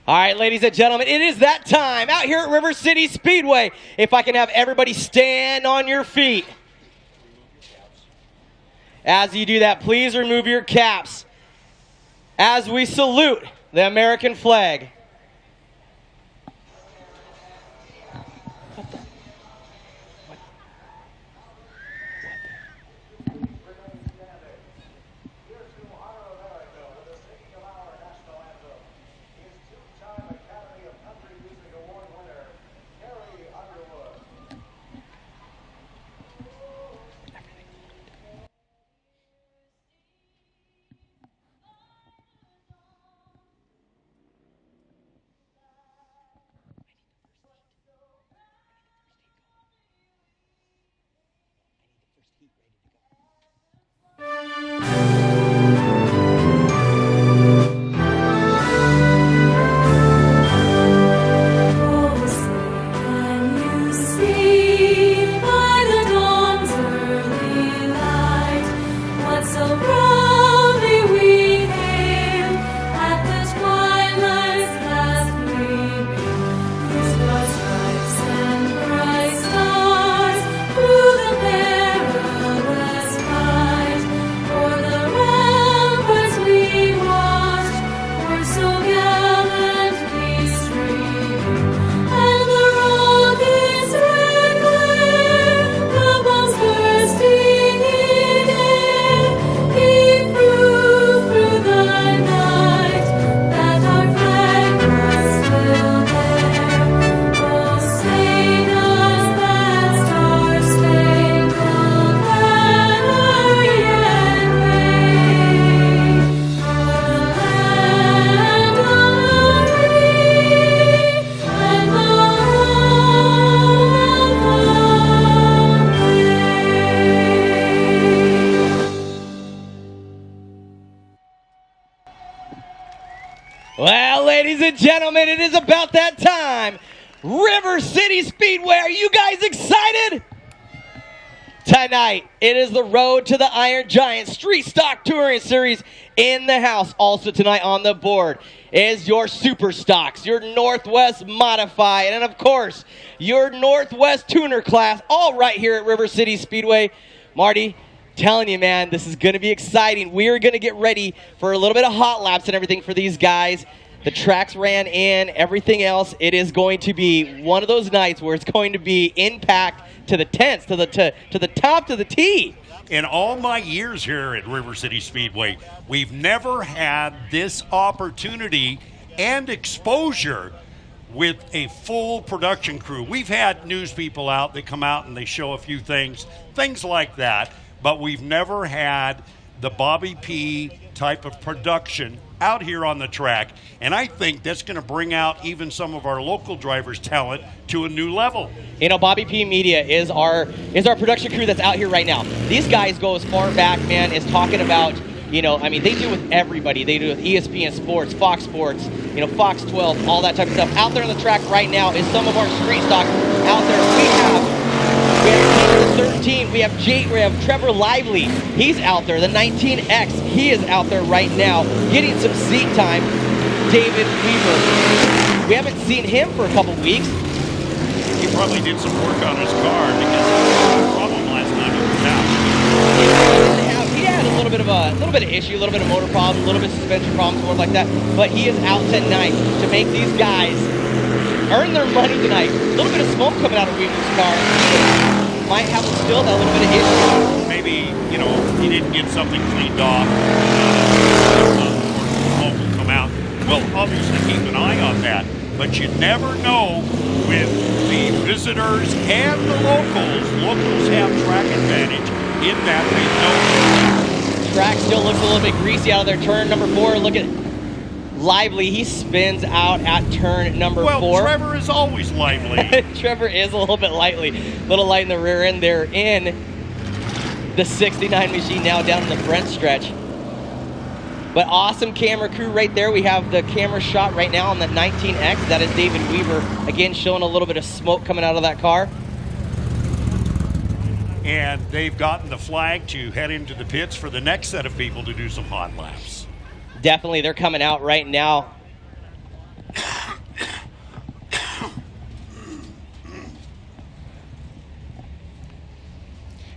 All right, ladies and gentlemen, it is that time out here at RiverCity Speedway. If I can have everybody stand on your feet. As you do that, please remove your caps as we salute the American flag. Well, ladies and gentlemen, it is about that time. RiverCity Speedway, are you guys excited? Tonight, it is the Road to the Iron Giant Street Stock Touring Series in the house. Also tonight on the board is your Super Stocks, your Northwest Modified, and of course, your Northwest Tuner class, all right here at RiverCity Speedway. Marty, telling you, man, this is going to be exciting. We are going to get ready for a little bit of hot laps and everything for these guys. The tracks ran in, everything else. It is going to be one of those nights where it's going to be impact to the tents, to the top, to the tee. In all my years here at RiverCity Speedway, we've never had this opportunity and exposure with a full production crew. We've had news people out, they come out and they show a few things like that. But we've never had the Bobby P type of production out here on the track. And I think that's going to bring out even some of our local drivers' talent to a new level. You know, Bobby P Media is our production crew that's out here right now. These guys go as far back, man, as talking about, you know, I mean, they do with everybody. They do with ESPN Sports, Fox Sports, you know, Fox 12, all that type of stuff. Out there on the track right now is some of our street stock out there. We have 13, we have Trevor Lively, he's out there. The 19X, he is out there right now, getting some seat time. David Weaver, we haven't seen him for a couple weeks. He probably did some work on his car because he had a problem last time he was out. He had a little bit of issue, a little bit of motor problem, a little bit of suspension problems, more like that. But he is out tonight to make these guys earn their money tonight. A little bit of smoke coming out of Weaver's car. Might have still that little bit of issue. Maybe, you know, he didn't get something cleaned off. Smoke will come out. Well, obviously keep an eye on that. But you never know with the visitors and the locals. Locals have track advantage in that they know. Track still looks a little bit greasy out of their turn number 4. Look at Lively, he spins out at turn number 4. Well, Trevor is always lively. Trevor is a little bit little light in the rear end. They're in the 69 machine now down in the front stretch. But awesome camera crew right there. We have the camera shot right now on the 19X. That is David Weaver, again showing a little bit of smoke coming out of that car. And they've gotten the flag to head into the pits for the next set of people to do some hot laps. Definitely, they're coming out right now.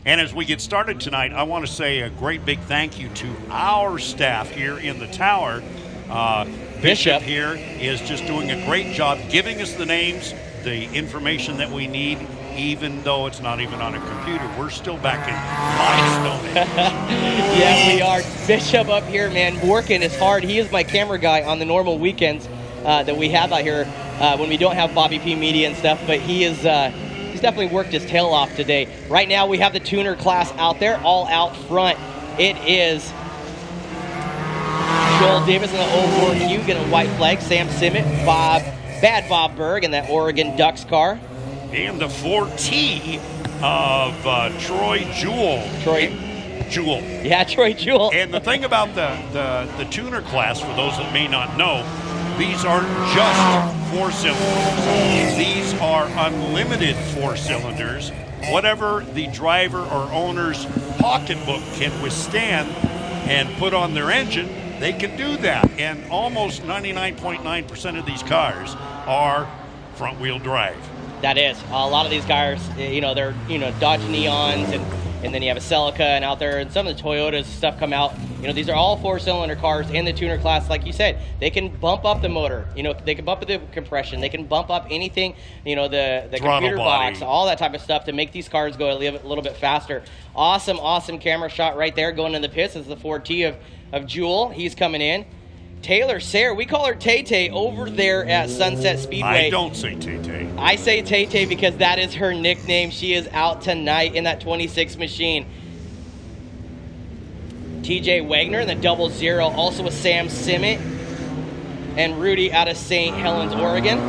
And as we get started tonight, I want to say a great big thank you to our staff here in the tower. Bishop here is just doing a great job giving us the names, the information that we need, even though it's not even on a computer. We're still back in limestone age. Yeah, we are. Bishop up here, man, working as hard. He is my camera guy on the normal weekends that we have out here when we don't have Bobby P Media and stuff, but he is he's definitely worked his tail off today. Right now we have the tuner class out there, all out front. It is Joel Davis in the 04Q getting a white flag, Sam Simmet, Bad Bob Berg in that Oregon Ducks car. And the 4T of Troy Jewell. Jewell. Yeah, Troy Jewell. And the thing about the tuner class, for those that may not know, these aren't just 4 cylinders. These are unlimited 4 cylinders. Whatever the driver or owner's pocketbook can withstand and put on their engine, they can do that. And almost 99.9% of these cars are front-wheel drive. That is. A lot of these cars, they're, Dodge Neons, and then you have a Celica and out there, and some of the Toyotas stuff come out. These are all 4-cylinder cars in the tuner class. Like you said, they can bump up the motor. They can bump up the compression. They can bump up anything, the computer box, all that type of stuff to make these cars go a little bit faster. Awesome camera shot right there going in the pits. This is the 4T of Jewel. He's coming in. Taylor Sayre, we call her Tay-Tay over there at Sunset Speedway. I don't say Tay-Tay. I say Tay-Tay because that is her nickname. She is out tonight in that 26 machine. TJ Wagner in the 00, also with Sam Simmet and Rudy out of St. Helens, Oregon.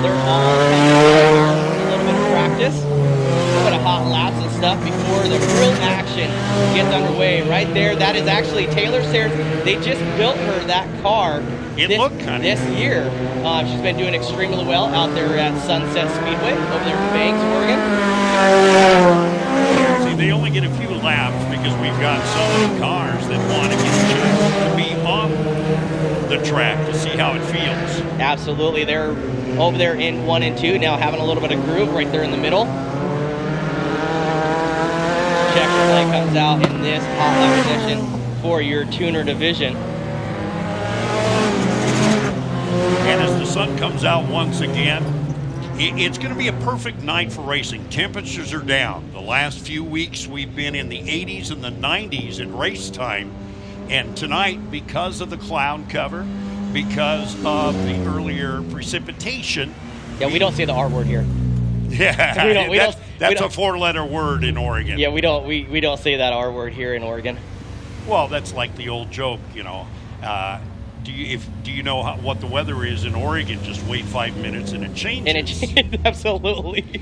They're all having a little bit of practice, a little bit of hot laps and stuff before the real action gets underway. Right there, that is actually Taylor Sayre. They just built her that car this year. She's been doing extremely well out there at Sunset Speedway over there in Banks, Oregon. See, they only get a few laps because we've got so many cars that want to get a chance to be on the track to see how it feels. Absolutely. They're over there in 1 and 2 now, having a little bit of groove right there in the middle. Checker flag comes out in this hot lap position for your tuner division. And as the sun comes out once again, it's going to be a perfect night for racing. Temperatures are down. The last few weeks we've been in the 80s and the 90s at race time. And tonight, because of the cloud cover, because of the earlier precipitation. Yeah, we don't say the R word here. Yeah, that's a 4-letter word in Oregon. Yeah, we don't say that R word here in Oregon. Well, that's like the old joke, Do you know what the weather is in Oregon? Just wait 5 minutes and it changes. Absolutely.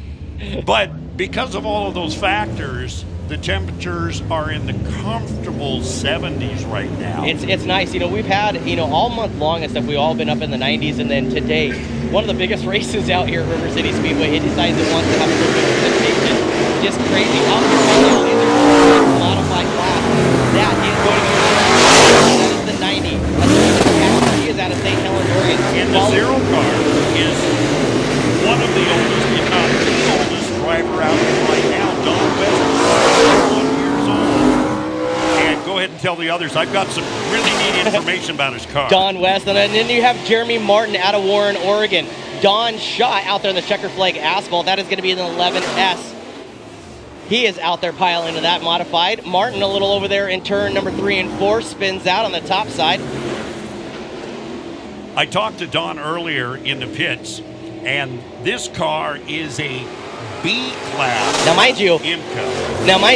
But because of all of those factors, the temperatures are in the comfortable 70s right now. It's nice. We've had, all month long and stuff, we've all been up in the 90s, and then today, one of the biggest races out here at RiverCity Speedway, it decides it wants to have a little bit of precipitation. Just crazy. Out here right now is a modified class. That is going to be the 90. He is out of St. Helens, Oregon. And the Zero car is one of the oldest, if not the oldest driver out here right now. Don West is 21 years old. And go ahead and tell the others. I've got some really neat information about his car. Don West. And then you have Jeremy Martin out of Warren, Oregon. Don shot out there in the checker flag asphalt. That is going to be an 11S. He is out there piling into that modified. Martin a little over there in turn number 3 and 4. Spins out on the top side. I talked to Don earlier in the pits, and this car is a B-class. Now, mind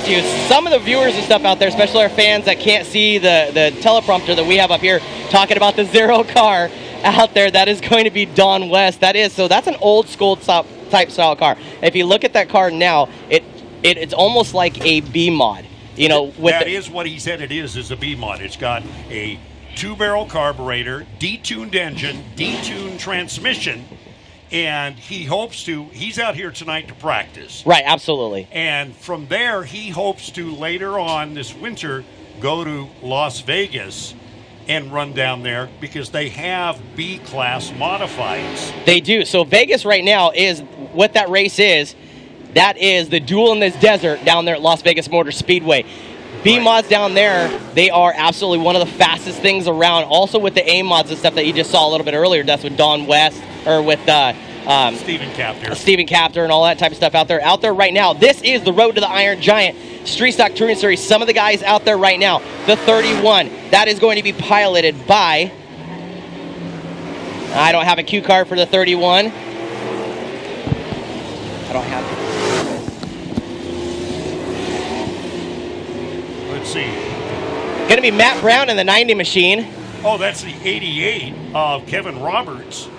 you, some of the viewers and stuff out there, especially our fans that can't see the teleprompter that we have up here, talking about the Zero car out there, that is going to be Don West. That's an old school type style car. If you look at that car now, it's almost like a B mod. That is what he said it is a B mod. It's got a 2-barrel carburetor, detuned engine, detuned transmission, and he's out here tonight to practice. Right, absolutely. And from there, he hopes to later on this winter go to Las Vegas and run down there because they have B-class modifieds. They do. So Vegas right now is what that race is. That is the Duel in this Desert down there at Las Vegas Motor Speedway. B-mods down there, they are absolutely one of the fastest things around. Also with the A-mods and stuff that you just saw a little bit earlier. That's with Don West, or with Stephen Captor and all that type of stuff out there. Out there right now, this is the Road to the Iron Giant Street Stock Touring Series. Some of the guys out there right now, the 31, that is going to be piloted by, I don't have a cue card for the 31. I don't have it. Let's see. Going to be Matt Brown in the 90 machine. Oh, that's the 88 of Kevin Roberts.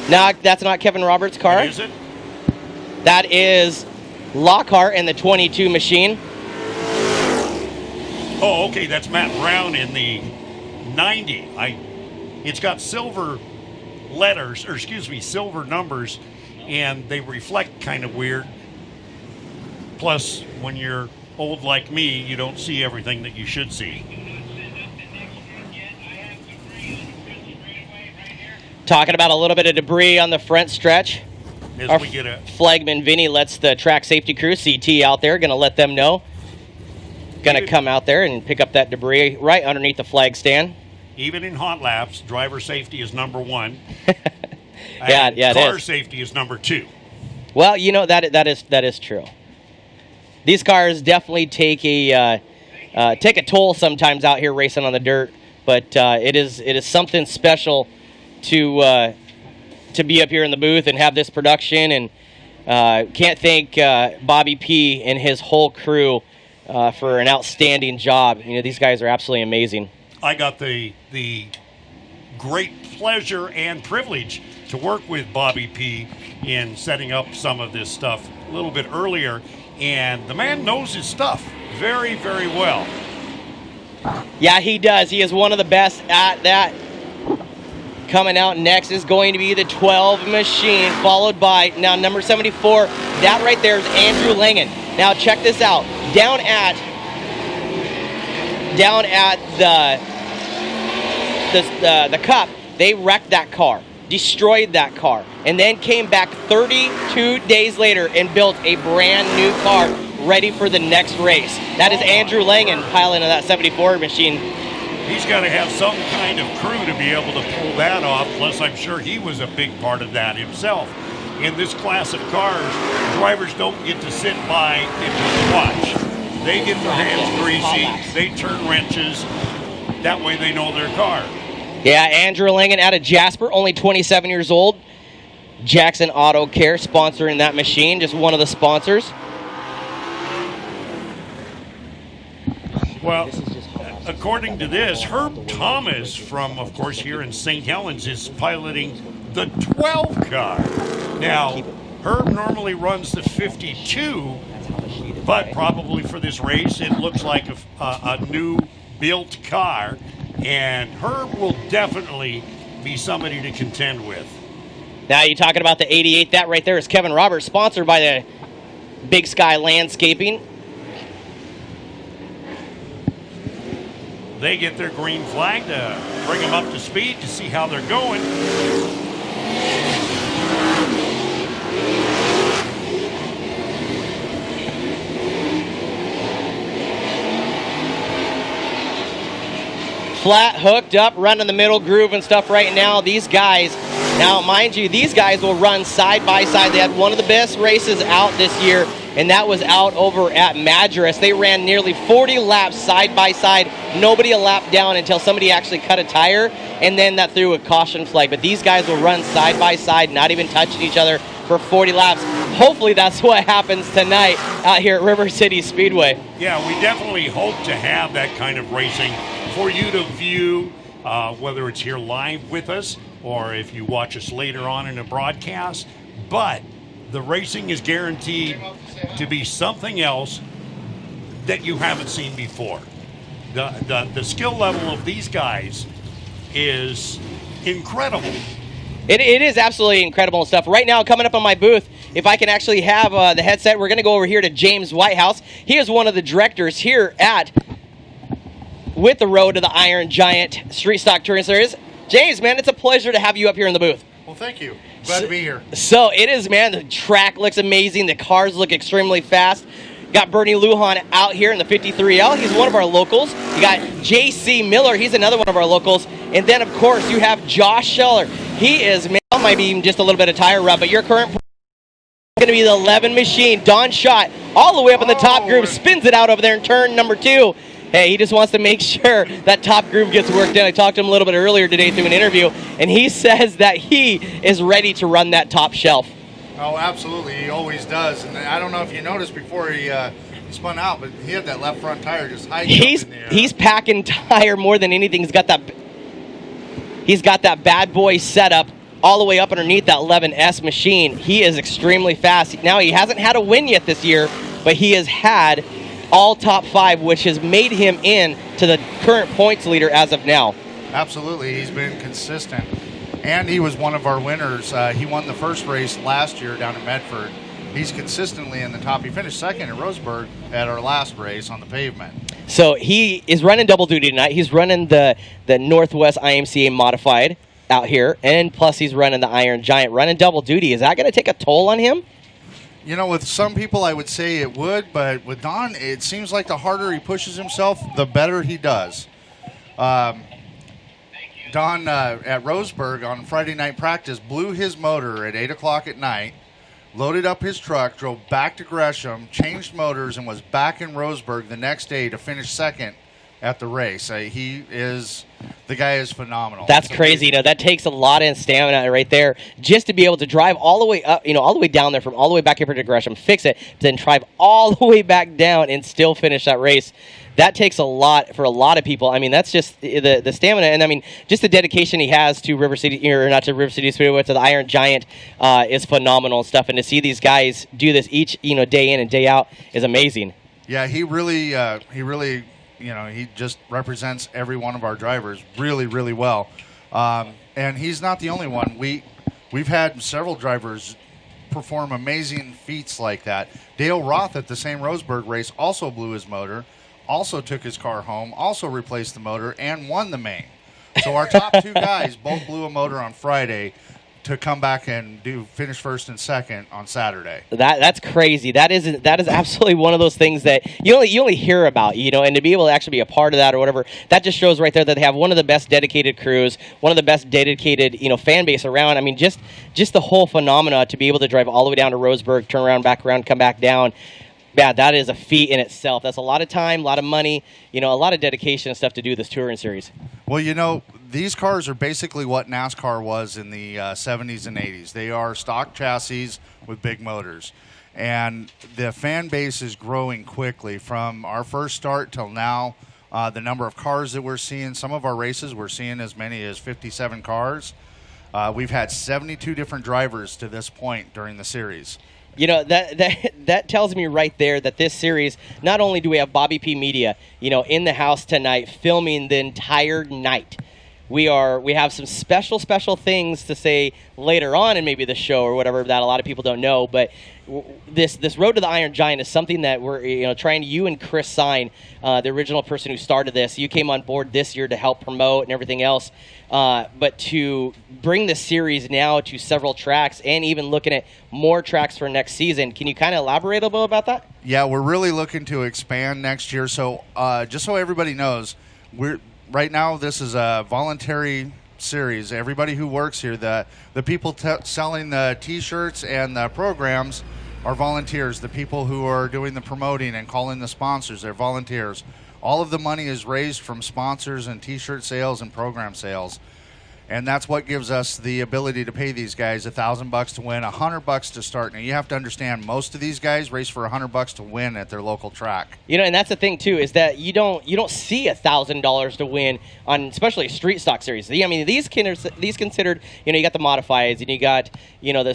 No, that's not Kevin Roberts' car. What is it? That is Lockhart in the 22 machine. Oh, okay, that's Matt Brown in the 90. It's got silver letters, or excuse me, silver numbers, and they reflect kind of weird. Plus, when you're old like me, you don't see everything that you should see. Talking about a little bit of debris on the front stretch. As we get a flagman Vinny lets the track safety crew, CT, out there, going to let them know. Going to come out there and pick up that debris right underneath the flag stand. Even in hot laps, driver safety is number one. Yeah, car safety is number two. Well, you know that is true. These cars definitely take a toll sometimes out here racing on the dirt, but it is something special to be up here in the booth and have this production. And can't thank Bobby P and his whole crew for an outstanding job. You know, these guys are absolutely amazing. I got the great pleasure and privilege to work with Bobby P in setting up some of this stuff a little bit earlier, and the man knows his stuff very, very well. Yeah, he does. He is one of the best at that. Coming out next is going to be the 12 machine, followed by, now number 74, that right there is Andrew Langen. Now check this out. Down at the Cup, they wrecked that car, destroyed that car, and then came back 32 days later and built a brand new car ready for the next race. That is Andrew Langen, piloting that 74 machine. He's got to have some kind of crew to be able to pull that off, plus I'm sure he was a big part of that himself. In this class of cars, drivers don't get to sit by and just watch. They get their hands greasy, they turn wrenches, that way they know their car. Yeah, Andrew Langen out of Jasper, only 27 years old. Jackson Auto Care sponsoring that machine, just one of the sponsors. Well, according to this, Herb Thomas from, of course, here in St. Helens is piloting the 12 car. Now, Herb normally runs the 52, but probably for this race, it looks like a new built car, and Herb will definitely be somebody to contend with. Now you're talking about the 88. That right there is Kevin Roberts, sponsored by the Big Sky Landscaping. They get their green flag to bring them up to speed to see how they're going. Flat, hooked up, running the middle groove and stuff right now. These guys, now mind you, these guys will run side by side. They had one of the best races out this year, and that was out over at Madras. They ran nearly 40 laps side by side, nobody a lap down until somebody actually cut a tire, and then that threw a caution flag. But these guys will run side by side, not even touching each other for 40 laps. Hopefully that's what happens tonight out here at River City Speedway. Yeah, we definitely hope to have that kind of racing for you to view, whether it's here live with us or if you watch us later on in a broadcast. But the racing is guaranteed to be something else that you haven't seen before. The skill level of these guys is incredible. It is absolutely incredible stuff. Right now, coming up on my booth, if I can actually have the headset, we're going to go over here to James Whitehouse. He is one of the directors here with the Road to the Iron Giant Street Stock Touring Series. James, man, it's a pleasure to have you up here in the booth. Well, thank you. Glad to be here. So it is, man. The track looks amazing. The cars look extremely fast. Got Bernie Lujan out here in the 53L. He's one of our locals. You got JC Miller. He's another one of our locals. And then, of course, you have Josh Scheller. He is, man, might be even just a little bit of tire rub, but your current going to be the 11 machine. Don Schott all the way up in the top groove, spins it out over there in turn number 2. Hey, he just wants to make sure that top groove gets worked in. I talked to him a little bit earlier today through an interview, and he says that he is ready to run that top shelf. Oh, absolutely. He always does. And I don't know if you noticed before he spun out, but he had that left front tire just high up in the air. He's packing tire more than anything. He's got that bad boy setup all the way up underneath that 11S machine. He is extremely fast. Now, he hasn't had a win yet this year, but he has had all top 5, which has made him in to the current points leader as of now. Absolutely. He's been consistent. And he was one of our winners. He won the first race last year down in Medford. He's consistently in the top. He finished second in Roseburg at our last race on the pavement. So he is running double duty tonight. He's running the Northwest IMCA Modified out here, and plus he's running the Iron Giant. Running double duty, is that going to take a toll on him? You know, with some people I would say it would, but with Don, it seems like the harder he pushes himself, the better he does. Don, at Roseburg on Friday night practice, blew his motor at 8 o'clock at night, loaded up his truck, drove back to Gresham, changed motors, and was back in Roseburg the next day to finish second at the race. The guy is phenomenal. That's crazy. You know, that takes a lot of stamina right there just to be able to drive all the way up, all the way down there from all the way back here to Gresham, fix it, then drive all the way back down and still finish that race. That takes a lot for a lot of people. I mean, that's just the stamina, and I mean, just the dedication he has to RiverCity, or not to RiverCity Speedway, to the Iron Giant, is phenomenal and stuff. And to see these guys do this each, day in and day out is amazing. Yeah, he really, he just represents every one of our drivers really, really well. And he's not the only one. We've had several drivers perform amazing feats like that. Dale Roth at the same Roseburg race also blew his motor, also took his car home, also replaced the motor, and won the main. So our top 2 guys both blew a motor on Friday to come back and finish first and second on Saturday. That's crazy. That is absolutely one of those things that you only hear about, and to be able to actually be a part of that or whatever, that just shows right there that they have one of the best dedicated crews, one of the best dedicated, fan base around. I mean, just the whole phenomena to be able to drive all the way down to Roseburg, turn around, back around, come back down. Yeah, that is a feat in itself. That's a lot of time, a lot of money, a lot of dedication and stuff to do this touring series. Well, these cars are basically what NASCAR was in the 70s and 80s. They are stock chassis with big motors. And the fan base is growing quickly from our first start till now. The number of cars that we're seeing, some of our races, we're seeing as many as 57 cars. We've had 72 different drivers to this point during the series. That tells me right there that this series, not only do we have Bobby P Media, in the house tonight filming the entire night. We have some special things to say later on in maybe the show or whatever that a lot of people don't know. But this Road to the Iron Giant is something that we're trying. You and Chris Sign, the original person who started this, you came on board this year to help promote and everything else. But to bring the series now to several tracks and even looking at more tracks for next season, can you kind of elaborate a little bit about that? Yeah, we're really looking to expand next year. So just so everybody knows, right now, this is a voluntary series. Everybody who works here, the people selling the T-shirts and the programs are volunteers. The people who are doing the promoting and calling the sponsors, they're volunteers. All of the money is raised from sponsors and T-shirt sales and program sales. And that's what gives us the ability to pay these guys $1,000 to win, $100 to start. Now you have to understand, most of these guys race for $100 to win at their local track. And that's the thing too, is that you don't see $1,000 to win on especially a street stock series. I mean, these considered, you got the modifieds and you got,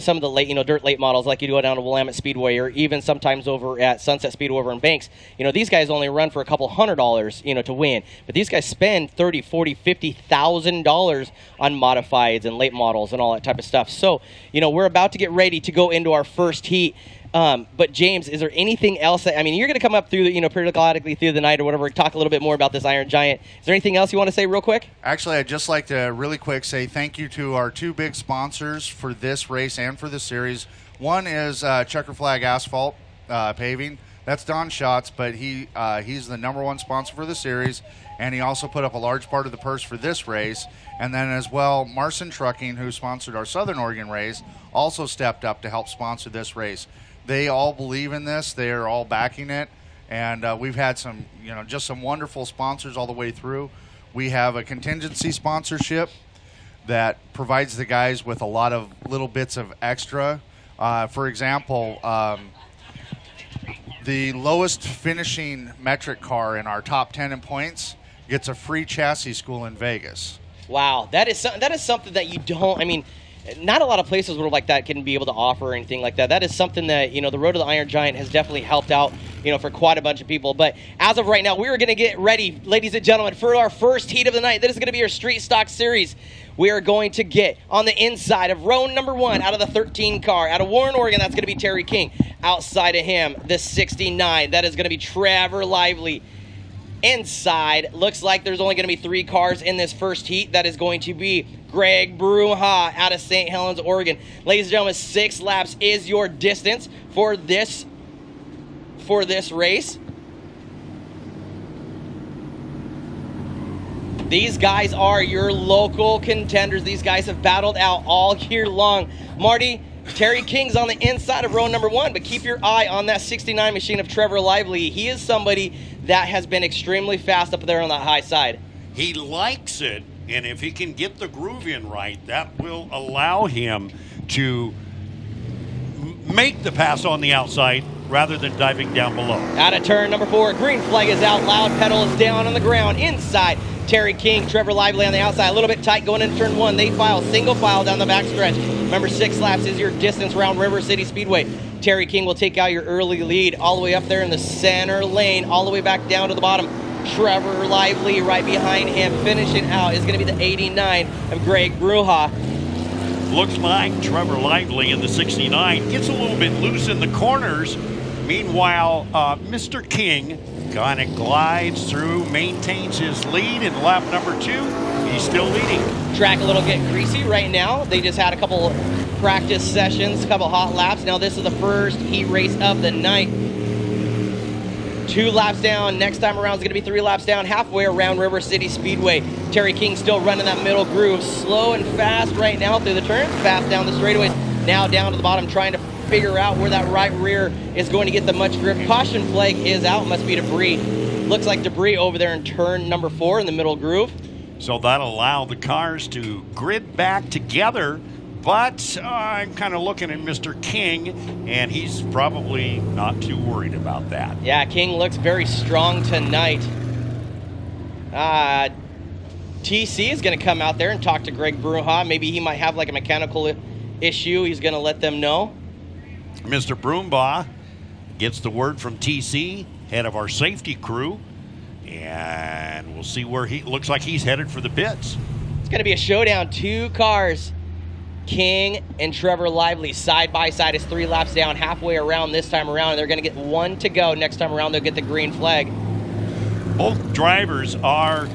some of the late, dirt late models like you go down to Willamette Speedway or even sometimes over at Sunset Speedway over in Banks. These guys only run for a couple $100, to win. But these guys spend $30,000, $40,000, $50,000 on on modifieds and late models and all that type of stuff. So, we're about to get ready to go into our first heat. But James, is there anything else that, you're going to come up through, periodically through the night or whatever, talk a little bit more about this Iron Giant. Is there anything else you want to say real quick? Actually, I'd just like to really quick say thank you to our two big sponsors for this race and for the series. One is Checker Flag Asphalt Paving. That's Don Schatz, but he's the number one sponsor for the series, and he also put up a large part of the purse for this race. And then as well, Marson Trucking, who sponsored our Southern Oregon race, also stepped up to help sponsor this race. They all believe in this. They are all backing it. And we've had some, just some wonderful sponsors all the way through. We have a contingency sponsorship that provides the guys with a lot of little bits of extra. For example, the lowest finishing metric car in our top 10 in points gets a free chassis school in Vegas. Wow, that is something that you don't, not a lot of places like that can be able to offer or anything like that. That is something that, the Road to the Iron Giant has definitely helped out, for quite a bunch of people. But as of right now, we are going to get ready, ladies and gentlemen, for our first heat of the night. That is going to be our Street Stock Series. We are going to get on the inside of row number 1 out of the 13 car. Out of Warren, Oregon, that's going to be Terry King. Outside of him, the 69, that is going to be Trevor Lively. Inside, looks like there's only going to be 3 cars in this first heat. That is going to be Greg Bruja out of St. Helens, Oregon. Ladies and gentlemen, 6 laps is your distance for this race. These guys are your local contenders. These guys have battled out all year long. Marty, Terry King's on the inside of row number 1, but keep your eye on that 69 machine of Trevor Lively. He is somebody that has been extremely fast up there on that high side. He likes it, and if he can get the groove in right, that will allow him to make the pass on the outside rather than diving down below. Out of turn number 4, green flag is out, loud pedal is down on the ground. Inside, Terry King, Trevor Lively on the outside, a little bit tight going into turn 1. They file single file down the back stretch. Remember, 6 laps is your distance around River City Speedway. Terry King will take out your early lead all the way up there in the center lane, all the way back down to the bottom. Trevor Lively right behind him. Finishing out is going to be the 89 of Greg Bruja. Looks like Trevor Lively in the 69 gets a little bit loose in the corners. Meanwhile, Mr. King kind of glides through, maintains his lead in lap number 2. He's still leading. Track a little get greasy right now. They just had a couple practice sessions, a couple hot laps. Now this is the first heat race of the night. 2 laps down. Next time around is going to be 3 laps down, halfway around River City Speedway. Terry King still running that middle groove, slow and fast right now through the turns, fast down the straightaways. Now down to the bottom, trying to figure out where that right rear is going to get the much grip. Caution flag is out, must be debris. Looks like debris over there in turn number 4 in the middle groove. So that'll allow the cars to grid back together. But I'm kind of looking at Mr. King, and he's probably not too worried about that. Yeah, King looks very strong tonight. TC is going to come out there and talk to Greg Bruja. Maybe he might have like a mechanical issue. He's going to let them know. Mr. Broombaugh gets the word from TC, head of our safety crew, and we'll see where he looks like he's headed for the pits. It's going to be a showdown. 2 cars. King and Trevor Lively side by side. Is 3 laps down, halfway around this time around, and they're going to get 1 to go. Next time around, they'll get the green flag. Both drivers are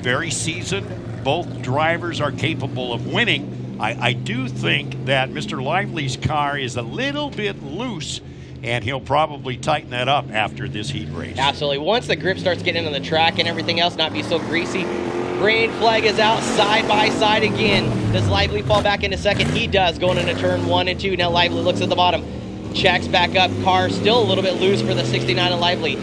very seasoned. Both drivers are capable of winning. I do think that Mr. Lively's car is a little bit loose, and he'll probably tighten that up after this heat race. Absolutely. Once the grip starts getting into the track and everything else, not be so greasy. Green flag is out, side by side again. Does Lively fall back into second? He does, going into turn 1 and 2. Now Lively looks at the bottom, checks back up. Car still a little bit loose for the 69 and Lively.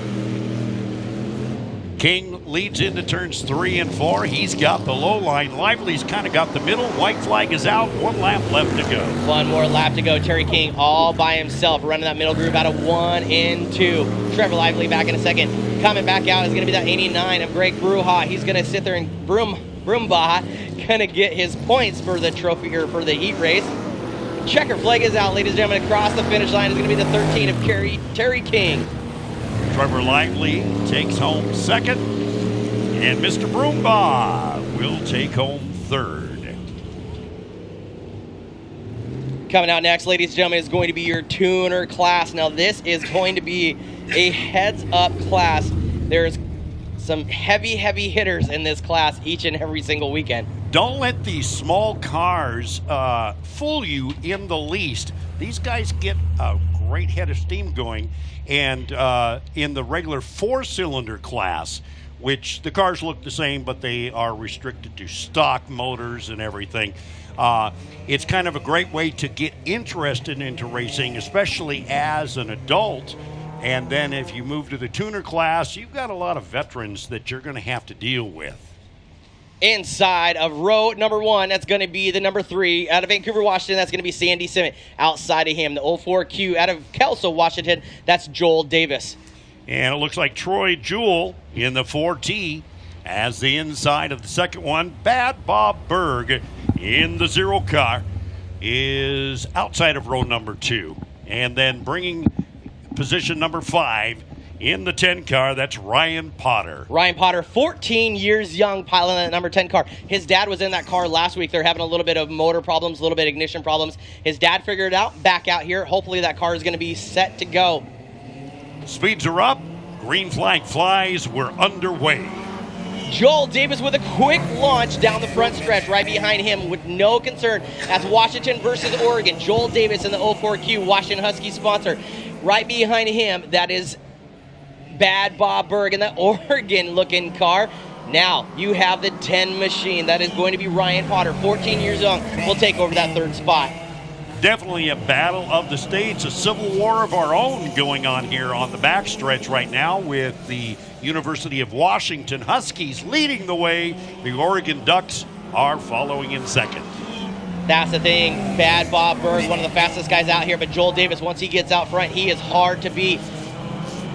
King leads into turns 3 and 4. He's got the low line. Lively's kind of got the middle. White flag is out. 1 lap left to go. 1 more lap to go. Terry King all by himself, running that middle groove out of 1 and 2. Trevor Lively back in a second. Coming back out is going to be that 89 of Greg Bruja. He's going to sit there and Broombaugh going to get his points for the trophy or for the heat race. Checker flag is out, ladies and gentlemen. Across the finish line is going to be the 13 of Terry King. Trevor Lively takes home second, and Mr. Broombaugh will take home third. Coming out next, ladies and gentlemen, is going to be your tuner class. Now, this is going to be a heads-up class. There's some heavy hitters in this class each and every single weekend. Don't let these small cars fool you in the least. These guys get a great head of steam going, and in the regular 4-cylinder class, which the cars look the same, but they are restricted to stock motors and everything. It's kind of a great way to get interested into racing, especially as an adult. And then if you move to the tuner class, you've got a lot of veterans that you're going to have to deal with. Inside of row number 1, that's going to be the number 3 out of Vancouver, Washington. That's going to be Sandy Simmet. Outside of him, the 04Q out of Kelso, Washington. That's Joel Davis. And it looks like Troy Jewell in the 4T as the inside of the second one. Bad Bob Berg in the 0 car is outside of row number 2. And then bringing position number 5 in the 10 car, that's Ryan Potter. Ryan Potter, 14 years young, piloting that number 10 car. His dad was in that car last week. They're having a little bit of motor problems, a little bit of ignition problems. His dad figured it out, back out here. Hopefully that car is going to be set to go. Speeds are up. Green flag flies. We're underway. Joel Davis with a quick launch down the front stretch right behind him with no concern. That's Washington versus Oregon. Joel Davis in the 04Q, Washington Husky sponsor. Right behind him, that is Bad Bob Berg in the Oregon-looking car. Now, you have the 10 machine. That is going to be Ryan Potter, 14 years young, will take over that 3rd spot. Definitely a battle of the states, a civil war of our own going on here on the backstretch right now with the University of Washington Huskies leading the way. The Oregon Ducks are following in second. That's the thing. Bad Bob Berg, one of the fastest guys out here, but Joel Davis, once he gets out front, he is hard to beat.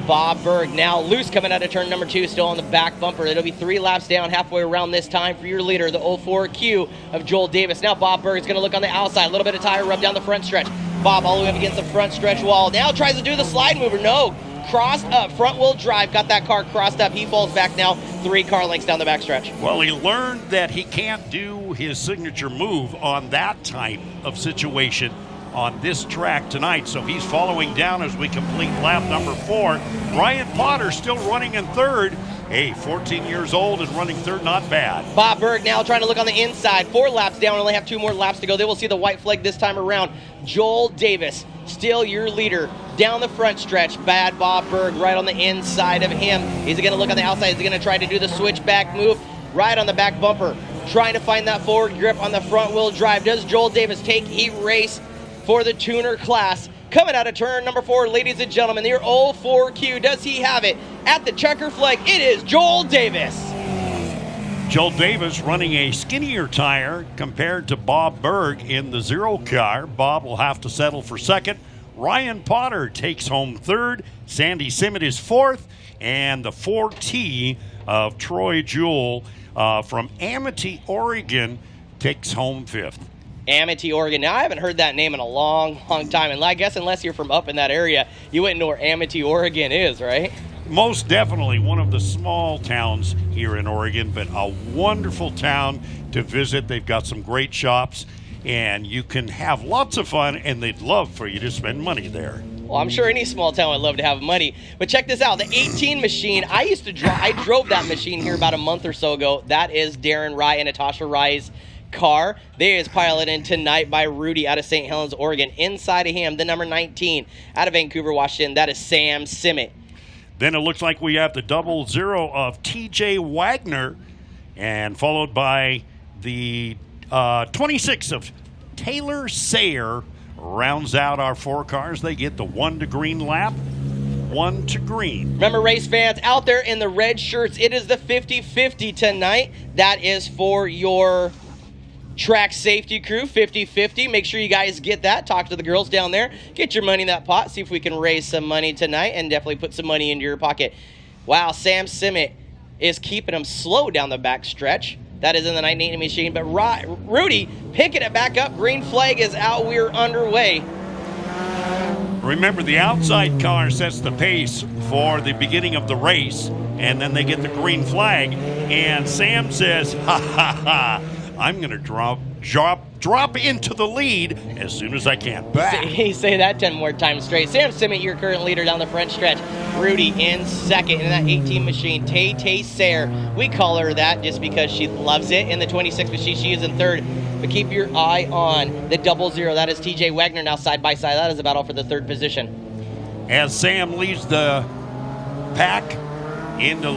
Bob Berg now loose coming out of turn number 2, still on the back bumper. It'll be 3 laps down, halfway around this time for your leader, the 04Q of Joel Davis. Now Bob Berg is going to look on the outside, a little bit of tire rub down the front stretch. Bob all the way up against the front stretch wall. Now tries to do the slide mover. No, crossed up, front wheel drive, got that car crossed up. He falls back now, 3 car lengths down the back stretch. Well, he learned that he can't do his signature move on that type of situation on this track tonight, so he's following down as we complete lap number 4. Ryan Potter still running in 3rd. Hey, 14 years old and running 3rd, not bad. Bob Berg now trying to look on the inside. 4 laps down, only have 2 more laps to go. They will see the white flag this time around. Joel Davis, still your leader down the front stretch. Bad Bob Berg right on the inside of him. Is he going to look on the outside? Is he going to try to do the switchback move? Right on the back bumper, trying to find that forward grip on the front wheel drive. Does Joel Davis take heat race for the tuner class? Coming out of turn number 4, ladies and gentlemen, your 04Q. Does he have it at the checker flag? It is Joel Davis. Joel Davis running a skinnier tire compared to Bob Berg in the 0 car. Bob will have to settle for 2nd. Ryan Potter takes home 3rd. Sandy Simmet is 4th. And the 4T of Troy Jewell from Amity, Oregon, takes home 5th. Amity, Oregon. Now, I haven't heard that name in a long time. And I guess unless you're from up in that area, you wouldn't know where Amity, Oregon is, right? Most definitely one of the small towns here in Oregon, but a wonderful town to visit. They've got some great shops, and you can have lots of fun, and they'd love for you to spend money there. Well, I'm sure any small town would love to have money. But check this out, the 18 machine. I drove that machine here about a month or so ago. That is Darren Rye and Natasha Rye's car. They is piloted tonight by Rudy out of St. Helens, Oregon. Inside of him, the number 19 out of Vancouver, Washington. That is Sam Simmet. Then it looks like we have the 00 of TJ Wagner, and followed by the 26 of Taylor Sayer. Rounds out our 4 cars. They get the 1 to green lap, 1 to green. Remember, race fans, out there in the red shirts, it is the 50-50 tonight. That is for your track safety crew, 50-50. Make sure you guys get that. Talk to the girls down there. Get your money in that pot. See if we can raise some money tonight and definitely put some money into your pocket. Wow, Sam Simmet is keeping them slow down the back stretch. That is in the 980 machine. But Rudy picking it back up. Green flag is out. We're underway. Remember, the outside car sets the pace for the beginning of the race, and then they get the green flag. And Sam says, ha, ha, ha, I'm going to drop drop into the lead as soon as I can. Say that 10 more times straight. Sam Simmet, your current leader down the front stretch. Rudy in second in that 18 machine. Tay Sayre, we call her that just because she loves it. In the 26 machine, she is in third. But keep your eye on the 00. That is TJ Wagner now side by side. That is a battle for the third position. As Sam leads the pack into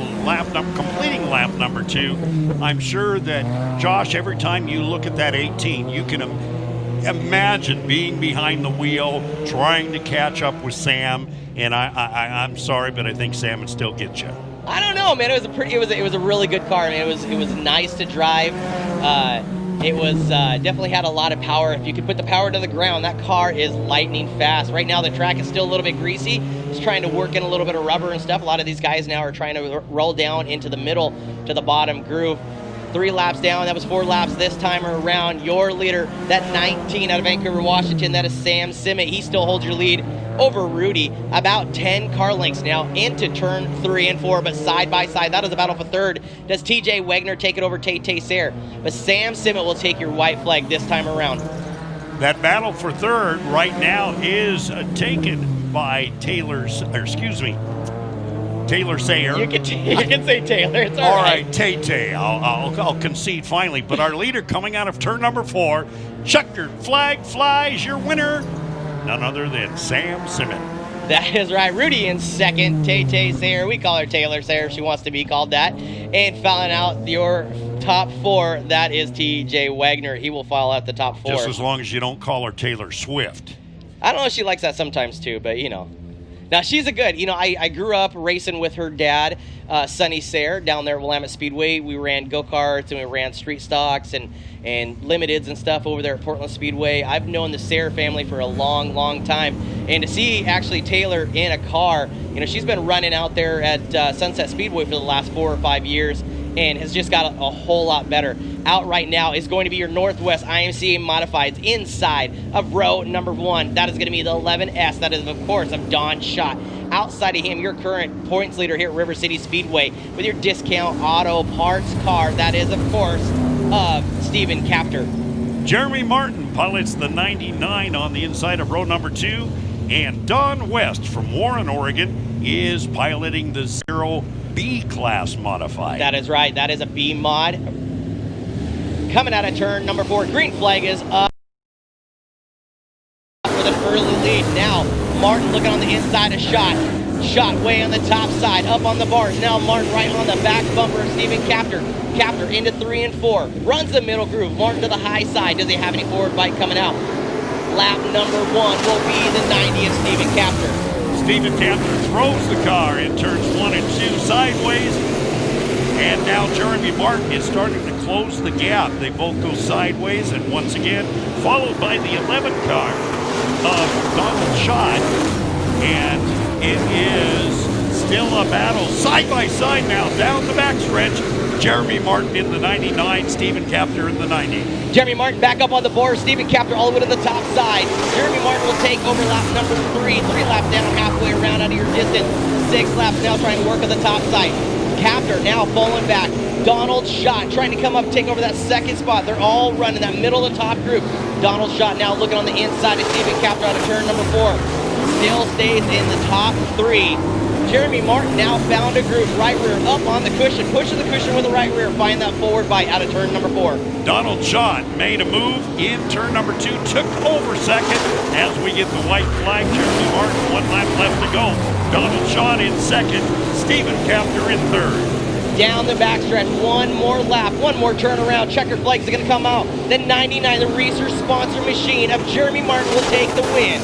completing lap number 2, I'm sure that, Josh, every time you look at that 18, you can imagine being behind the wheel, trying to catch up with Sam. And I'm sorry, but I think Sam would still get you. I don't know, man. It was a really good car. I mean, it was nice to drive. It was definitely had a lot of power. If you could put the power to the ground, that car is lightning fast. Right now, the track is still a little bit greasy. It's trying to work in a little bit of rubber and stuff. A lot of these guys now are trying to roll down into the middle to the bottom groove. 3 laps down. That was 4 laps this time around. Your leader, that 19 out of Vancouver, Washington, that is Sam Simmet. He still holds your lead over Rudy, about 10 car lengths now into turn 3 and 4, but side by side. That is a battle for third. Does TJ Wagner take it over Tay Sayre? But Sam Simmet will take your white flag this time around. That battle for third right now is taken by Taylor Sayre. You can say Taylor. It's all right. Tay. I'll concede finally. But our leader coming out of turn number 4, checkered flag flies. Your winner, none other than Sam Simmet. That is right. Rudy in second. Tay Sayre. We call her Taylor Sayre if she wants to be called that. And fouling out your top 4, that is TJ Wagner. He will file out the top 4. Just as long as you don't call her Taylor Swift. I don't know if she likes that sometimes too, but you know. Now, she's a good, I grew up racing with her dad, Sonny Sayre, down there at Willamette Speedway. We ran go-karts and we ran street stocks and limiteds and stuff over there at Portland Speedway. I've known the Sayre family for a long, long time. And to see actually Taylor in a car, she's been running out there at Sunset Speedway for the last 4 or 5 years and has just got a whole lot better. Out right now is going to be your Northwest IMCA Modifieds inside of row number 1. That is going to be the 11S. That is, of course, of Don Schott. Outside of him, your current points leader here at River City Speedway with your discount auto parts car. That is, of course, of Stephen Capter. Jeremy Martin pilots the 99 on the inside of row number 2. And Don West from Warren, Oregon is piloting the 0B class modified. That is right. That is a B mod. Coming out of turn number 4, green flag is up with an early lead. Now, Martin looking on the inside of Schott. Schott way on the top side, up on the bars. Now Martin right on the back bumper of Stephen Capter. Capter into 3 and 4. Runs the middle groove. Martin to the high side. Does he have any forward bite coming out? Lap number 1 will be the 90 of Stephen Capter. Stephen Capter throws the car in turns 1 and 2 sideways. And now Jeremy Martin is starting to close the gap. They both go sideways, and once again, followed by the 11 car of Donald Schott. And it is still a battle side by side now down the backstretch. Jeremy Martin in the 99, Stephen Capter in the 90. Jeremy Martin back up on the board. Stephen Capter all the way to the top side. Jeremy Martin will take over lap number 3. 3 laps down, halfway around out of your distance. 6 laps now trying to work on the top side. Capter now falling back. Donald Schott trying to come up, take over that second spot. They're all running that middle of the top group. Donald Schott now looking on the inside of Stephen Capter out of turn number 4. Still stays in the top 3. Jeremy Martin now found a groove, right rear up on the cushion, pushing the cushion with the right rear, find that forward bite out of turn number 4. Donald Schott made a move in turn number 2, took over second as we get the white flag. Jeremy Martin, 1 lap left to go. Donald Schott in second, Stephen Capter in third. Down the backstretch, 1 more lap, 1 more turnaround. Checker flags are going to come out. The 99, the Reeser sponsor machine of Jeremy Martin will take the win.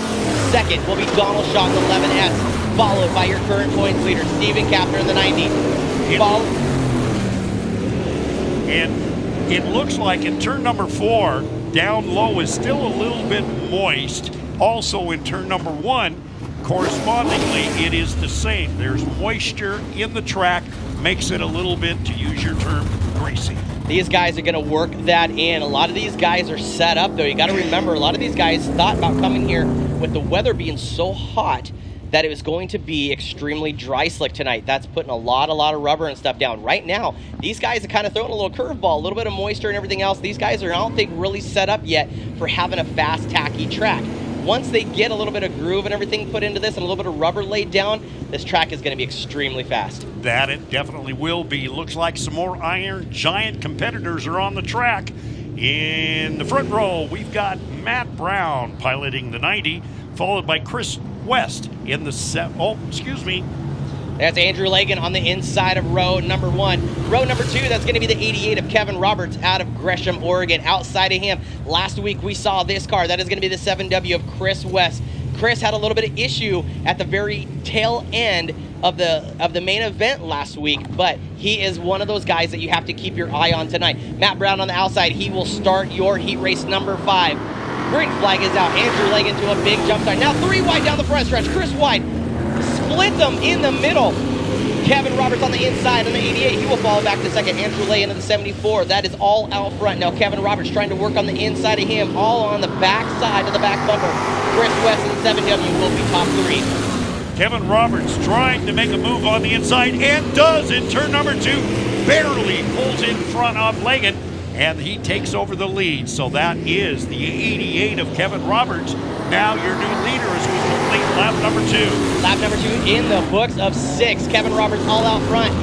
Second will be Donald Schott in the 11S, followed by your current points leader, Stephen Capter in the 90. And it looks like in turn number 4, down low is still a little bit moist. Also in turn number 1, correspondingly, it is the same. There's moisture in the track, makes it a little bit, to use your term, greasy. These guys are going to work that in. A lot of these guys are set up, though. You got to remember, a lot of these guys thought about coming here with the weather being so hot that it was going to be extremely dry slick tonight. That's putting a lot of rubber and stuff down. Right now, these guys are kind of throwing a little curveball, a little bit of moisture and everything else. These guys are, I don't think, really set up yet for having a fast, tacky track. Once they get a little bit of groove and everything put into this and a little bit of rubber laid down, this track is going to be extremely fast. That it definitely will be. Looks like some more Iron Giant competitors are on the track. In the front row, we've got Matt Brown piloting the 90, followed by Chris West in the That's Andrew Lagan on the inside of row number 1. Row number 2, that's going to be the 88 of Kevin Roberts out of Gresham, Oregon. Outside of him, last week we saw this car. That is going to be the 7W of Chris West. Chris had a little bit of issue at the very tail end of the main event last week, but he is one of those guys that you have to keep your eye on tonight. Matt Brown on the outside, he will start your heat race number 5. Green flag is out. Andrew Lagan to a big jump start. Now 3 wide down the front stretch. Chris wide. Split them in the middle. Kevin Roberts on the inside on the 88. He will fall back to second. Andrew Lagan to the 74. That is all out front. Now Kevin Roberts trying to work on the inside of him. All on the back side of the back bumper. Chris West and 7W will be top 3. Kevin Roberts trying to make a move on the inside and does in turn number 2. Barely pulls in front of Lagan, and he takes over the lead. So that is the 88 of Kevin Roberts. Now your new leader as we complete lap number 2. Lap number 2 in the books of 6. Kevin Roberts all out front.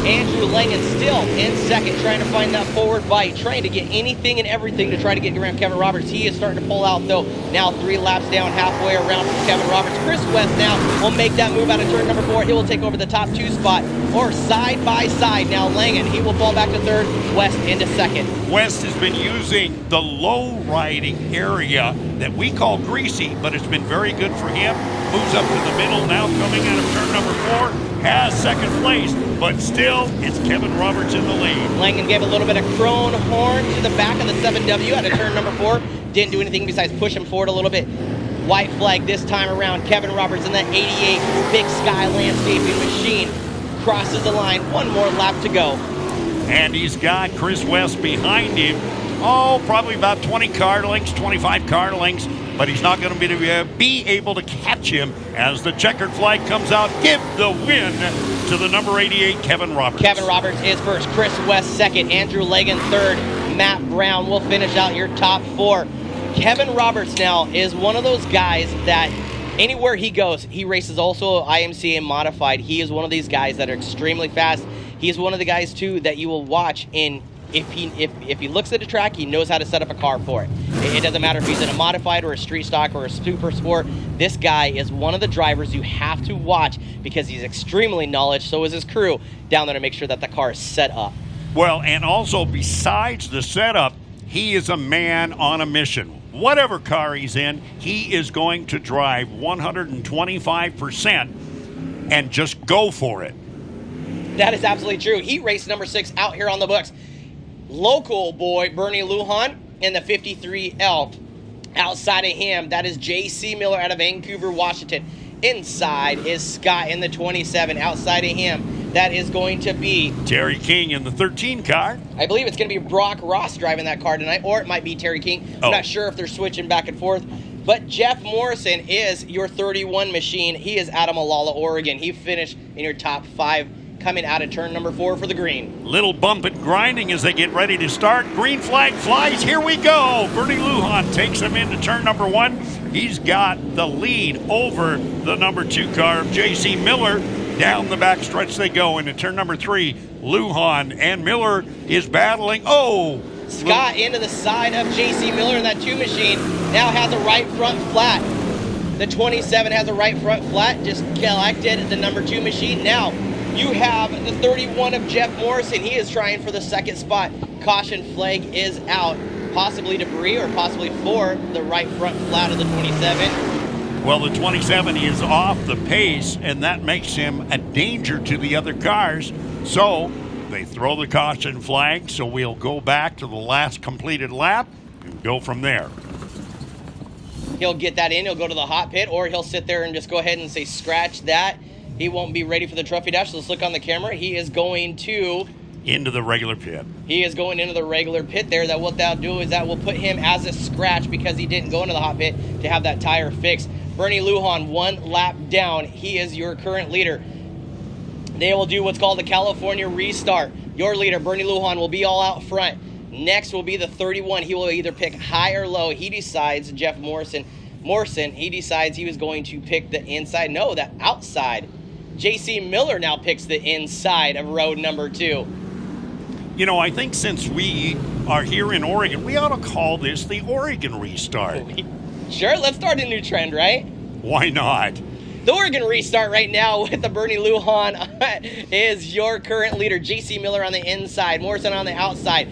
Andrew Lagan still in second, trying to find that forward bite, trying to get anything and everything to try to get around Kevin Roberts. He is starting to pull out, though. Now 3 laps down, halfway around from Kevin Roberts. Chris West now will make that move out of turn number 4. He will take over the top 2 spot, or side by side. Now Lagan, he will fall back to third, West into second. West has been using the low riding area that we call greasy, but it's been very good for him. Moves up to the middle, now coming out of turn number 4, has second place, but still it's Kevin Roberts in the lead. Langan gave a little bit of crone horn to the back of the 7W out of turn number 4. Didn't do anything besides push him forward a little bit. White flag this time around. Kevin Roberts in that 88 Big Sky landscaping machine crosses the line. 1 more lap to go. And he's got Chris West behind him. Oh, probably about 20 car lengths, 25 car lengths, but he's not going to be able to catch him as the checkered flag comes out. Give the win to the number 88, Kevin Roberts. Kevin Roberts is first, Chris West second, Andrew Lagan third, Matt Brown will finish out your top 4. Kevin Roberts now is one of those guys that anywhere he goes, he races also IMCA modified. He is one of these guys that are extremely fast. He is one of the guys too that you will watch in. If he looks at a track, he knows how to set up a car for it. It doesn't matter if he's in a modified or a street stock or a super sport. This guy is one of the drivers you have to watch because he's extremely knowledgeable. So is his crew down there to make sure that the car is set up. Well, and also besides the setup, he is a man on a mission. Whatever car he's in, he is going to drive 125% and just go for it. That is absolutely true. Heat race number 6 out here on the books. Local boy Bernie Lujan in the 53L. Outside of him, that is J.C. Miller out of Vancouver, Washington. Inside is Scott in the 27. Outside of him, that is going to be Terry King in the 13 car. I believe it's going to be Brock Ross driving that car tonight, or it might be Terry King. I'm not sure if they're switching back and forth. But Jeff Morrison is your 31 machine. He is out of Molalla, Oregon. He finished in your top 5. Coming out of turn number 4 for the green. Little bump and grinding as they get ready to start. Green flag flies. Here we go. Bernie Lujan takes him into turn number 1. He's got the lead over the number 2 car of J.C. Miller. Down the back stretch they go into turn number 3. Lujan and Miller is battling. Scott into the side of J.C. Miller in that 2 machine. Now has a right front flat. The 27 has a right front flat. Just collected the number 2 machine. Now you have the 31 of Jeff Morrison. He is trying for the 2nd spot. Caution flag is out. Possibly debris or possibly for the right front flat of the 27. Well, the 27 is off the pace, and that makes him a danger to the other cars. So they throw the caution flag, so we'll go back to the last completed lap and go from there. He'll get that in. He'll go to the hot pit, or he'll sit there and just go ahead and say, scratch that. He won't be ready for the trophy dash. So let's look on the camera. He is going to into the regular pit. He is going into the regular pit there. That what that'll do is that will put him as a scratch because he didn't go into the hot pit to have that tire fixed. Bernie Lujan 1 lap down. He is your current leader. They will do what's called the California restart. Your leader, Bernie Lujan, will be all out front. Next will be the 31. He will either pick high or low. He decides, Jeff Morrison, he decides he was going to pick the inside. No, the outside. J.C. Miller now picks the inside of row number 2. You know, I think since we are here in Oregon, we ought to call this the Oregon restart. Sure, let's start a new trend, right? Why not? The Oregon restart right now with the Bernie Lujan is your current leader. J.C. Miller on the inside, Morrison on the outside.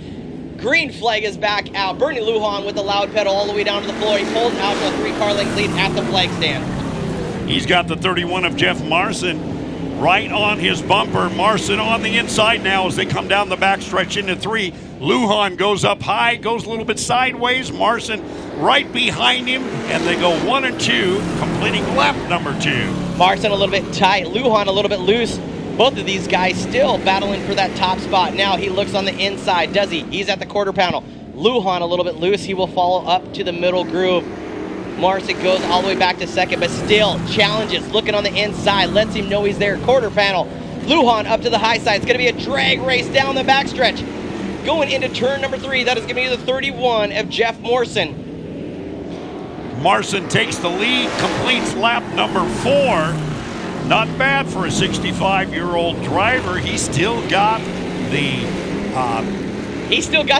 Green flag is back out. Bernie Lujan with the loud pedal all the way down to the floor. He pulls out to a 3-car length lead at the flag stand. He's got the 31 of Jeff Marson right on his bumper. Marson on the inside now as they come down the backstretch into 3. Lujan goes up high, goes a little bit sideways. Marson right behind him, and they go 1 and 2, completing lap number 2. Marson a little bit tight, Lujan a little bit loose. Both of these guys still battling for that top spot. Now he looks on the inside, does he? He's at the quarter panel. Lujan a little bit loose. He will follow up to the middle groove. Marson goes all the way back to second, but still challenges, looking on the inside, lets him know he's there. Quarter panel. Lujan up to the high side. It's going to be a drag race down the backstretch. Going into turn number 3, that is going to be the 31 of Jeff Morrison. Marson takes the lead, completes lap number 4. Not bad for a 65-year-old driver. He's still got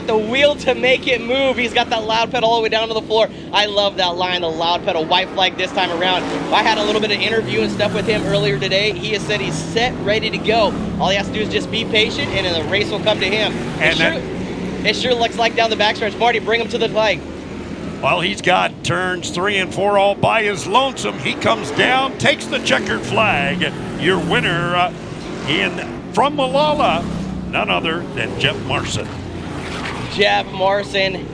the wheel to make it move. He's got that loud pedal all the way down to the floor. I love that line, the loud pedal, white flag this time around. I had a little bit of interview and stuff with him earlier today. He has said he's set, ready to go. All he has to do is just be patient, and then the race will come to him. It sure looks like down the backstretch. Marty, bring him to the flag. Well, he's got turns 3 and 4 all by his lonesome. He comes down, takes the checkered flag. Your winner from Malala, none other than Jeff Marson. Jeff Morrison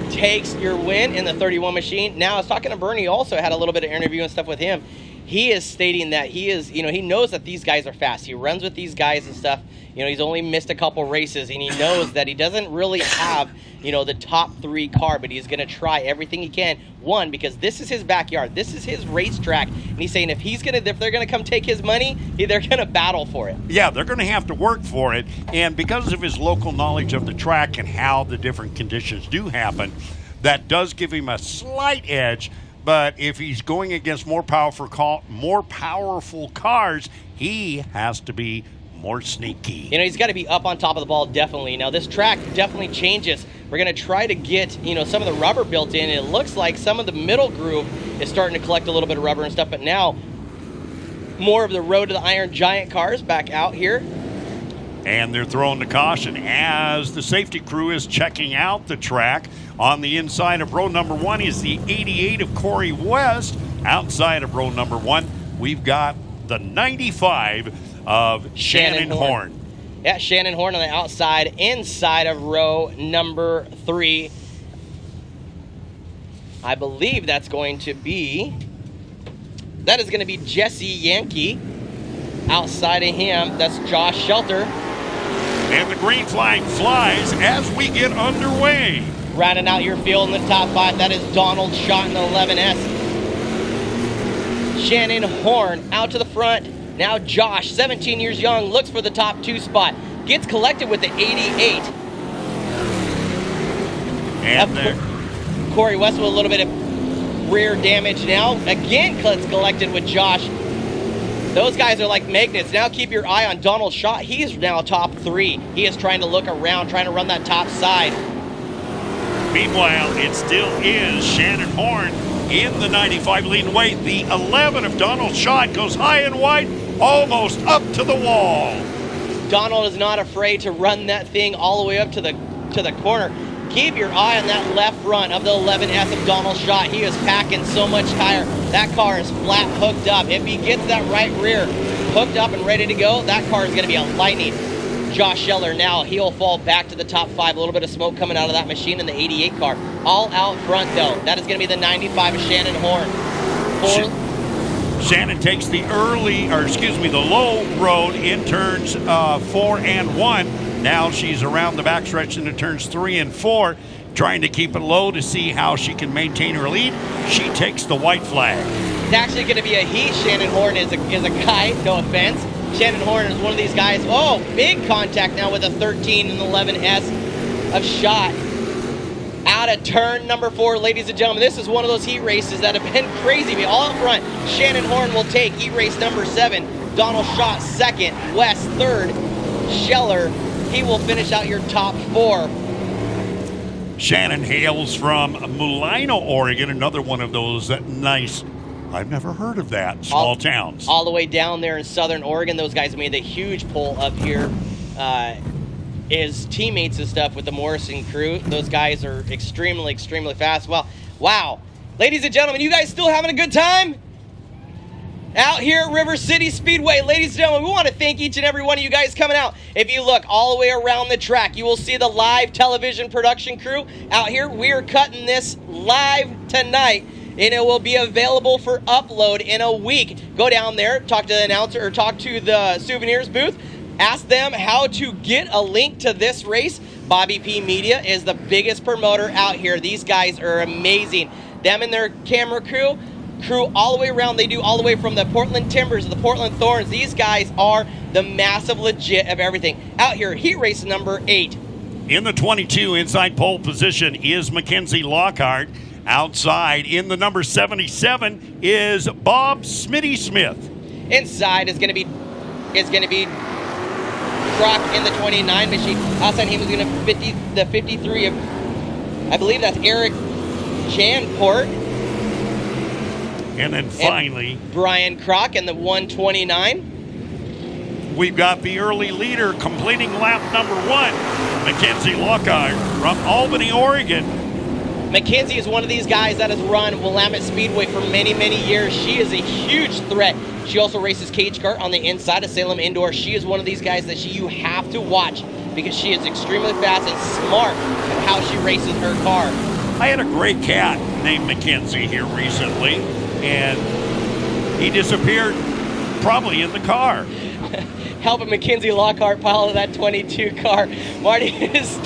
takes your win in the 31 machine. Now, I was talking to Bernie, also had a little bit of interview and stuff with him. He is stating that he knows that these guys are fast. He runs with these guys and stuff. He's only missed a couple races, and he knows that he doesn't really have, the top 3 car, but he's going to try everything he can. One, because this is his backyard. This is his racetrack. And he's saying if they're going to come take his money, they're going to battle for it. Yeah, they're going to have to work for it. And because of his local knowledge of the track and how the different conditions do happen, that does give him a slight edge. But if he's going against more powerful cars, he has to be more sneaky. He's got to be up on top of the ball, definitely. Now, this track definitely changes. We're going to try to get, some of the rubber built in. It looks like some of the middle groove is starting to collect a little bit of rubber and stuff, but now more of the Road to the Iron Giant cars back out here. And they're throwing the caution as the safety crew is checking out the track. On the inside of row number 1 is the 88 of Corey West. Outside of row number 1, we've got the 95 of Shannon Horn. Yeah, Shannon Horn on the outside, inside of row number 3. I believe that is going to be Jesse Yankee. Outside of him, that's Josh Shelter. And the green flag flies as we get underway. Rounding out your field in the top 5, that is Donald Schott in the 11S. Shannon Horn out to the front. Now Josh, 17 years young, looks for the top 2 spot. Gets collected with the 88. And there. Corey West with a little bit of rear damage now. Again, gets collected with Josh. Those guys are like magnets. Now keep your eye on Donald Schott. He is now top 3. He is trying to look around, trying to run that top side. Meanwhile, it still is Shannon Horn in the 95 leading the way. The 11 of Donald Schott goes high and wide, almost up to the wall. Donald is not afraid to run that thing all the way up to the corner. Keep your eye on that left front of the 11S of Donald Schott. He is packing so much tire. That car is flat hooked up. If he gets that right rear hooked up and ready to go, that car is going to be a lightning. Josh Scheller now, he'll fall back to the top 5. A little bit of smoke coming out of that machine in the 88 car. All out front, though. That is going to be the 95 of Shannon Horn. Shannon takes the low road in turns 4 and 1. Now she's around the backstretch into turns 3 and 4. trying to keep it low to see how she can maintain her lead. She takes the white flag. It's actually going to be a he. Shannon Horn is a guy, no offense. Shannon Horn is one of these guys. Oh, big contact now with a 13 and 11S of shot. Out of turn number 4, ladies and gentlemen. This is one of those heat races that have been crazy. But all up front, Shannon Horn will take heat race number 7. Donald Schott second. West third. Scheller, he will finish out your top 4. Shannon hails from Mulino, Oregon, another one of those nice, I've never heard of that, small towns. All the way down there in southern Oregon, those guys made a huge pull up here. His teammates and stuff with the Morrison crew, those guys are extremely, extremely fast. Well, wow. Ladies and gentlemen, you guys still having a good time? Out here at River City Speedway, ladies and gentlemen, we want to thank each and every one of you guys coming out. If you look all the way around the track, you will see the live television production crew out here. We are cutting this live tonight, and it will be available for upload in a week. Go down there, talk to the announcer, or talk to the souvenirs booth. Ask them how to get a link to this race. Bobby P Media is the biggest promoter out here. These guys are amazing. Them and their camera crew all the way around. They do all the way from the Portland Timbers to the Portland Thorns. These guys are the massive legit of everything. Out here, heat race number 8. In the 22, inside pole position is Mackenzie Lockhart. Outside in the number 77 is Bob Smitty Smith. Inside is going to be Croc in the 29 machine. Outside him is going to 53 of, I believe that's Eric Janport. And then finally, Brian Croc in the 129. We've got the early leader completing lap number 1, Mackenzie Lockhart from Albany, Oregon. Mackenzie is one of these guys that has run Willamette Speedway for many, many years. She is a huge threat. She also races cage kart on the inside of Salem Indoor. She is one of these guys that you have to watch because she is extremely fast and smart at how she races her car. I had a gray cat named Mackenzie here recently, and he disappeared probably in the car. Helping Mackenzie Lockhart pile of that 22 car. Marty is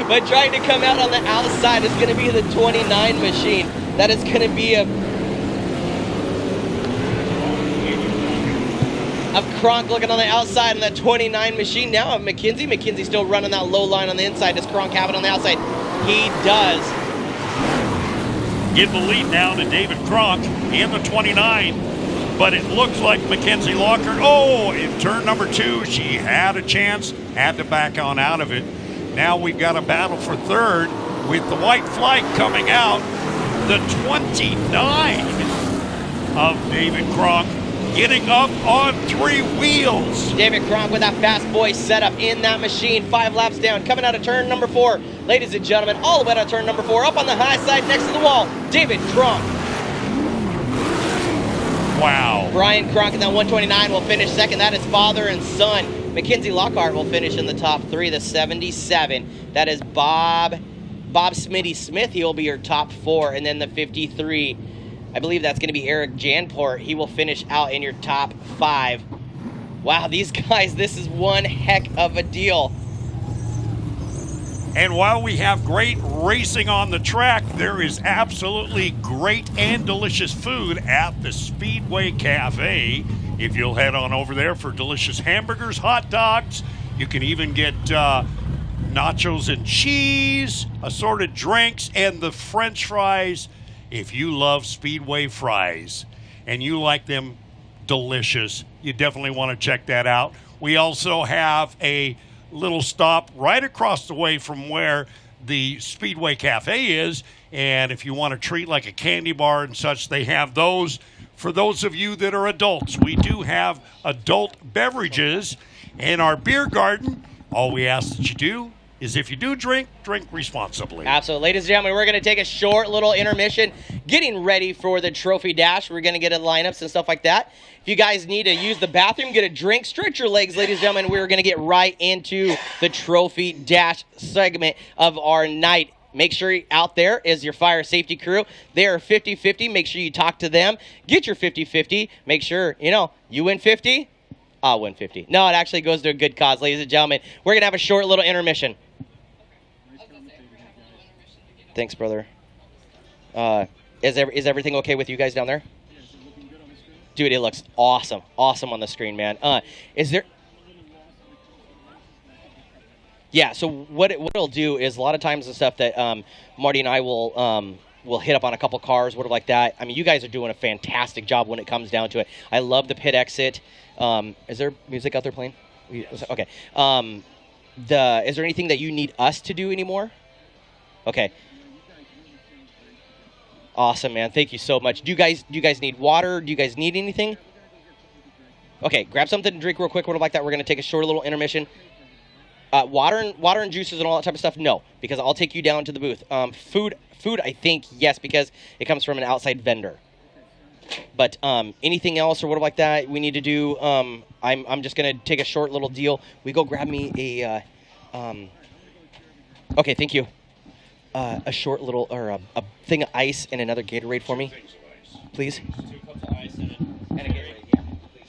but trying to come out on the outside is going to be the 29 machine. That is going to be a Kronk looking on the outside on that 29 machine. Now of Mackenzie. Mackenzie still running that low line on the inside. Does Kronk have it on the outside? He does. Give the lead now to David Kronk in the 29. But it looks like Mackenzie Lockhart, in turn number 2, she had a chance, had to back on out of it. Now we've got a battle for third with the white flag coming out. The 29 of David Kronk getting up on 3 wheels. David Kronk with that fast boy setup in that machine, 5 laps down, coming out of turn number 4. Ladies and gentlemen, all the way out of turn number 4, up on the high side next to the wall, David Kronk. Wow. Brian Kronk in that 129 will finish second. That is father and son. Mackenzie Lockhart will finish in the top 3, the 77. That is Bob Smitty Smith. He will be your top 4. And then the 53, I believe that's going to be Eric Janport. He will finish out in your top 5. Wow, these guys, this is one heck of a deal. And while we have great racing on the track, there is absolutely great and delicious food at the Speedway Cafe. If you'll head on over there for delicious hamburgers, hot dogs, you can even get nachos and cheese, assorted drinks, and the French fries. If you love Speedway fries and you like them delicious, you definitely want to check that out. We also have a little stop right across the way from where the Speedway Cafe is, and if you want a treat like a candy bar and such, they have those. For those of you that are adults, we do have adult beverages in our beer garden. All we ask that you do is if you do drink responsibly. Absolutely. Ladies and gentlemen, we're going to take a short little intermission, getting ready for the Trophy Dash. We're going to get in lineups and stuff like that. If you guys need to use the bathroom, get a drink, stretch your legs, ladies and gentlemen, we're going to get right into the Trophy Dash segment of our night. Make sure out there is your fire safety crew. They are 50-50. Make sure you talk to them. Get your 50-50. Make sure, you win 50, I'll win 50. No, it actually goes to a good cause, ladies and gentlemen. We're going to have a short little intermission. Thanks, brother. Is everything okay with you guys down there? Dude, it looks awesome. Awesome on the screen, man. Is there... Yeah, so what it'll do is a lot of times the stuff that Marty and I will hit up on a couple cars, whatever like that. I mean, you guys are doing a fantastic job when it comes down to it. I love the pit exit. Is there music out there playing? Yes. Okay. Is there anything that you need us to do anymore? Okay. Awesome, man. Thank you so much. Do you guys need water? Do you guys need anything? Okay, grab something to drink real quick, whatever like that. We're gonna take a short little intermission. Water and juices and all that type of stuff, no, because I'll take you down to the booth. Food, I think, yes, because it comes from an outside vendor. But anything else or whatever like that we need to do, I'm just gonna take a short little deal. We go grab me a. Okay, thank you. A short little or a thing of ice and another Gatorade for me, please. 2 cups of ice and a Gatorade, yeah, please.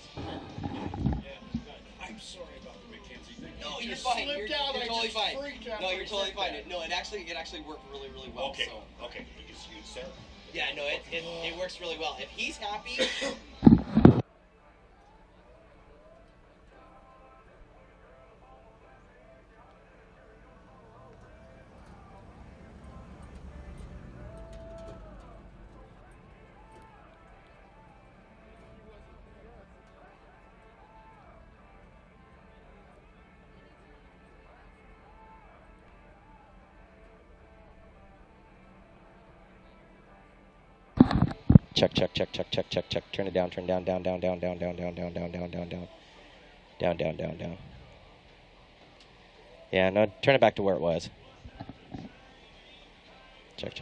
I'm sorry about the McKenzie thing. No, you're fine. You're totally fine. No, you're totally fine. No, it actually worked really well. Okay. So. Okay. You just use Sarah. Yeah, no, it works really well. If he's happy. Check. Turn it down. Down. Yeah, no, turn it back to where it was. Check.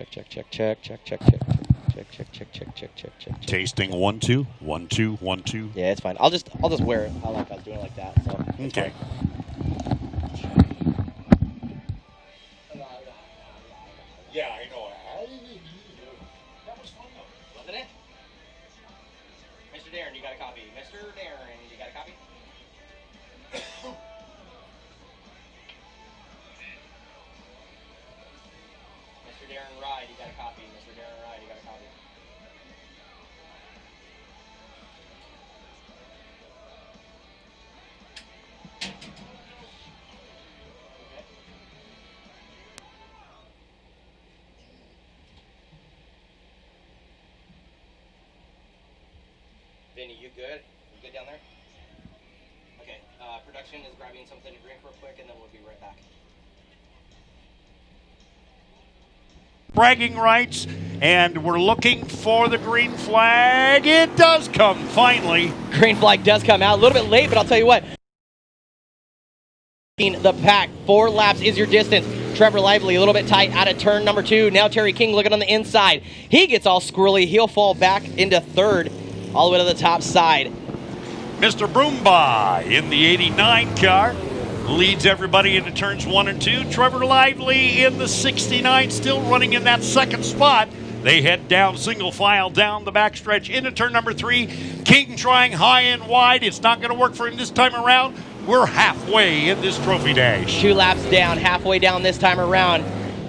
Tasting 1 2 1 2 1 2. Yeah, it's fine. I'll just wear it. I was doing it like that. So Okay. Yeah, I know. That was fun though. Wasn't it? Mr. Darren, you got a copy. Mr. Darren, you got a copy? Mr. Darren Ride, you got a copy. Mr. Darren Ride, you got a copy. Vinny, you good? You good down there? Okay, production is grabbing something to drink real quick, and then we'll be right back. Bragging rights, and we're looking for the green flag. It does come finally. Green flag does come out a little bit late, but I'll tell you what. The pack, 4 laps is your distance. Trevor Lively a little bit tight out of turn number 2. Now Terry King looking on the inside. He gets all squirrely. He'll fall back into 3rd, all the way to the top side. Mr. Broomba in the 89 car leads everybody into turns 1 and 2. Trevor Lively in the 69, still running in that 2nd spot. They head down single file down the backstretch into turn number 3. King trying high and wide. It's not going to work for him this time around. We're halfway in this trophy dash. 2 laps down, halfway down this time around.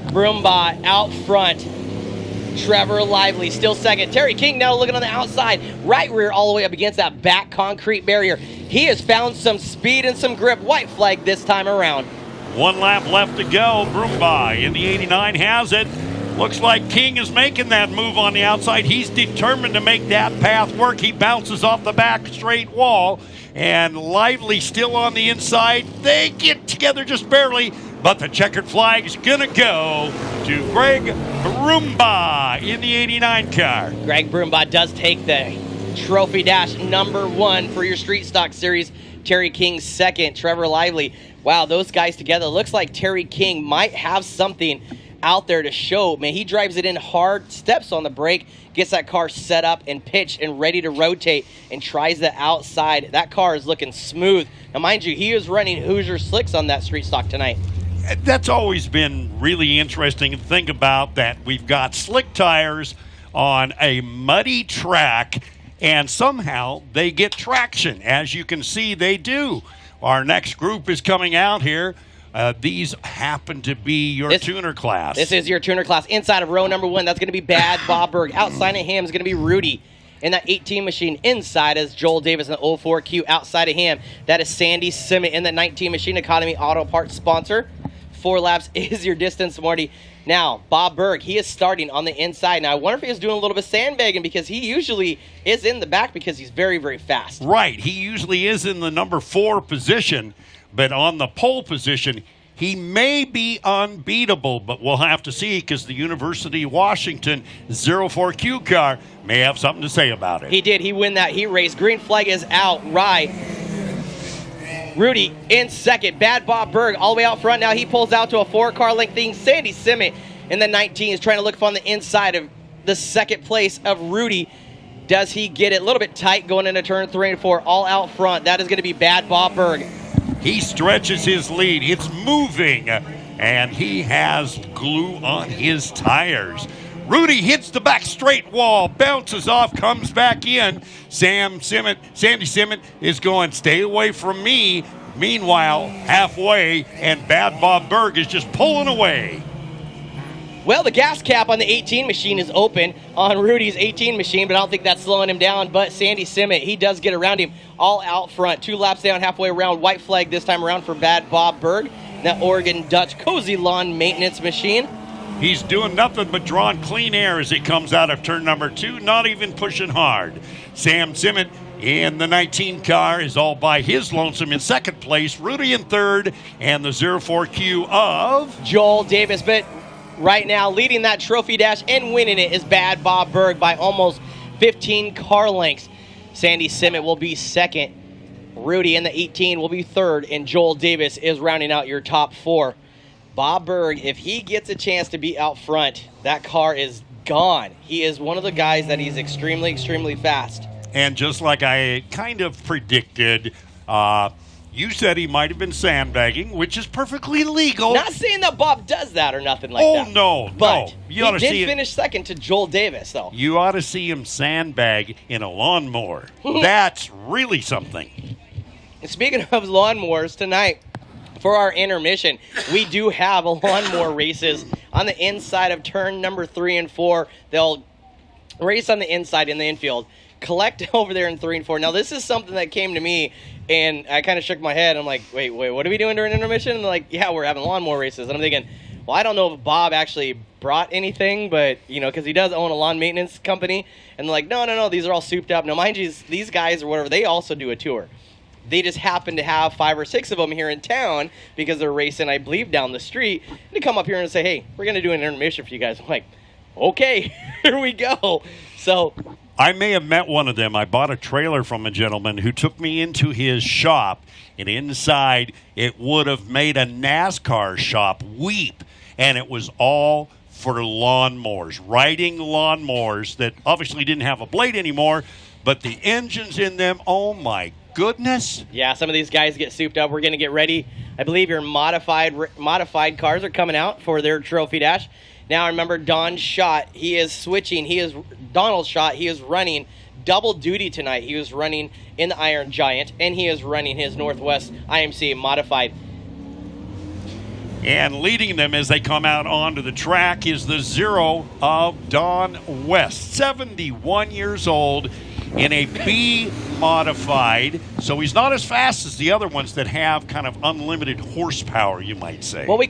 Broomba out front. Trevor Lively still 2nd. Terry King now looking on the outside. Right rear all the way up against that back concrete barrier. He has found some speed and some grip. White flag this time around. 1 lap left to go. Broomba in the 89 has it. Looks like King is making that move on the outside. He's determined to make that path work. He bounces off the back straight wall. And Lively still on the inside. They get together just barely, but the checkered flag is going to go to Greg Broomba in the 89 car. Greg Broomba does take the trophy dash number 1 for your Street Stock Series. Terry King 2nd. Trevor Lively. Wow, those guys together. Looks like Terry King might have something out there to show. Man, he drives it in hard, steps on the brake, gets that car set up and pitched and ready to rotate, and tries the outside. That car is looking smooth. Now, mind you, he is running Hoosier slicks on that Street Stock tonight. That's always been really interesting to think about, that we've got slick tires on a muddy track, and somehow they get traction. As you can see, they do. Our next group is coming out here. these happen to be your tuner class. This is your tuner class. Inside of row number 1, that's going to be Bad Bob Berg. Outside of him is going to be Rudy in that 18 machine. Inside is Joel Davis in the 04Q. Outside of him, that is Sandy Simmet in the 19 machine. Economy Auto Parts sponsor. 4 laps is your distance, Marty. Now, Bob Berg, he is starting on the inside. Now, I wonder if he is doing a little bit of sandbagging because he usually is in the back because he's very, very fast. Right. He usually is in the number 4 position, but on the pole position, he may be unbeatable, but we'll have to see because the University of Washington 04Q car may have something to say about it. He did. He win that heat race. Green flag is out. Right. Rudy in second. Bad Bob Berg all the way out front. Now he pulls out to a 4-car length thing. Sandy Simmet in the 19 is trying to look on the inside of the second place of Rudy. Does he get it? A little bit tight going into turn 3 and 4. All out front. That is going to be Bad Bob Berg. He stretches his lead. It's moving, and he has glue on his tires. Rudy hits the back straight wall, bounces off, comes back in. Sandy Simmet is going, stay away from me. Meanwhile, halfway, and Bad Bob Berg is just pulling away. Well, the gas cap on the 18 machine is open on Rudy's 18 machine, but I don't think that's slowing him down. But Sandy Simmet, he does get around him all out front. 2 laps down, halfway around. White flag this time around for Bad Bob Berg. That Oregon Dutch Cozy Lawn maintenance machine. He's doing nothing but drawing clean air as he comes out of turn number 2, not even pushing hard. Sam Simmet in the 19 car is all by his lonesome in second place. Rudy in third, and the 04Q of Joel Davis. But right now, leading that trophy dash and winning it is Bad Bob Berg by almost 15 car lengths. Sandy Simmet will be second. Rudy in the 18 will be third, and Joel Davis is rounding out your top 4. Bob Berg, if he gets a chance to be out front, that car is gone. He is one of the guys that he's extremely, extremely fast. And just like I kind of predicted, you said he might have been sandbagging, which is perfectly legal. Not saying that Bob does that or nothing like that. Oh, no, but no. He did finish second to Joel Davis, though. You ought to see him sandbag in a lawnmower. That's really something. And speaking of lawnmowers, tonight, for our intermission, we do have a lawnmower races on the inside of turn number 3 and 4. They'll race on the inside in the infield, collect over there in 3 and 4. Now, this is something that came to me, and I kind of shook my head. I'm like, wait, what are we doing during intermission? And they're like, yeah, we're having lawnmower races. And I'm thinking, well, I don't know if Bob actually brought anything, but, because he does own a lawn maintenance company. And they're like, no, these are all souped up. Now, mind you, these guys or whatever, they also do a tour. They just happen to have 5 or 6 of them here in town because they're racing, I believe, down the street. And to come up here and say, hey, we're going to do an intermission for you guys. I'm like, okay, here we go. So I may have met one of them. I bought a trailer from a gentleman who took me into his shop, and inside it would have made a NASCAR shop weep. And it was all for lawnmowers, riding lawnmowers that obviously didn't have a blade anymore, but the engines in them, oh my goodness. Yeah, some of these guys get souped up. We're going to get ready. I believe your modified cars are coming out for their trophy dash. Now, remember, Donald Schott, he is running double duty tonight. He was running in the Iron Giant, and he is running his Northwest IMC modified. And leading them as they come out onto the track is the 0 of Don West, 71 years old, in a B modified, so he's not as fast as the other ones that have kind of unlimited horsepower, you might say. Well, we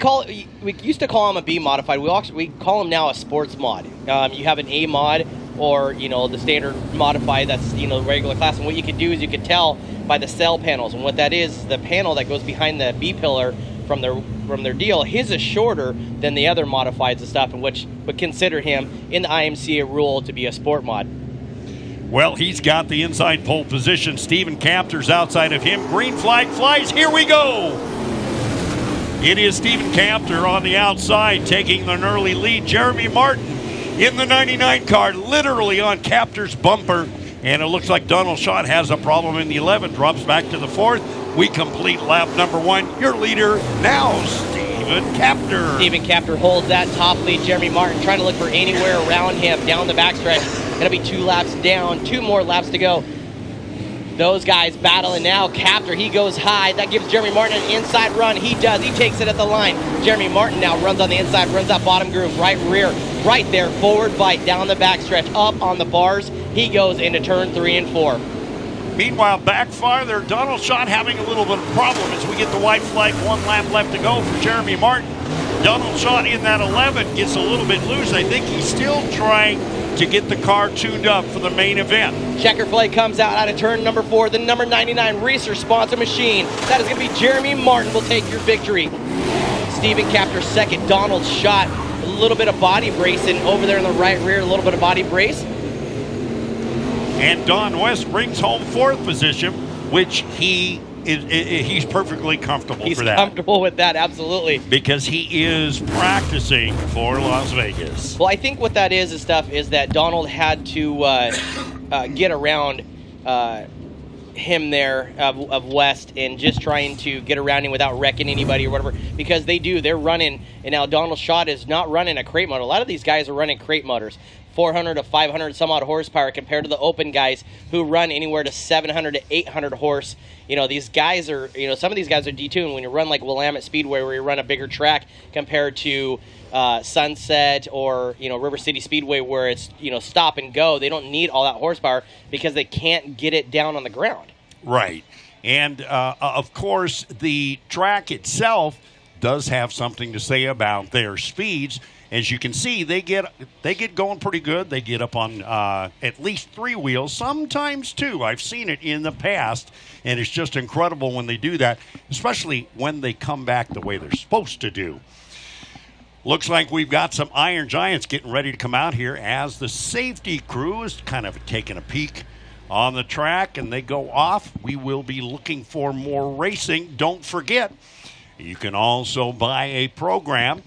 used to call him a B modified. We call him now a sports mod. You have an A mod or the standard modified. That's the regular class. And what you could do is you could tell by the cell panels, and what that is, the panel that goes behind the B pillar from their deal. His is shorter than the other modifieds and stuff, and which would consider him in the IMCA rule to be a sport mod. Well, he's got the inside pole position. Steven Capter's outside of him. Green flag flies. Here we go. It is Steven Capter on the outside taking an early lead. Jeremy Martin in the 99 car, literally on Capter's bumper. And it looks like Donald Schott has a problem in the 11. Drops back to the 4th. We complete lap number 1. Your leader now, Steven Capter. Steven Capter holds that top lead. Jeremy Martin trying to look for anywhere around him down the backstretch. It'll be 2 laps down, 2 more laps to go. Those guys battling now. Captor, he goes high. That gives Jeremy Martin an inside run. He does. He takes it at the line. Jeremy Martin now runs on the inside, runs that bottom groove, right rear, right there, forward bite, down the backstretch, up on the bars. He goes into turn 3 and 4. Meanwhile, back farther, Donald Schott having a little bit of problem as we get the white flag, 1 lap left to go for Jeremy Martin. Donald Schott in that 11 gets a little bit loose. I think he's still trying to get the car tuned up for the main event. Checker flag comes out of turn number 4. The number 99 Reeser sponsor machine. That is going to be Jeremy Martin will take your victory. Stephen Captor second. Donald Schott, a little bit of body bracing over there in the right rear, a little bit of body brace. And Don West brings home 4th position, which he's perfectly comfortable for that. He's comfortable with that, absolutely. Because he is practicing for Las Vegas. Well, I think what that is that Donald had to get around him there of West and just trying to get around him without wrecking anybody or whatever, because they're running, and now Donald Schott is not running a crate motor. A lot of these guys are running crate motors. 400 to 500 some odd horsepower compared to the open guys who run anywhere to 700 to 800 horse. You know, these guys are, some of these guys are detuned. When you run like Willamette Speedway, where you run a bigger track compared to Sunset or, River City Speedway, where it's, stop and go. They don't need all that horsepower because they can't get it down on the ground. Right. And, of course, the track itself does have something to say about their speeds. As you can see, they get going pretty good. They get up on at least 3 wheels, sometimes 2. I've seen it in the past, and it's just incredible when they do that, especially when they come back the way they're supposed to do. Looks like we've got some Iron Giants getting ready to come out here as the safety crew is kind of taking a peek on the track, and they go off. We will be looking for more racing. Don't forget, you can also buy a program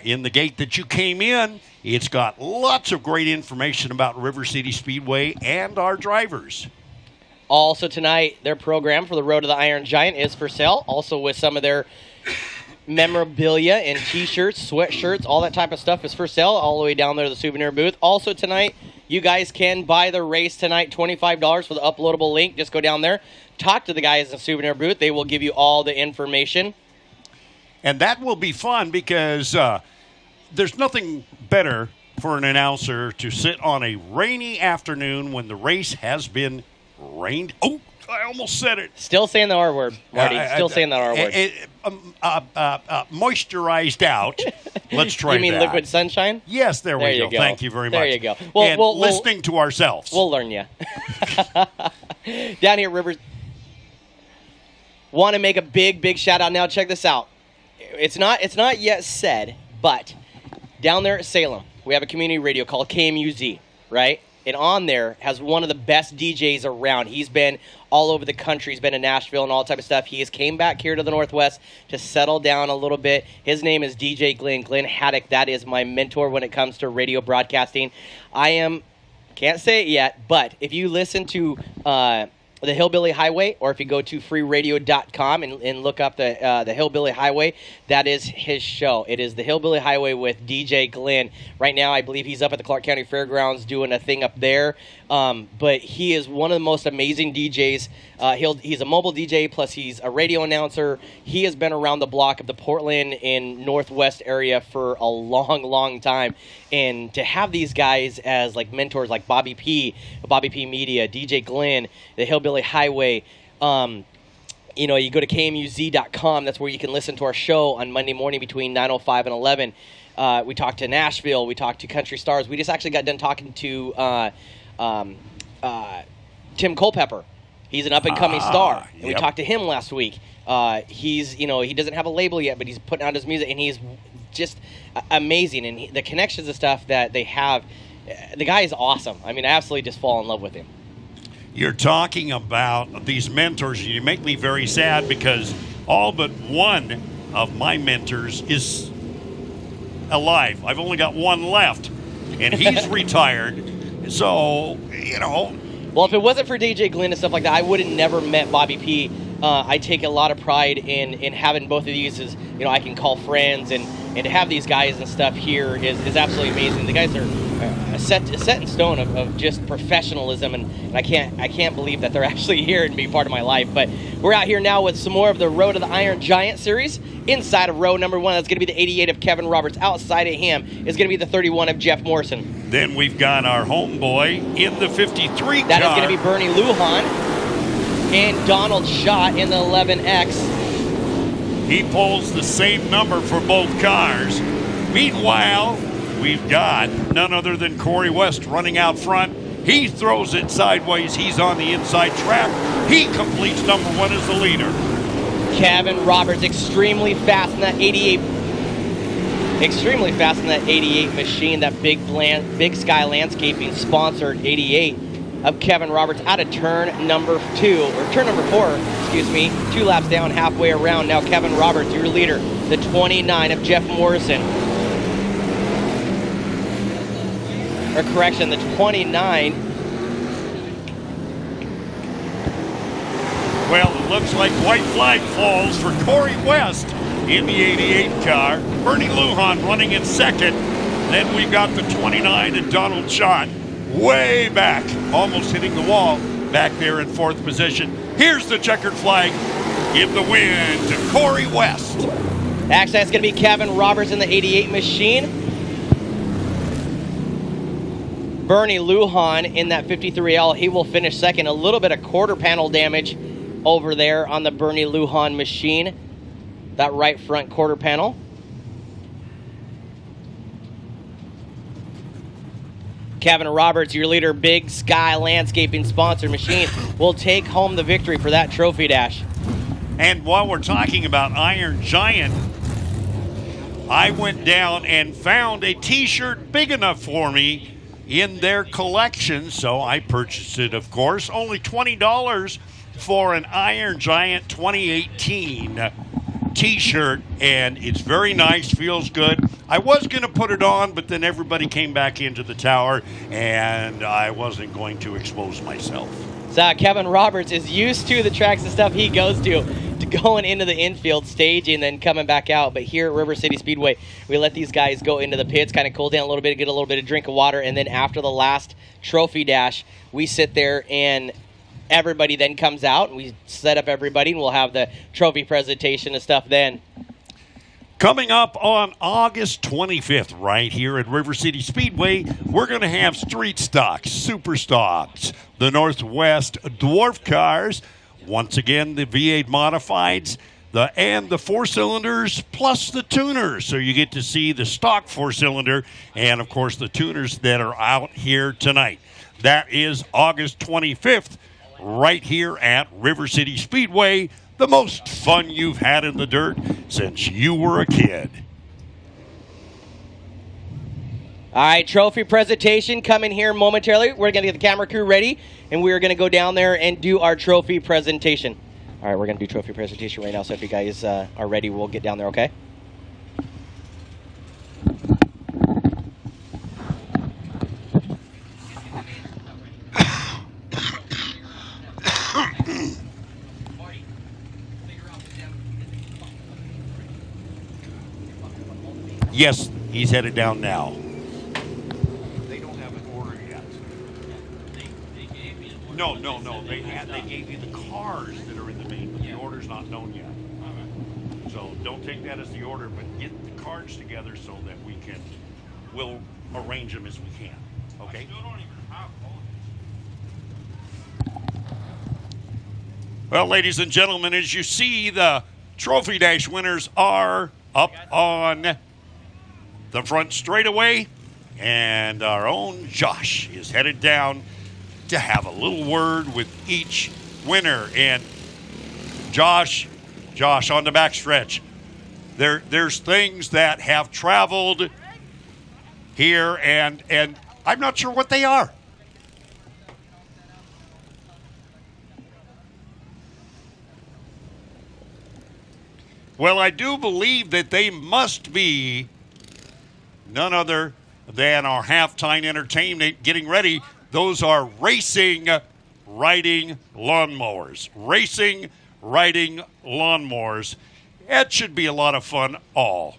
in the gate that you came in. It's got lots of great information about River City Speedway and our drivers. Also tonight, their program for the Road to the Iron Giant is for sale, also with some of their memorabilia and T-shirts, sweatshirts, all that type of stuff is for sale all the way down there to the souvenir booth. Also tonight, you guys can buy the race tonight, $25 for the uploadable link. Just go down there, talk to the guys in the souvenir booth. They will give you all the information. And that will be fun because there's nothing better for an announcer to sit on a rainy afternoon when the race has been rained. Oh, I almost said it. Still saying the R word, Marty. Still saying that R word. Moisturized out. Let's try that. You mean liquid sunshine? Yes, there we go. Thank you very much. There you go. And listening to ourselves. We'll learn you. Down here at Rivers. Want to make a big shout out now. Check this out. It's not yet said, but down there at Salem, we have a community radio called KMUZ, right? And on there has one of the best DJs around. He's been all over the country. He's been in Nashville and all type of stuff. He has came back here to the Northwest to settle down a little bit. His name is DJ Glenn Haddock. That is my mentor when it comes to radio broadcasting. Can't say it yet, but if you listen to the Hillbilly Highway, or if you go to freeradio.com and look up the Hillbilly Highway, that is his show. It is the Hillbilly Highway with DJ Glenn. Right now, I believe he's up at the Clark County Fairgrounds doing a thing up there. But he is one of the most amazing DJs. He's a mobile DJ, plus he's a radio announcer. He has been around the block of the Portland and Northwest area for a long time. And to have these guys as like mentors, like Bobby P Media, DJ Glenn, the Hillbilly Highway, you go to KMUZ.com. That's where you can listen to our show on Monday morning between 9:05 and 11. We talked to Nashville. We talked to Country Stars. We just actually got done talking to Tim Culpepper. He's an up-and-coming star. And we talked to him last week. He doesn't have a label yet, but he's putting out his music, and he's just amazing. And the connections and stuff that they have, the guy is awesome. I mean, I absolutely just fall in love with him. You're talking about these mentors. You make me very sad because all but one of my mentors is alive. I've only got one left, and he's retired. So, Well, if it wasn't for DJ Glenn and stuff like that, I would have never met Bobby P. I take a lot of pride in having both of these as, I can call friends, and to have these guys and stuff here is absolutely amazing. The guys are set in stone of just professionalism, and I can't believe that they're actually here and being part of my life. But we're out here now with some more of the Road to the Iron Giant series. Inside of row number 1, that's going to be the 88 of Kevin Roberts. Outside of him is going to be the 31 of Jeff Morrison. Then we've got our homeboy in the 53 That car. is going to be Bernie Lujan and Donald Schott in the 11X. He pulls the same number for both cars. Meanwhile, we've got none other than Corey West running out front. He throws it sideways. He's on the inside track. He completes number 1 as the leader. Kevin Roberts extremely fast in that 88. Extremely fast in that 88 machine, that Big Sky Landscaping sponsored 88 of Kevin Roberts out of turn number 4, excuse me, 2 laps down, halfway around. Now Kevin Roberts, your leader, the 29 of Jeff Morrison. Or correction, the 29. Well, it looks like white flag falls for Corey West in the 88 car. Bernie Lujan running in second. Then we've got the 29 and Donald Schott way back, almost hitting the wall, back there in 4th position. Here's the checkered flag. Give the win to Corey West. Actually, that's going to be Kevin Roberts in the 88 machine. Bernie Lujan in that 53L. He will finish second. A little bit of quarter panel damage over there on the Bernie Lujan machine. That right front quarter panel. Kevin Roberts, your leader, Big Sky Landscaping sponsored machine, will take home the victory for that trophy dash. And while we're talking about Iron Giant, I went down and found a t-shirt big enough for me in their collection, so I purchased it, of course. Only $20 for an Iron Giant 2018 t-shirt, and it's very nice, feels good. I was going to put it on, but then everybody came back into the tower, and I wasn't going to expose myself. So Kevin Roberts is used to the tracks and stuff he goes to going into the infield stage and then coming back out. But here at River City Speedway, we let these guys go into the pits, kind of cool down a little bit, get a little bit of drink of water, and then after the last trophy dash, we sit there and everybody then comes out, and we set up everybody, and we'll have the trophy presentation and stuff then. Coming up on August 25th, right here at River City Speedway, we're going to have street stocks, super stocks, the Northwest dwarf cars, once again the V8 modifieds, and the 4-cylinders plus the tuners. So you get to see the stock 4-cylinder and, of course, the tuners that are out here tonight. That is August 25th, right here at River City Speedway. The most fun you've had in the dirt since you were a kid. All right, trophy presentation coming here momentarily. We're going to get the camera crew ready, and we're going to go down there and do our trophy presentation. All right, we're going to do trophy presentation right now, so if you guys are ready, we'll get down there, okay? Yes, he's headed down now. They don't have an order yet. They gave me an order. No. They gave you the cars that are in the main, but the order's not known yet. So don't take that as the order, but get the cards together so that we'll arrange them as we can. Okay? I still don't even have all. Well, ladies and gentlemen, as you see, the Trophy Dash winners are up on the front straightaway, and our own Josh is headed down to have a little word with each winner. And Josh on the backstretch, there's things that have traveled here, and I'm not sure what they are. Well, I do believe that they must be none other than our halftime entertainment getting ready. Those are racing, riding lawnmowers. Racing, riding lawnmowers. That should be a lot of fun all.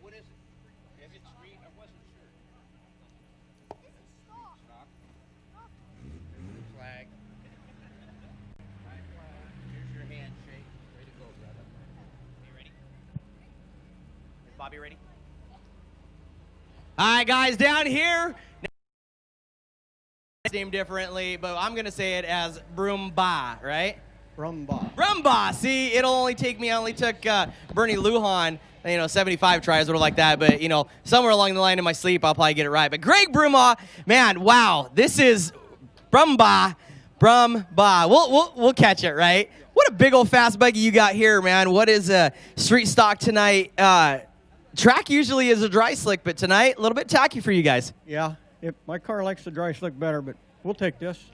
What is it? Is it street? I wasn't sure. Flag. Here's your handshake. Way to go, brother. Are you ready? Is Bobby ready? All right, guys, down here. It's named differently, but I'm going to say it as Broomba, right? Brumbaugh. Brumba. See, I only took Bernie Lujan, 75 tries or like that, but, somewhere along the line in my sleep, I'll probably get it right. But Greg Brumbaugh, man, wow, this is Brumba. We'll catch it, right? What a big old fast buggy you got here, man. What is street stock tonight? Track usually is a dry slick, but tonight, a little bit tacky for you guys. Yeah, my car likes the dry slick better, but we'll take this.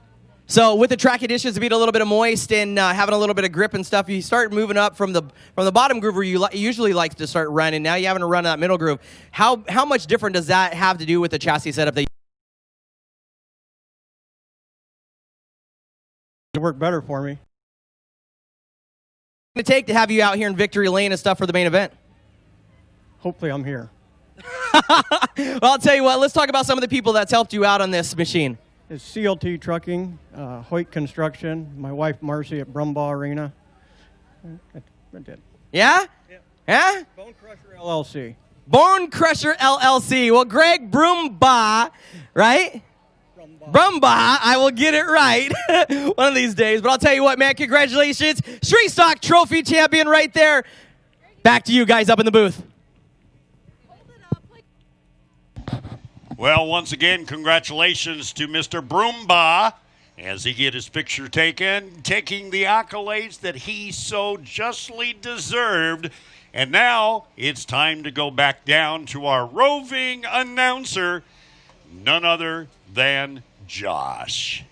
So with the track additions being a little bit of moist and having a little bit of grip and stuff, you start moving up from the bottom groove where you usually like to start running. Now you're having to run that middle groove. How much different does that have to do with the chassis setup? That It worked better for me. going to take to have you out here in Victory Lane and stuff for the main event? Hopefully I'm here. Well, I'll tell you what. Let's talk about some of the people that's helped you out on this machine. It's CLT Trucking, Hoyt Construction, my wife Marcy at Brumbaugh Arena. That's it. Yeah? Yeah? Bone Crusher LLC. Bone Crusher LLC. Well, Greg Brumbaugh, right? Brumbaugh. I will get it right one of these days. But I'll tell you what, man, congratulations. Street Stock Trophy champion right there. Back to you guys up in the booth. Well, once again, congratulations to Mr. Broomba as he get his picture taken, taking the accolades that he so justly deserved. And now it's time to go back down to our roving announcer, none other than Josh.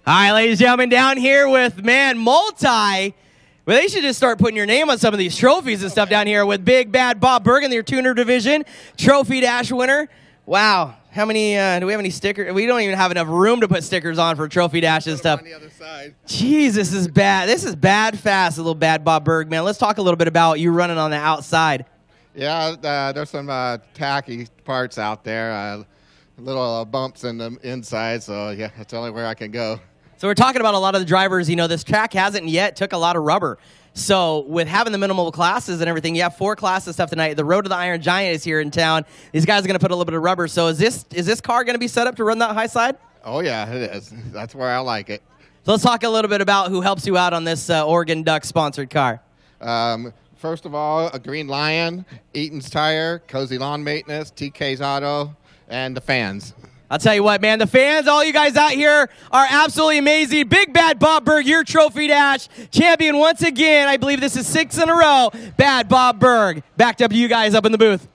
All right, ladies and gentlemen, down here with, multi. Well, they should just start putting your name on some of these trophies and stuff down here with Big Bad Bob Berg in your tuner division, Trophy Dash winner. Wow. How many, do we have any stickers? We don't even have enough room to put stickers on for Trophy Dash and stuff. On the other side. Jeez, this is bad. This is bad fast, a little Bad Bob Berg, man. Let's talk a little bit about you running on the outside. Yeah, there's some tacky parts out there, little bumps in the inside, so yeah, that's the only where I can go. So we're talking about a lot of the drivers. This track hasn't yet took a lot of rubber. So with having the minimal classes and everything, you have 4 classes stuff tonight. The Road to the Iron Giant is here in town. These guys are going to put a little bit of rubber. So is this car going to be set up to run that high side? Oh yeah, it is. That's where I like it. So let's talk a little bit about who helps you out on this Oregon Duck sponsored car. First of all, a Green Lion, Eaton's Tire, Cozy Lawn Maintenance, TK's Auto, and the fans. I'll tell you what, man, the fans, all you guys out here are absolutely amazing. Big Bad Bob Berg, your Trophy Dash champion once again. I believe this is 6 in a row. Bad Bob Berg. Backed up to you guys up in the booth.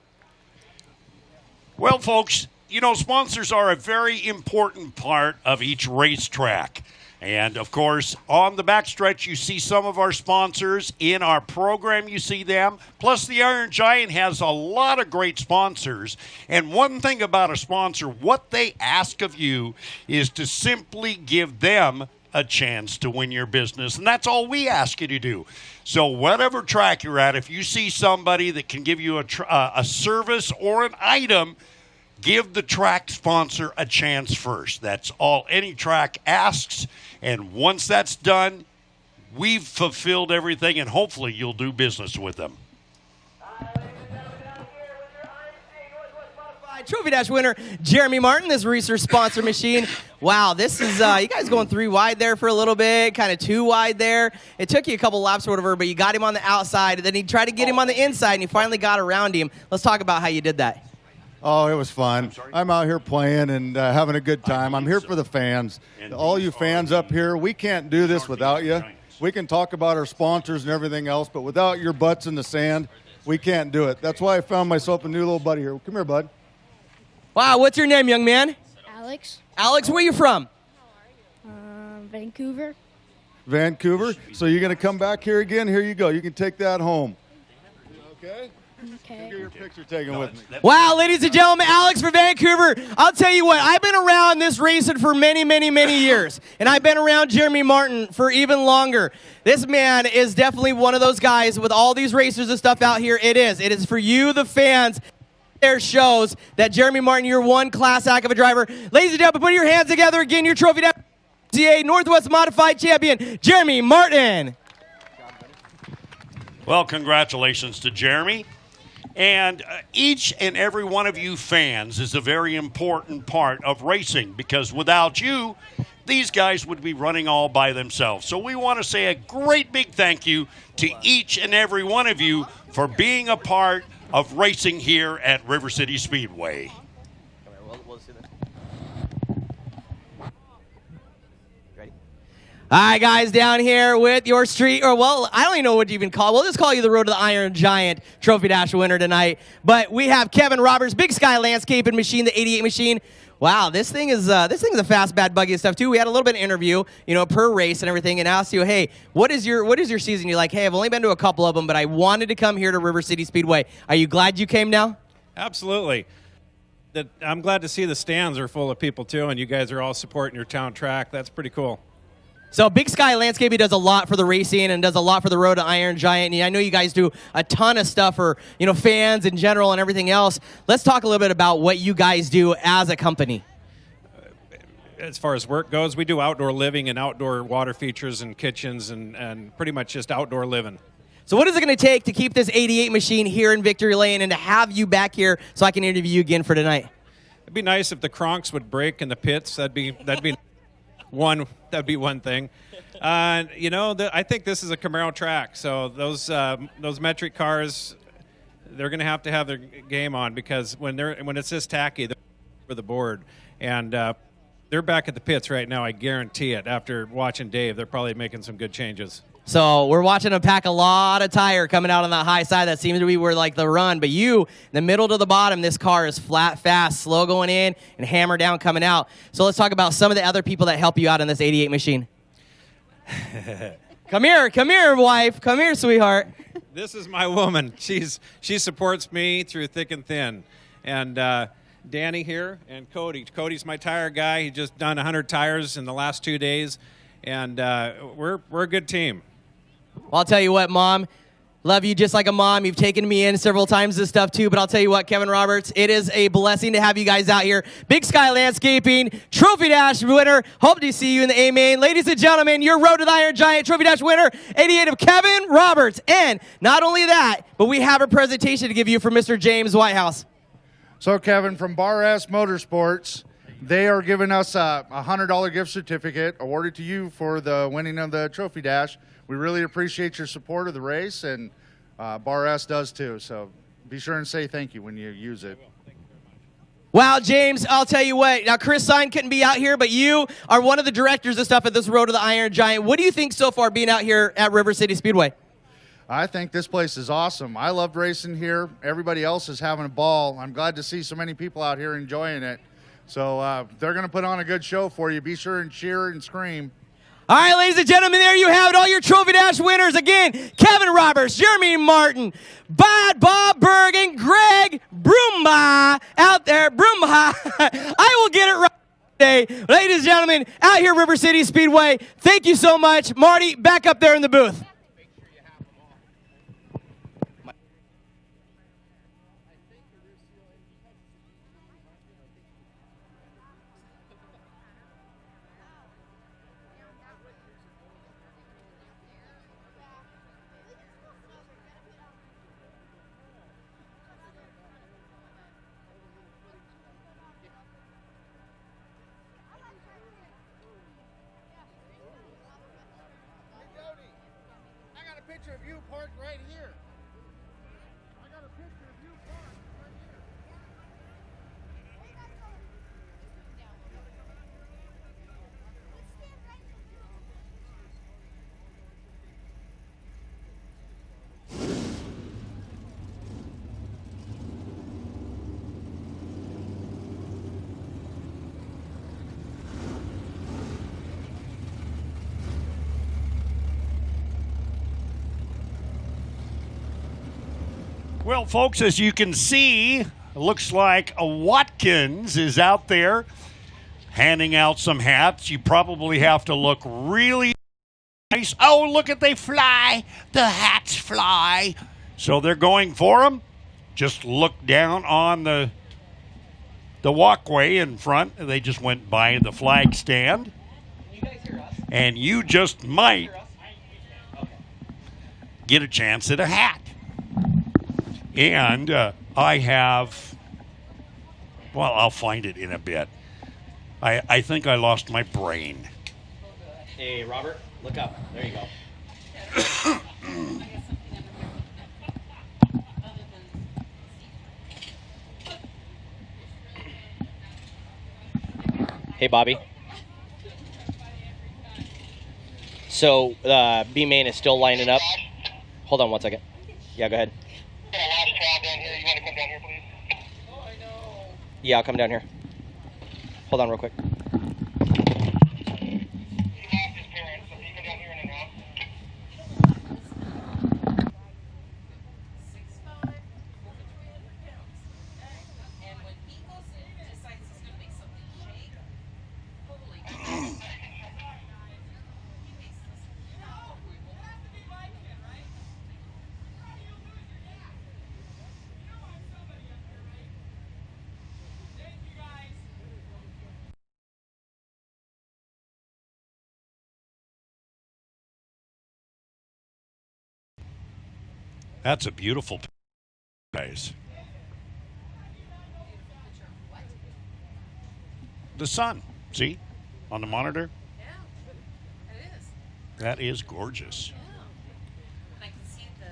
Well, folks, sponsors are a very important part of each racetrack. And, of course, on the backstretch, you see some of our sponsors. In our program, you see them. Plus, the Iron Giant has a lot of great sponsors. And one thing about a sponsor, what they ask of you is to simply give them a chance to win your business. And that's all we ask you to do. So whatever track you're at, if you see somebody that can give you a service or an item, give the track sponsor a chance first. That's all any track asks. And once that's done, we've fulfilled everything, and hopefully you'll do business with them. Trophy Dash winner Jeremy Martin, this research sponsor machine. Wow, this is, you guys going 3 wide there for a little bit, kind of 2 wide there. It took you a couple laps or whatever, but you got him on the outside, and then you tried to get him on the inside, and you finally got around him. Let's talk about how you did that. Oh, it was fun. I'm out here playing and having a good time. I'm here for the fans. All you fans up here, we can't do this without you. We can talk about our sponsors and everything else, but without your butts in the sand, we can't do it. That's why I found myself a new little buddy here. Come here, bud. Wow, what's your name, young man? Alex. Alex, where you from? Vancouver. Vancouver. So you're going to come back here again? Here you go. You can take that home. Okay? Get your picture taken with me. Wow, ladies and gentlemen, Alex from Vancouver. I'll tell you what, I've been around this racing for many, many, many years. And I've been around Jeremy Martin for even longer. This man is definitely one of those guys with all these racers and stuff out here. It is. It is for you, the fans. There shows that Jeremy Martin, you're one class act of a driver. Ladies and gentlemen, put your hands together again. Your trophy CA Northwest Modified Champion, Jeremy Martin. Well, congratulations to Jeremy. And each and every one of you fans is a very important part of racing, because without you, these guys would be running all by themselves. So we want to say a great big thank you to each and every one of you for being a part of racing here at River City Speedway. All right, guys, down here with your street, or well, I don't even know what to even call it. We'll just call you the Road to the Iron Giant Trophy Dash winner tonight. But we have Kevin Roberts, Big Sky Landscaping Machine, the 88 machine. Wow, this thing is a fast, bad, buggy and stuff too. We had a little bit of interview, per race and everything, and asked you, hey, what is your season? You're like, hey, I've only been to a couple of them, but I wanted to come here to River City Speedway. Are you glad you came now? Absolutely. I'm glad to see the stands are full of people too, and you guys are all supporting your town track. That's pretty cool. So Big Sky Landscaping does a lot for the racing and does a lot for the Road to Iron Giant. And I know you guys do a ton of stuff for, fans in general and everything else. Let's talk a little bit about what you guys do as a company. As far as work goes, we do outdoor living and outdoor water features and kitchens and pretty much just outdoor living. So what is it going to take to keep this 88 machine here in Victory Lane and to have you back here so I can interview you again for tonight? It'd be nice if the cronks would break in the pits. That'd be one thing. I think this is a Camaro track, so those metric cars, they're going to have their game on, because when it's this tacky, they're for the board, and they're back at the pits right now. I guarantee it. After watching Dave, they're probably making some good changes. So we're watching them pack a lot of tire coming out on the high side. That seems to be where the run. But you, the middle to the bottom, this car is flat, fast, slow going in, and hammer down coming out. So let's talk about some of the other people that help you out in this 88 machine. Come here, wife. Come here, sweetheart. This is my woman. She supports me through thick and thin. And Danny here and Cody. Cody's my tire guy. He just done 100 tires in the last 2 days. And we're a good team. Well, I'll tell you what, Mom. Love you just like a mom. You've taken me in several times this stuff too, but I'll tell you what, Kevin Roberts, it is a blessing to have you guys out here. Big Sky Landscaping, Trophy Dash winner. Hope to see you in the A-Main. Ladies and gentlemen, your Road to the Iron Giant Trophy Dash winner, 88 of Kevin Roberts. And not only that, but we have a presentation to give you from Mr. James Whitehouse. So, Kevin, from Bar S Motorsports, they are giving us a $100 gift certificate awarded to you for the winning of the Trophy Dash. We really appreciate your support of the race, and Bar S does too. So be sure and say thank you when you use it. Wow, James, I'll tell you what. Now, Chris Sign couldn't be out here, but you are one of the directors of stuff at this Road to the Iron Giant. What do you think so far being out here at River City Speedway? I think this place is awesome. I loved racing here. Everybody else is having a ball. I'm glad to see so many people out here enjoying it. So they're going to put on a good show for you. Be sure and cheer and scream. All right, ladies and gentlemen, there you have it. All your Trophy Dash winners. Again, Kevin Roberts, Jeremy Martin, Bob Berg, and Greg Brumbaugh out there. Brumbaugh. I will get it right today. Ladies and gentlemen, out here, River City Speedway, thank you so much. Marty, back up there in the booth. Picture of you parked right here. I got a picture of you parked right here. Well, folks, as you can see, it looks like a Watkins is out there handing out some hats. You probably have to look really nice. Oh, look at they fly. The hats fly. So they're going for them. Just look down on the walkway in front. They just went by the flag stand. You guys hear us? And you just might get a chance at a hat. And I have, well, I'll find it in a bit. I think I lost my brain. Hey, Robert, look up. There you go. Hey, Bobby. So, B main is still lining up. Hold on one second. Yeah, go ahead. Yeah, I'll come down here. Hold on real quick. That's a beautiful place. The sun, see, on the monitor? Yeah, it is. That is gorgeous. Yeah. And I can see the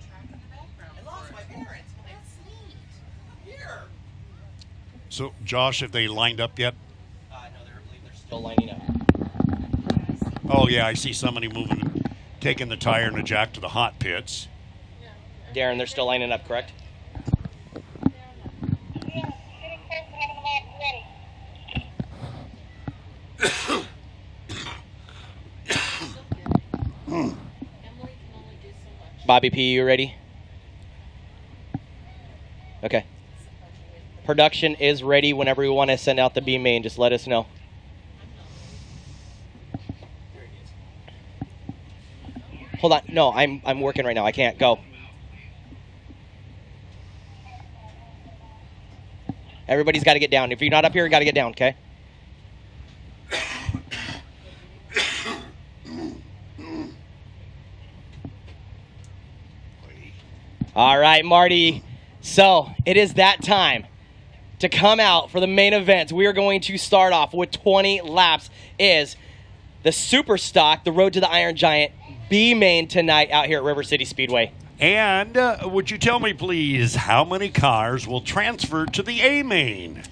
track in the background. I lost my parents. That's neat. Here. So, Josh, have they lined up yet? No, they're still lining up. Oh, yeah, I see somebody moving, taking the tire and the jack to the hot pits. Darren, they're still lining up, correct? Bobby P, you ready? Okay. Production is ready. Whenever we want to send out the B main, just let us know. Hold on. No, I'm working right now. I can't go. Everybody's got to get down. If you're not up here, you got to get down, okay? All right, Marty. So it is that time to come out for the main event. We are going to start off with 20 laps. Is the Super Stock, the Road to the Iron Giant, B main tonight out here at River City Speedway. And would you tell me, please, how many cars will transfer to the A main?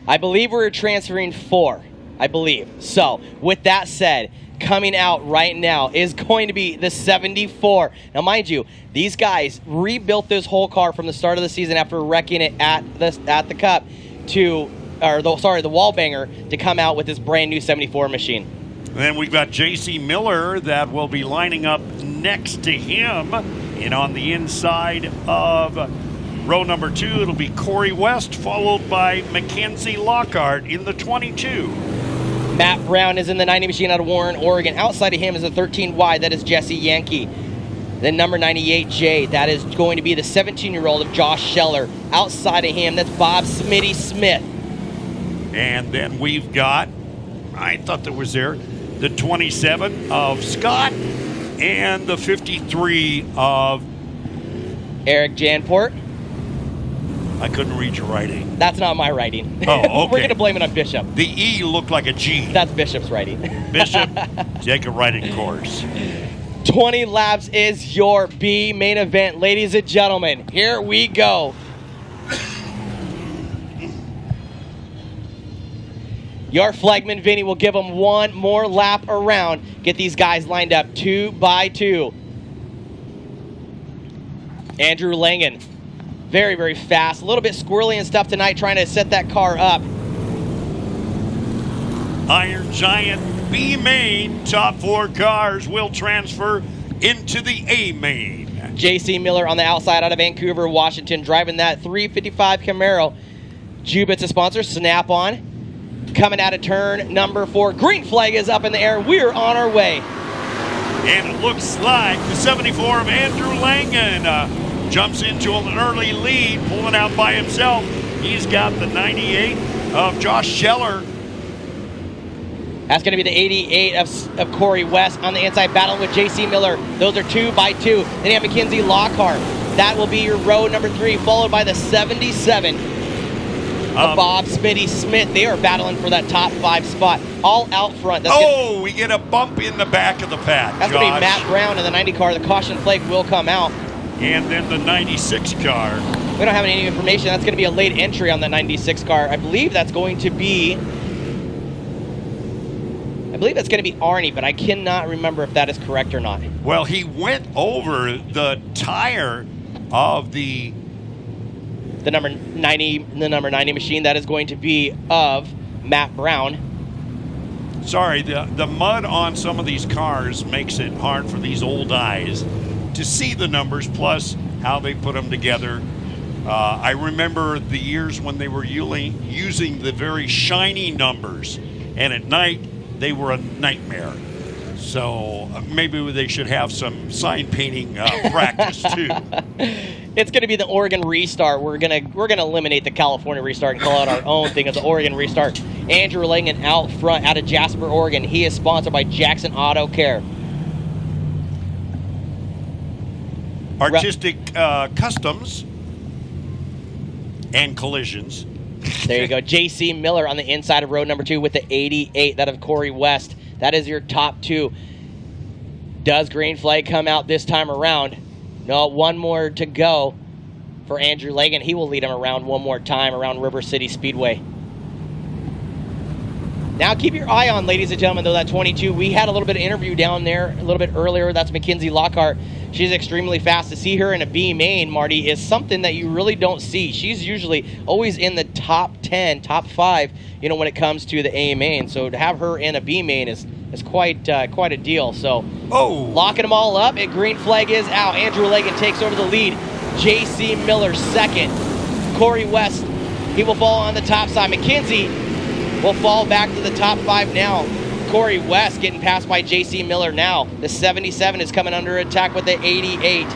I believe we're transferring 4. I believe. So, with that said, coming out right now is going to be the 74. Now, mind you, these guys rebuilt this whole car from the start of the season after wrecking it at the Cup the wall banger, to come out with this brand new 74 machine. And then we've got J.C. Miller that will be lining up next to him. And on the inside of row number 2, it'll be Corey West, followed by Mackenzie Lockhart in the 22. Matt Brown is in the 90 machine out of Warren, Oregon. Outside of him is a 13Y. That is Jesse Yankee. Then number 98J, that is going to be the 17-year-old of Josh Scheller. Outside of him, that's Bob Smitty Smith. And then we've got, I thought that was there, the 27 of Scott and the 53 of Eric Janport. I couldn't read your writing. That's not my writing. Oh, okay. We're going to blame it on Bishop. The E looked like a G. That's Bishop's writing. Bishop, take a writing course. 20 laps is your B main event. Ladies and gentlemen, here we go. Your flagman, Vinny, will give them one more lap around. Get these guys lined up 2 by 2. Andrew Langen, very, very fast. A little bit squirrely and stuff tonight, trying to set that car up. Iron Giant B main, top 4 cars will transfer into the A main. J.C. Miller on the outside out of Vancouver, Washington, driving that 355 Camaro. Jubit's a sponsor. Snap on. Coming out of turn number 4. Green flag is up in the air. We're on our way. And it looks like the 74 of Andrew Langen jumps into an early lead, pulling out by himself. He's got the 98 of Josh Scheller. That's going to be the 88 of Corey West on the inside, battling with J.C. Miller. Those are 2 by 2. Then you have Mackenzie Lockhart. That will be your row number 3, followed by the 77 of Bob Smitty Smith. They are battling for that top 5 spot, all out front. We get a bump in the back of the pack. That's going to be Matt Brown in the 90 car. The caution flag will come out. And then the 96 car. We don't have any information. That's going to be a late entry on the 96 car. I believe that's going to be Arnie, but I cannot remember if that is correct or not. Well, he went over the tire of the number 90 machine. That is going to be of Matt Brown. Sorry, the mud on some of these cars makes it hard for these old eyes to see the numbers, plus how they put them together. I remember the years when they were using the very shiny numbers, and at night they were a nightmare. So maybe they should have some sign painting practice too. It's going to be the Oregon Restart. We're gonna eliminate the California Restart and call out our own thing as the Oregon Restart. Andrew Langen out front out of Jasper, Oregon. He is sponsored by Jackson Auto Care. Artistic Customs and Collisions. There you go. J.C. Miller on the inside of row number 2 with the 88, that of Corey West. That is your top 2. Does green flag come out this time around? No, one more to go for Andrew Langen. He will lead him around one more time around River City Speedway. Now keep your eye on, ladies and gentlemen, though, that 22. We had a little bit of interview down there a little bit earlier. That's Mackenzie Lockhart. She's extremely fast. To see her in a B main, Marty, is something that you really don't see. She's usually always in the top 10, top 5, when it comes to the A main. So to have her in a B main is quite a deal. So locking them all up, and green flag is out. Andrew Langen takes over the lead. J.C. Miller second. Corey West, he will fall on the top side. Mackenzie will fall back to the top 5 now. Corey West getting passed by J.C. Miller now. The 77 is coming under attack with the 88.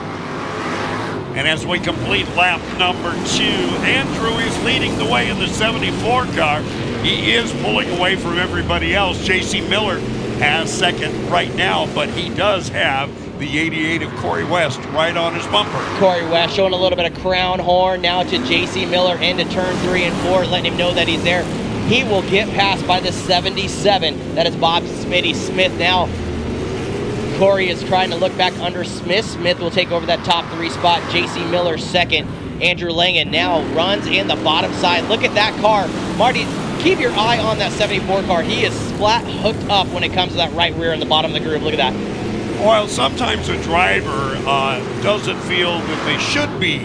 And as we complete lap number 2, Andrew is leading the way in the 74 car. He is pulling away from everybody else. J.C. Miller has second right now, but he does have the 88 of Corey West right on his bumper. Corey West showing a little bit of crown horn now to J.C. Miller into turn 3 and 4, letting him know that he's there. He will get passed by the 77. That is Bob Smitty Smith now. Corey is trying to look back under Smith. Smith will take over that top 3 spot. J.C. Miller second. Andrew Langen now runs in the bottom side. Look at that car. Marty, keep your eye on that 74 car. He is flat hooked up when it comes to that right rear in the bottom of the groove. Look at that. Well, sometimes a driver doesn't feel that they should be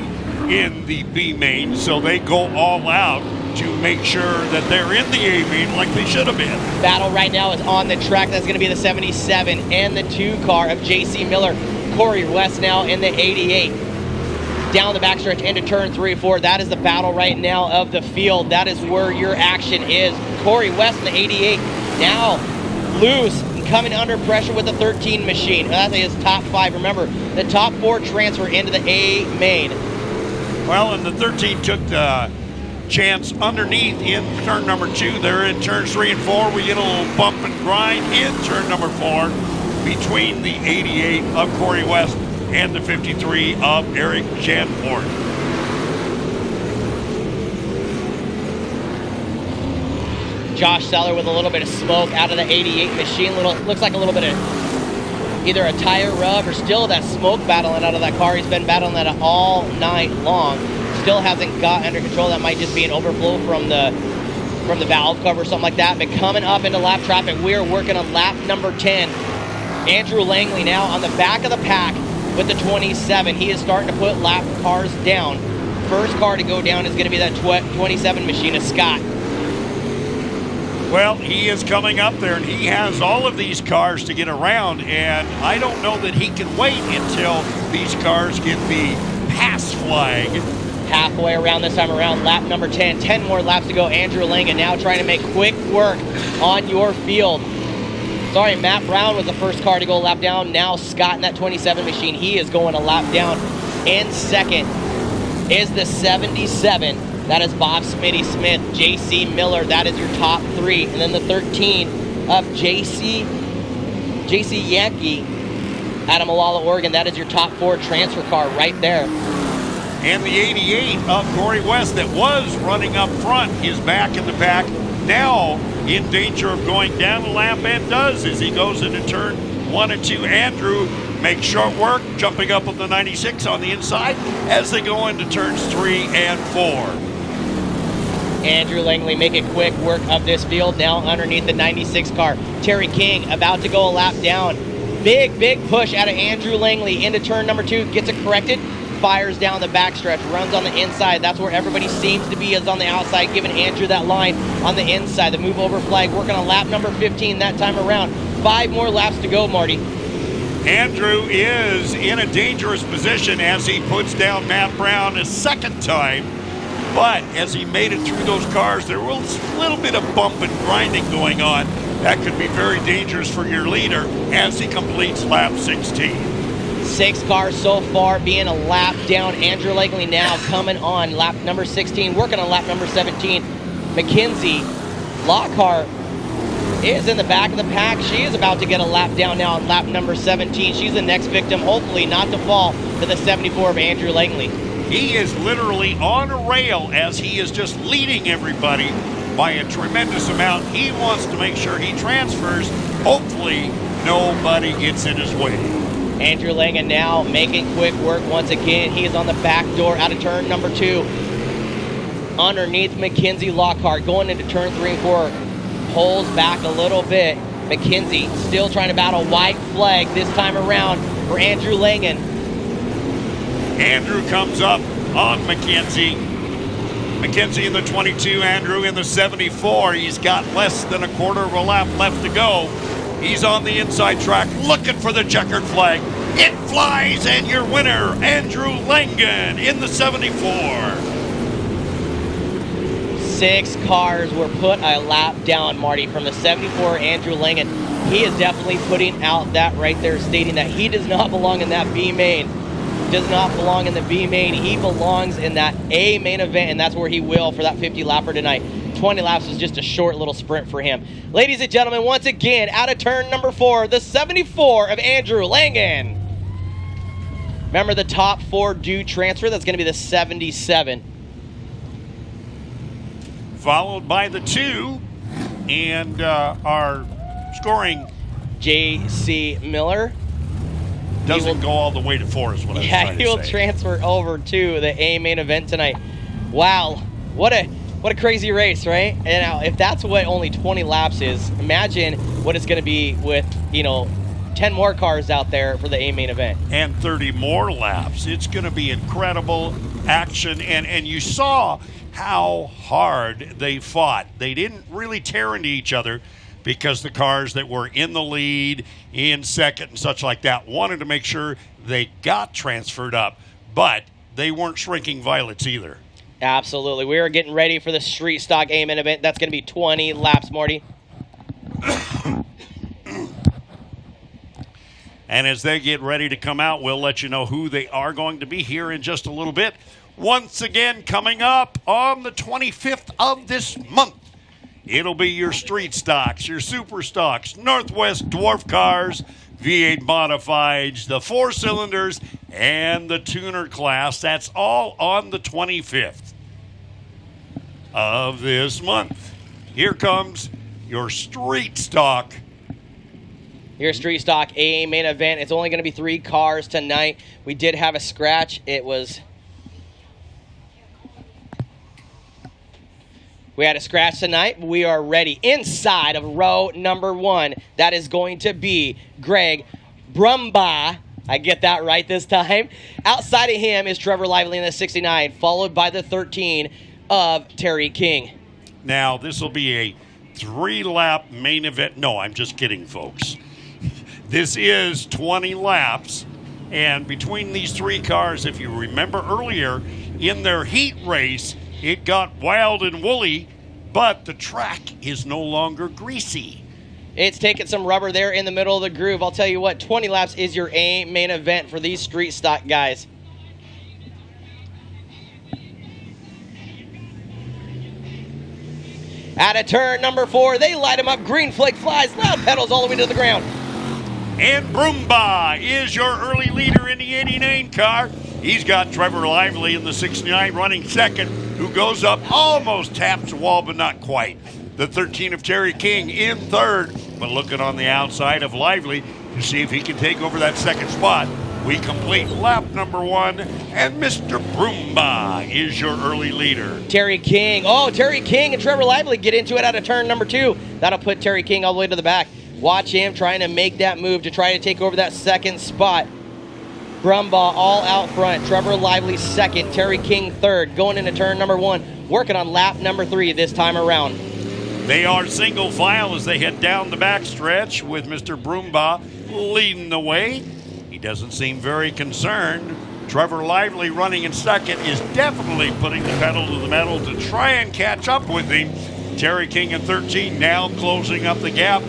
in the B main, so they go all out to make sure that they're in the A main like they should have been. Battle right now is on the track. That's going to be the 77 and the 2 car of J.C. Miller. Corey West now in the 88. Down the backstretch into turn 3 and 4. That is the battle right now of the field. That is where your action is. Corey West in the 88 now loose and coming under pressure with the 13 machine. That is top 5. Remember, the top 4 transfer into the A main. Well, and the 13 took the chance underneath in turn number 2. They're in turns 3 and 4. We get a little bump and grind in turn number 4 between the 88 of Corey West and the 53 of Eric Janford. Josh Seller with a little bit of smoke out of the 88 machine. Looks like a little bit of either a tire rub or still that smoke battling out of that car. He's been battling that all night long. Still hasn't got under control. That might just be an overflow from the valve cover or something like that. But coming up into lap traffic, we are working on lap number 10. Andrew Langley now on the back of the pack with the 27. He is starting to put lap cars down. First car to go down is going to be that 27 machine of Scott. Well, he is coming up there, and he has all of these cars to get around, and I don't know that he can wait until these cars get the pass flag. Halfway around this time around, lap number 10. 10 more laps to go. Andrew Langan now trying to make quick work on your field. Sorry, Matt Brown was the first car to go a lap down. Now Scott in that 27 machine, he is going a lap down. In second is the 77. That is Bob Smitty Smith. J.C. Miller, that is your top three. And then the 13 of J.C. Yankee out of Molalla, Oregon. That is your top four transfer car right there. And the 88 of Corey West that was running up front is back in the pack. Now in danger of going down a lap, and does as he goes into turn 1 and 2. Andrew makes short work, jumping up on the 96 on the inside as they go into turns 3 and 4. Andrew Langley making quick work of this field now underneath the 96 car. Terry King about to go a lap down. Big push out of Andrew Langley into turn number 2, gets it corrected, fires down the backstretch, runs on the inside. That's where everybody seems to be, is on the outside, giving Andrew that line on the inside. The move over flag working on lap number 15 that time around. 5 more laps to go, Marty. Andrew is in a dangerous position as he puts down Matt Brown a second time. But as he made it through those cars, there was a little bit of bump and grinding going on. That could be very dangerous for your leader as he completes lap 16. 6 cars so far being a lap down. Andrew Langley now coming on lap number 16, working on lap number 17. Mackenzie Lockhart is in the back of the pack. She is about to get a lap down now on lap number 17. She's the next victim, hopefully not to fall to the 74 of Andrew Langley. He is literally on a rail as he is just leading everybody by a tremendous amount. He wants to make sure he transfers. Hopefully nobody gets in his way. Andrew Langan now making quick work once again. He is on the back door out of turn number 2. Underneath Mackenzie Lockhart, going into turn 3 and 4. Pulls back a little bit. Mackenzie still trying to battle white flag this time around for Andrew Langan. Andrew comes up on Mackenzie. Mackenzie in the 22, Andrew in the 74. He's got less than a quarter of a lap left to go. He's on the inside track looking for the checkered flag. It flies, and your winner, Andrew Langan in the 74. 6 cars were put a lap down, Marty, from the 74, Andrew Langan. He is definitely putting out that right there, stating that he does not belong in that B main. Does not belong in the B main. He belongs in that A main event, and that's where he will for that 50 lapper tonight. 20 laps was just a short little sprint for him. Ladies and gentlemen, once again, out of turn number 4, the 74 of Andrew Langan. Remember, the top 4 do transfer. That's going to be the 77. Followed by the 2, and our scoring J.C. Miller. doesn't go all the way to 4 is what I was trying to say. Yeah, he will transfer over to the A main event tonight. Wow, what a crazy race, right? And now, if that's what only 20 laps is, imagine what it's going to be with, 10 more cars out there for the A main event. And 30 more laps. It's going to be incredible action. And you saw how hard they fought. They didn't really tear into each other because the cars that were in the lead, in second and such like that, wanted to make sure they got transferred up. But they weren't shrinking violets either. Absolutely. We are getting ready for the Street Stock A main event. That's going to be 20 laps, Marty. And as they get ready to come out, we'll let you know who they are going to be here in just a little bit. Once again, coming up on the 25th of this month, it'll be your Street Stocks, your Super Stocks, Northwest Dwarf Cars, V8 Modifieds, the 4-cylinders, and the tuner class. That's all on the 25th of this month. Here comes your Street Stock. Your Street Stock A main event. It's only going to be 3 cars tonight. We did have a scratch. We had a scratch tonight. We are ready inside of row number 1. That is going to be Greg Brumbaugh. I get that right this time. Outside of him is Trevor Lively in the 69, followed by the 13 of Terry King. Now, this will be a 3-lap main event. No, I'm just kidding, folks. This is 20 laps. And between these 3 cars, if you remember earlier, in their heat race, it got wild and woolly, but the track is no longer greasy. It's taking some rubber there in the middle of the groove. I'll tell you what, 20 laps is your main event for these street stock guys. Out of turn number 4, they light him up. Green flag flies, loud pedals all the way to the ground. And Broomba is your early leader in the 89 car. He's got Trevor Lively in the 69 running second, who goes up, almost taps the wall, but not quite. The 13 of Terry King in third, but looking on the outside of Lively to see if he can take over that second spot. We complete lap number 1, and Mr. Broomba is your early leader. Terry King and Trevor Lively get into it out of turn number 2. That'll put Terry King all the way to the back. Watch him trying to make that move to try to take over that second spot. Brumbaugh all out front. Trevor Lively second. Terry King third. Going into turn number 1. Working on lap number 3 this time around. They are single file as they head down the backstretch with Mr. Broomba leading the way. He doesn't seem very concerned. Trevor Lively running in second is definitely putting the pedal to the metal to try and catch up with him. Terry King in 13 now closing up the gap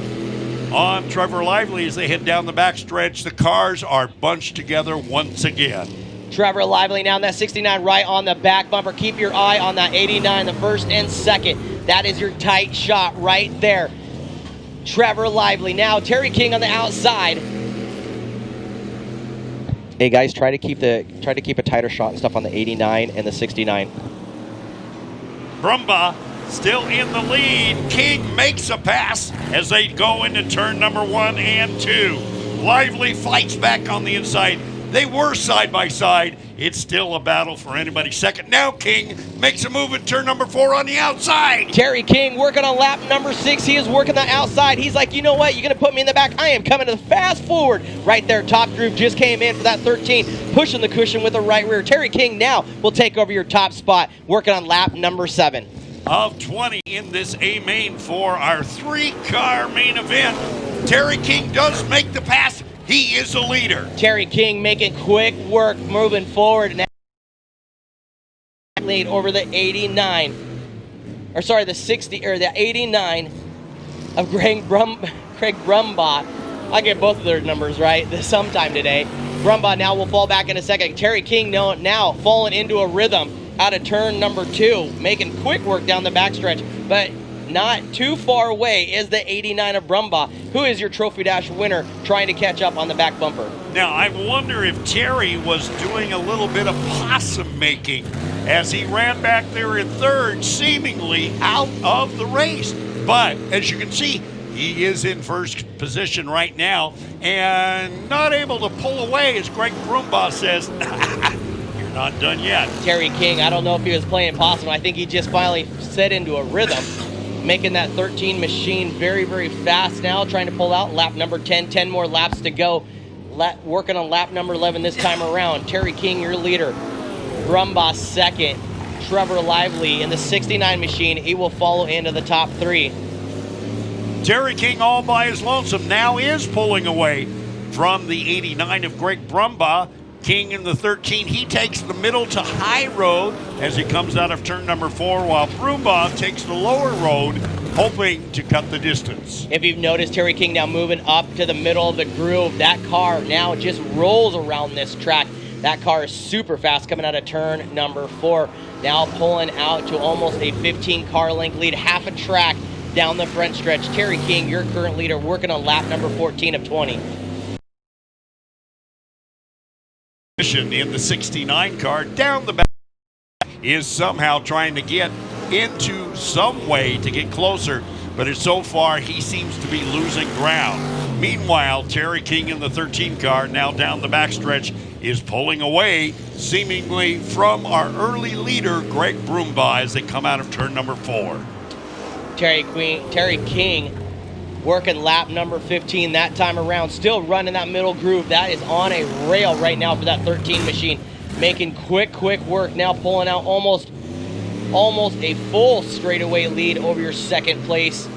on Trevor Lively as they head down the backstretch. The cars are bunched together once again. Trevor Lively now in that 69 right on the back bumper. Keep your eye on that 89, the first and second. That is your tight shot right there. Trevor Lively now. Terry King on the outside. Hey guys, try to keep a tighter shot and stuff on the 89 and the 69. Brumba still in the lead. King makes a pass as they go into turn number 1 and 2. Lively fights back on the inside. They were side by side. It's still a battle for anybody second. Now King makes a move at turn number 4 on the outside. Terry King working on lap number 6. He is working the outside. He's like, you know what? You're going to put me in the back. I am coming to the fast forward. Right there, top group just came in for that 13. Pushing the cushion with the right rear. Terry King now will take over your top spot. Working on lap number 7. Of 20 in this A main for our 3-car main event. Terry King does make the pass. He is the leader. Terry King making quick work, moving forward. Now lead over the 89, or sorry, the 60 or the 89 of Craig Brumbaugh. I get both of their numbers right sometime today. Brumbaugh now will fall back in a second. Terry King now falling into a rhythm out of turn number 2, making quick work down the backstretch, but not too far away is the 89 of Brumbaugh, who is your Trophy Dash winner, trying to catch up on the back bumper. Now, I wonder if Terry was doing a little bit of possum making as he ran back there in third, seemingly out of the race. But as you can see, he is in first position right now and not able to pull away, as Greg Brumbaugh says. You're not done yet. Terry King, I don't know if he was playing possum. I think he just finally set into a rhythm, making that 13 machine very, very fast now, trying to pull out lap number 10. 10 more laps to go. Working on lap number 11 this time around. Terry King, your leader. Brumbaugh second. Trevor Lively in the 69 machine. He will follow into the top 3. Terry King all by his lonesome now is pulling away from the 89 of Greg Brumbaugh. King in the 13, he takes the middle to high road as he comes out of turn number 4, while Brumbaugh takes the lower road, hoping to cut the distance. If you've noticed, Terry King now moving up to the middle of the groove. That car now just rolls around this track. That car is super fast coming out of turn number 4. Now pulling out to almost a 15-car length lead, half a track down the front stretch. Terry King, your current leader, working on lap number 14 of 20. In the 69 car down the back is somehow trying to get into some way to get closer, but so far he seems to be losing ground. Meanwhile, Terry King in the 13 car now down the backstretch is pulling away seemingly from our early leader Greg Brumbaugh as they come out of turn number 4. Terry King working lap number 15 that time around, still running that middle groove. That is on a rail right now for that 13 machine, making quick work now, pulling out almost a full straightaway lead over your second place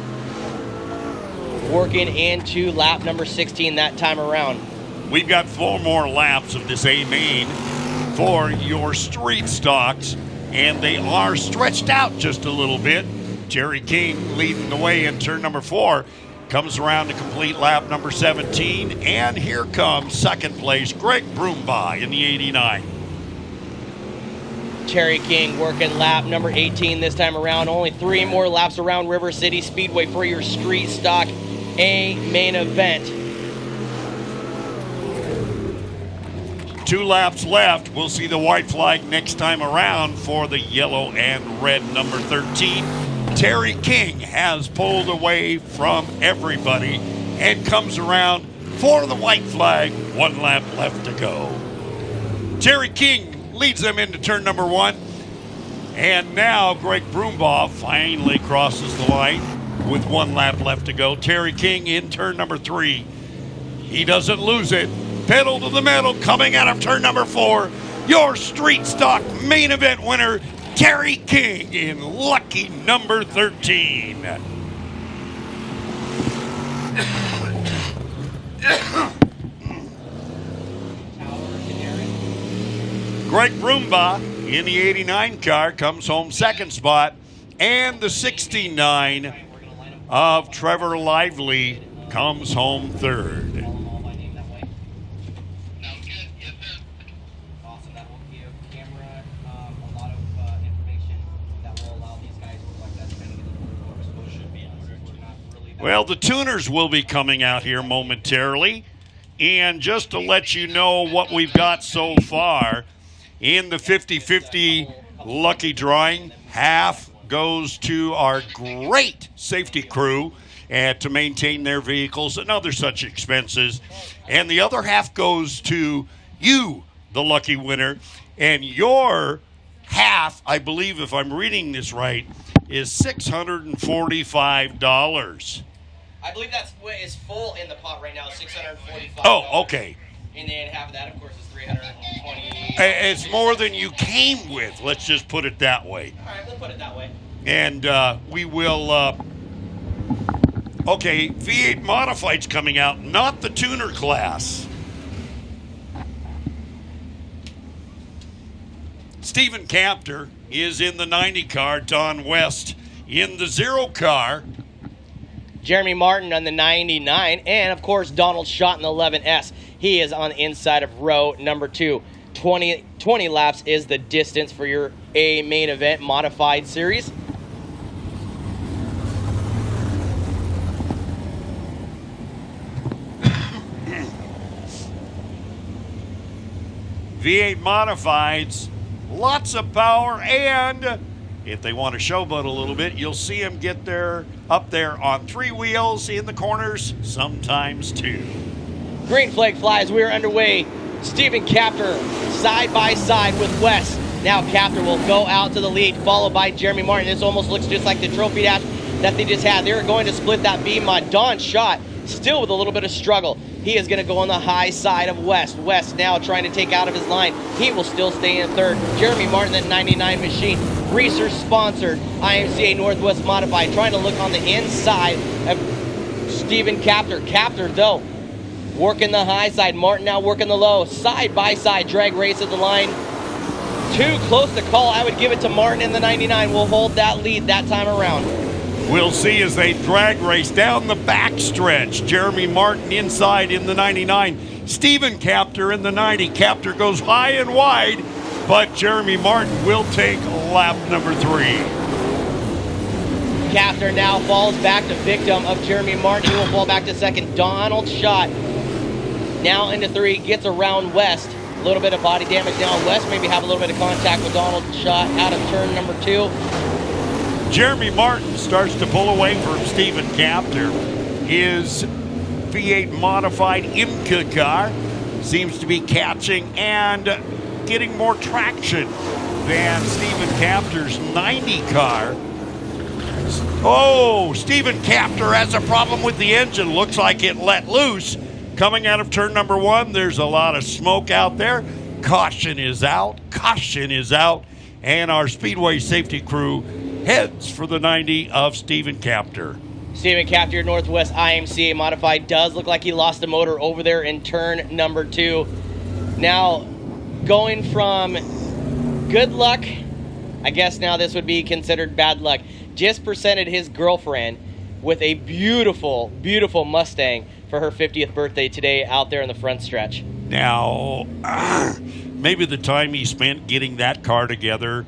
working into lap number 16 that time around. We've got 4 more laps of this A main for your street stocks, and they are stretched out just a little bit. Jerry King leading the way in turn number 4. Comes around to complete lap number 17, and here comes second place Greg Broombaugh in the 89. Terry King working lap number 18 this time around. Only 3 more laps around River City Speedway for your street stock A main event. 2 laps left. We'll see the white flag next time around for the yellow and red number 13. Terry King has pulled away from everybody and comes around for the white flag. 1 lap left to go. Terry King leads them into turn number 1. And now Greg Broombaugh finally crosses the line with 1 lap left to go. Terry King in turn number 3. He doesn't lose it. Pedal to the metal coming out of turn number 4. Your street stock main event winner, Terry King in lucky number 13. Greg Broombaugh in the 89 car comes home second spot, and the 69 of Trevor Lively comes home third. Well, the tuners will be coming out here momentarily. And just to let you know what we've got so far, in the 50-50 lucky drawing, half goes to our great safety crew to maintain their vehicles and other such expenses. And the other half goes to you, the lucky winner. And your half, I believe if I'm reading this right, is $645. I believe that's what is full in the pot right now, $645. Oh, okay. And then half of that, of course, is $320. It's more than you came with. Let's just put it that way. All right, we'll put it that way. And we will. Okay, V8 Modified's coming out, not the tuner class. Stephen Capter is in the 90 car. Don West in the 0 car. Jeremy Martin on the 99, and of course Donald Schott in the 11S. He is on the inside of row number 2. 20 laps is the distance for your A main event modified series. V8 Modifieds, lots of power, and if they want to showboat a little bit, you'll see them get up there on 3 wheels in the corners, sometimes 2. Green flag flies. We are underway. Stephen Capter side by side with Wes. Now Capter will go out to the lead, followed by Jeremy Martin. This almost looks just like the trophy dash that they just had. They're going to split that B mod. Don Schott still with a little bit of struggle. He is going to go on the high side of West. West now trying to take out of his line. He will still stay in third. Jeremy Martin, that 99 machine. Research sponsored IMCA Northwest Modified, trying to look on the inside of Stephen Capter. Capter, though, working the high side. Martin now working the low. Side by side drag race at the line. Too close to call. I would give it to Martin in the 99. We'll hold that lead that time around. We'll see as they drag race down the backstretch. Jeremy Martin inside in the 99. Stephen Capter in the 90. Capter goes high and wide, but Jeremy Martin will take lap number 3. Capter now falls back to victim of Jeremy Martin. He will fall back to second. Donald Schott now into 3, gets around West. A little bit of body damage down West. Maybe have a little bit of contact with Donald Schott out of turn number 2. Jeremy Martin starts to pull away from Stephen Capter. His V8 modified IMCA car seems to be catching and getting more traction than Stephen Capter's 90 car. Oh, Stephen Capter has a problem with the engine. Looks like it let loose. Coming out of turn number 1, there's a lot of smoke out there. Caution is out. Caution is out. And our Speedway safety crew heads for the 90 of Stephen Capter. Stephen Capter, your Northwest IMCA Modified, does look like he lost a motor over there in turn number 2. Now, going from good luck, I guess now this would be considered bad luck, just presented his girlfriend with a beautiful, beautiful Mustang for her 50th birthday today out there in the front stretch. Now, maybe the time he spent getting that car together,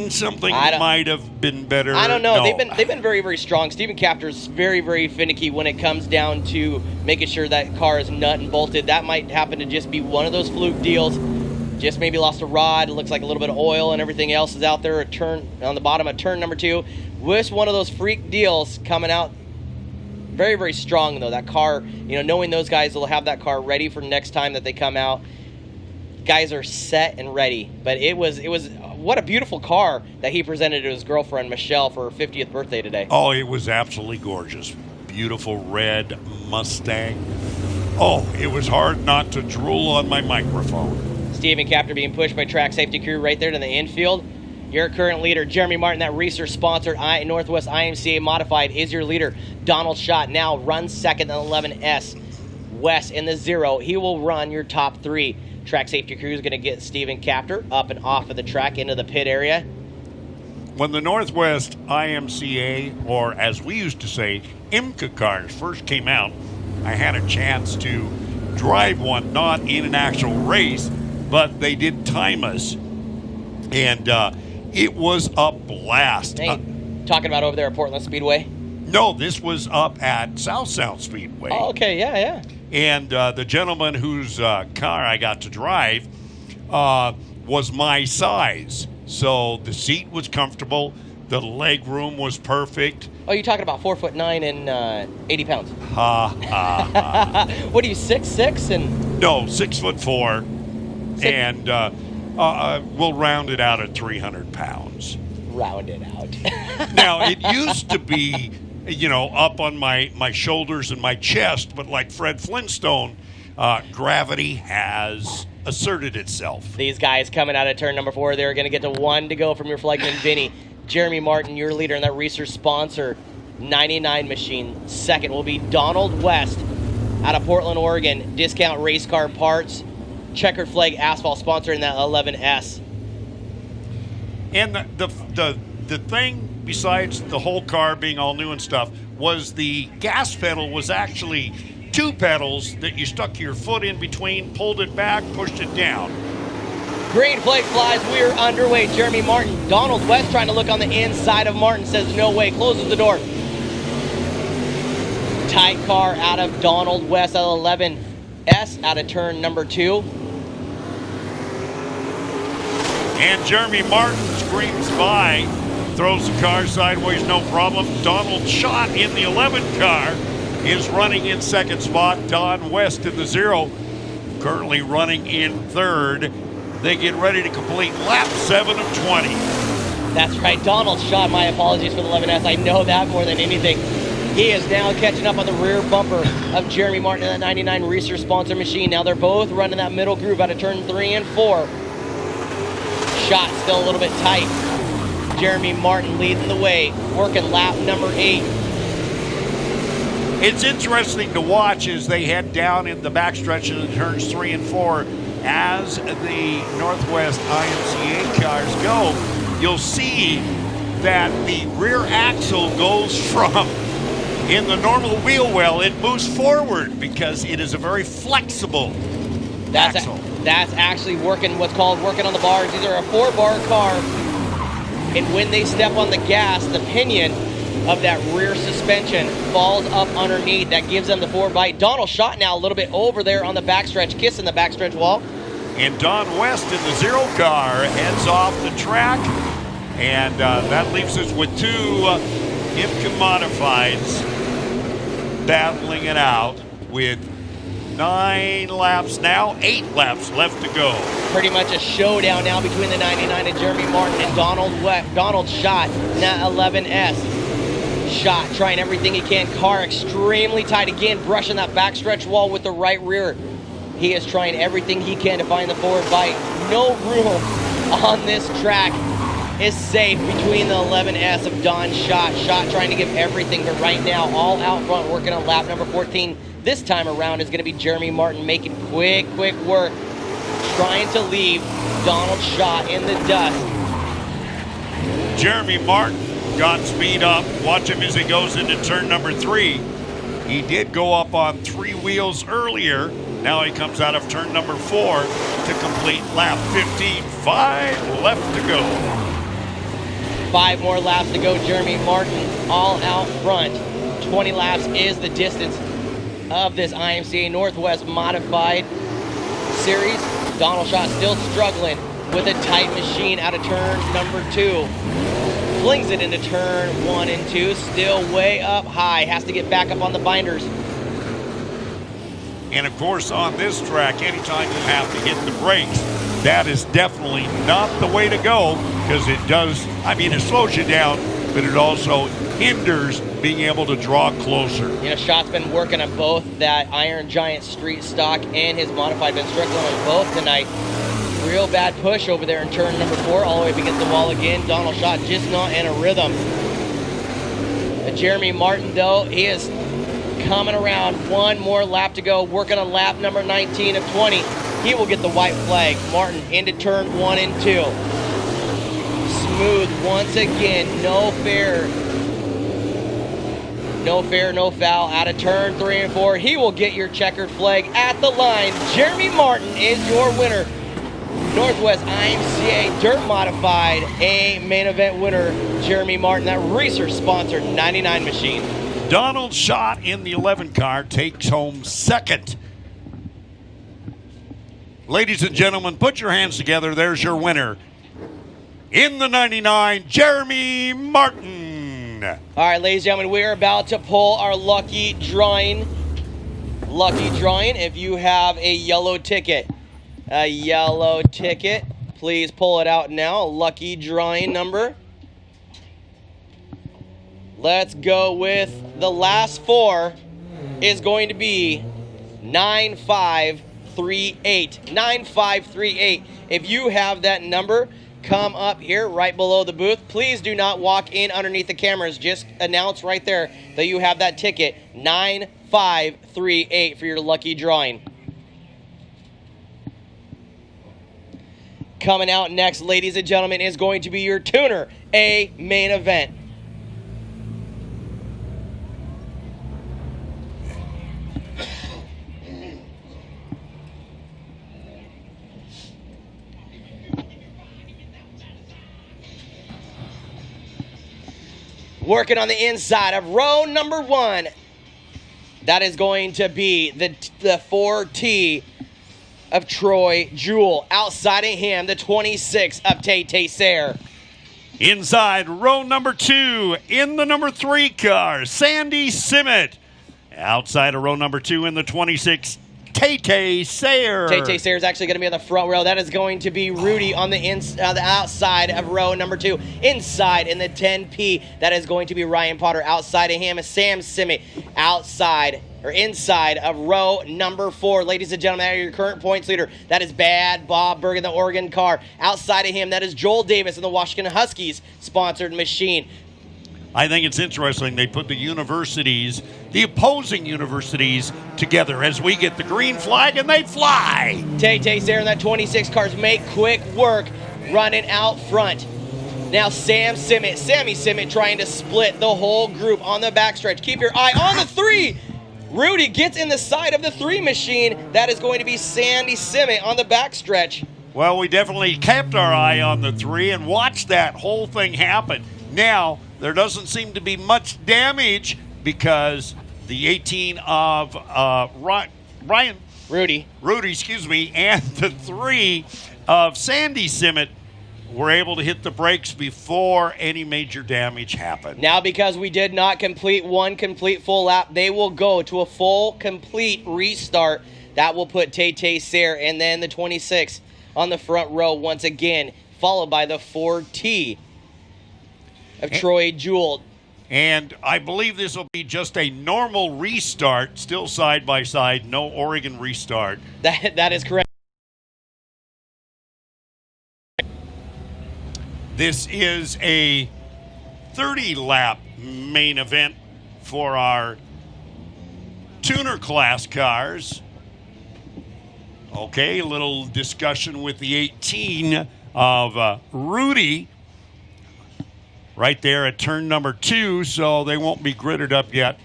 something might have been better. I don't know. No. They've been very, very strong. Stephen Capter's very, very finicky when it comes down to making sure that car is nut and bolted. That might happen to just be one of those fluke deals. Just maybe lost a rod. It looks like a little bit of oil and everything else is out there. A turn on the bottom of turn number 2. Just one of those freak deals coming out very, very strong though. That car, knowing those guys will have that car ready for next time that they come out. Guys are set and ready. But it was what a beautiful car that he presented to his girlfriend Michelle for her 50th birthday today. Oh, it was absolutely gorgeous. Beautiful red Mustang. Oh, it was hard not to drool on my microphone. Stephen Capter being pushed by track safety crew right there to the infield. Your current leader, Jeremy Martin, that research-sponsored Northwest IMCA Modified, is your leader. Donald Schott now runs second in 11S. West in the 0. He will run your top 3. Track safety crew is going to get Stephen Capter up and off of the track into the pit area. When the Northwest IMCA, or as we used to say, IMCA cars first came out, I had a chance to drive one, not in an actual race, but they did time us. And it was a blast. Hey, talking about over there at Portland Speedway? No, this was up at South Sound Speedway. Oh, okay, yeah. And the gentleman whose car I got to drive was my size. So the seat was comfortable. The leg room was perfect. Oh, you're talking about 4'9" and 80 pounds. Ha, ha, ha. What are you, 6'6"? And No, 6'4", and we'll round it out at 300 pounds. Round it out. Now, it used to be, up on my shoulders and my chest, but like Fred Flintstone, gravity has asserted itself. These guys coming out of turn number 4, they're going to get to 1 to go from your flagman, Vinny. Jeremy Martin, your leader in that research sponsor, 99 machine. Second will be Donald West out of Portland, Oregon. Discount race car parts. Checkered flag asphalt sponsor in that 11S. And the thing, besides the whole car being all new and stuff, was the gas pedal was actually 2 pedals that you stuck your foot in between, pulled it back, pushed it down. Green flag flies. We're underway. Jeremy Martin. Donald West trying to look on the inside of Martin. Says no way. Closes the door. Tight car out of Donald West out of 11S out of turn number 2. And Jeremy Martin screams by, throws the car sideways, no problem. Donald Schott in the 11 car is running in second spot. Don West in the 0, currently running in third. They get ready to complete lap 7 of 20. That's right, Donald Schott. My apologies for the 11S. I know that more than anything. He is now catching up on the rear bumper of Jeremy Martin in that 99 research sponsor machine. Now they're both running that middle groove out of turn 3 and 4. Schott still a little bit tight. Jeremy Martin leading the way, working lap number 8. It's interesting to watch as they head down in the backstretch in turns 3 and 4. As the Northwest IMCA cars go, you'll see that the rear axle goes from, in the normal wheel well, it moves forward because it is a very flexible axle. That's actually what's called working on the bars. These are a 4-bar car, and when they step on the gas, the pinion of that rear suspension falls up underneath. That gives them the forward bite. Donald Schott now a little bit over there on the backstretch, kissing the backstretch wall. And Don West in the 0 car heads off the track, and that leaves us with 2 IMCA Modifieds battling it out with 9 laps now, 8 laps left to go. Pretty much a showdown now between the 99 and Jeremy Martin and Donald Schott in that 11S. Schott trying everything he can. Car extremely tight again, brushing that backstretch wall with the right rear. He is trying everything he can to find the forward bite. No room on this track is safe between the 11S of Don Schott. Schott trying to give everything, but right now, all out front, working on lap number 14. This time around is going to be Jeremy Martin making quick work, trying to leave Donald Schott in the dust. Jeremy Martin got speed up. Watch him as he goes into turn number 3. He did go up on 3 wheels earlier. Now he comes out of turn number 4 to complete lap 15. 5 left to go. 5 more laps to go. Jeremy Martin all out front. 20 laps is the distance of this IMCA Northwest Modified Series. Donald Schott still struggling with a tight machine out of turn number 2. Flings it into turn 1 and 2, still way up high. Has to get back up on the binders. And of course, on this track, anytime you have to hit the brakes, that is definitely not the way to go, because it does, it slows you down, but it also hinders being able to draw closer. You know, Schott's been working on both that Iron Giant Street Stock and his modified. Been struggling on both tonight. Real bad push over there in turn number 4, all the way up against the wall again. Donald Schott just not in a rhythm. Jeremy Martin, though, he is coming around. 1 more lap to go, working on lap number 19 of 20. He will get the white flag. Martin into turn 1 and 2. Smooth once again, no fair. No fair, no foul. Out of turn 3 and 4, he will get your checkered flag at the line. Jeremy Martin is your winner. Northwest IMCA Dirt Modified, a main event winner, Jeremy Martin, that research-sponsored 99 machine. Donald Schott in the 11 car takes home second. Ladies and gentlemen, put your hands together. There's your winner. In the 99, Jeremy Martin. All right, ladies and gentlemen, we are about to pull our lucky drawing. Lucky drawing, if you have a yellow ticket. A yellow ticket, please pull it out now. Lucky drawing number. Let's go with the last 4 is going to be 9538. 9538. If you have that number, come up here right below the booth. Please do not walk in underneath the cameras. Just announce right there that you have that ticket. 9538 for your lucky drawing. Coming out next, ladies and gentlemen, is going to be your tuner, a main event. Working on the inside of row number 1. That is going to be the 4T of Troy Jewell. Outside of him, the 26 of Tay Sayre. Inside row number 2, in the number 3 car, Sandy Simmet. Outside of row number 2 in the 26, Tay Sayre. Tay Sayre is actually going to be on the front row. That is going to be Rudy on the outside of row number 2. Inside in the 10P, that is going to be Ryan Potter. Outside of him is Sam Simmet. Inside of row number 4. Ladies and gentlemen, that is your current points leader. That is Bad Bob Berg in the Oregon car. Outside of him, that is Joel Davis in the Washington Huskies sponsored machine. I think it's interesting they put the universities, the opposing universities, together as we get the green flag and they fly. Tay Sayre in that 26 cars make quick work running out front. Now Sammy Simmet trying to split the whole group on the backstretch. Keep your eye on the 3. Rudy gets in the side of the 3 machine. That is going to be Sandy Simmet on the backstretch. Well, we definitely kept our eye on the 3 and watched that whole thing happen. Now, there doesn't seem to be much damage because the 18 of Rudy, and the 3 of Sandy Simmet were able to hit the brakes before any major damage happened. Now, because we did not complete one complete full lap, they will go to a full complete restart. That will put Tay Sayre and then the 26 on the front row once again, followed by the 4T of Troy Jewell. And I believe this will be just a normal restart, still side by side, no Oregon restart. That is correct. This is a 30-lap main event for our tuner class cars. Okay, a little discussion with the 18 of Rudy right there at turn number 2, so they won't be gridded up yet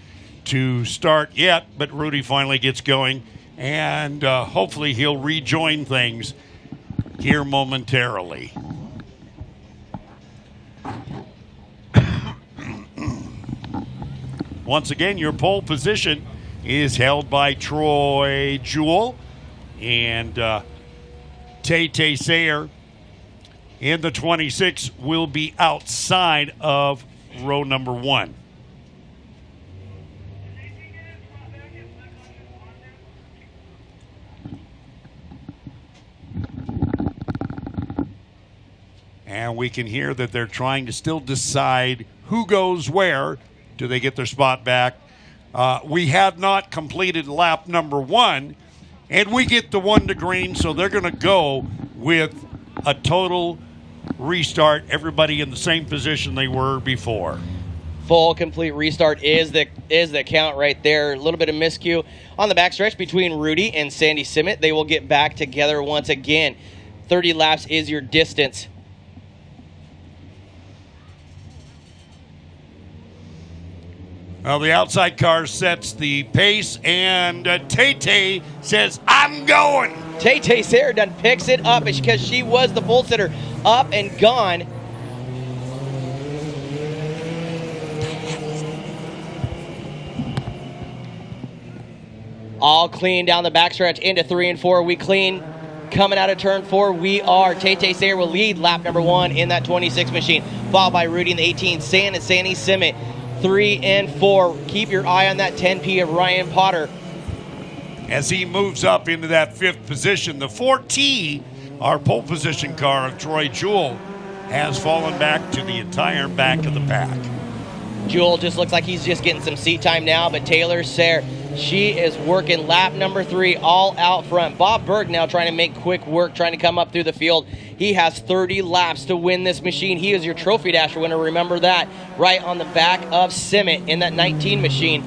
to start yet, but Rudy finally gets going, and hopefully he'll rejoin things here momentarily. Once again, your pole position is held by Troy Jewell, and Tay Sayer in the 26 will be outside of row number 1. And we can hear that they're trying to still decide who goes where. Do they get their spot back? We have not completed lap number 1, and we get the 1 to green, so they're going to go with a total restart. Everybody in the same position they were before. Full complete restart is the count right there. A little bit of miscue on the backstretch between Rudy and Sandy Simmet. They will get back together once again. 30 laps is your distance. Well, the outside car sets the pace, and Tay says, I'm going. Tay Sayer done picks it up because she was the pole sitter, up and gone. All clean down the backstretch into 3 and 4. We clean coming out of turn 4. We are. Tay Sayer will lead lap number 1 in that 26 machine, followed by Rudy in the 18. Sandy Simmet 3 and 4. Keep your eye on that 10P of Ryan Potter. As he moves up into that 5th position, the 4T, our pole position car of Troy Jewell, has fallen back to the entire back of the pack. Jewell just looks like he's just getting some seat time now, but Taylor Sayre, she is working lap number 3 all out front. Bob Berg now trying to make quick work, trying to come up through the field. He has 30 laps to win this machine. He is your Trophy Dasher winner, remember that, right on the back of Simmet in that 19 machine.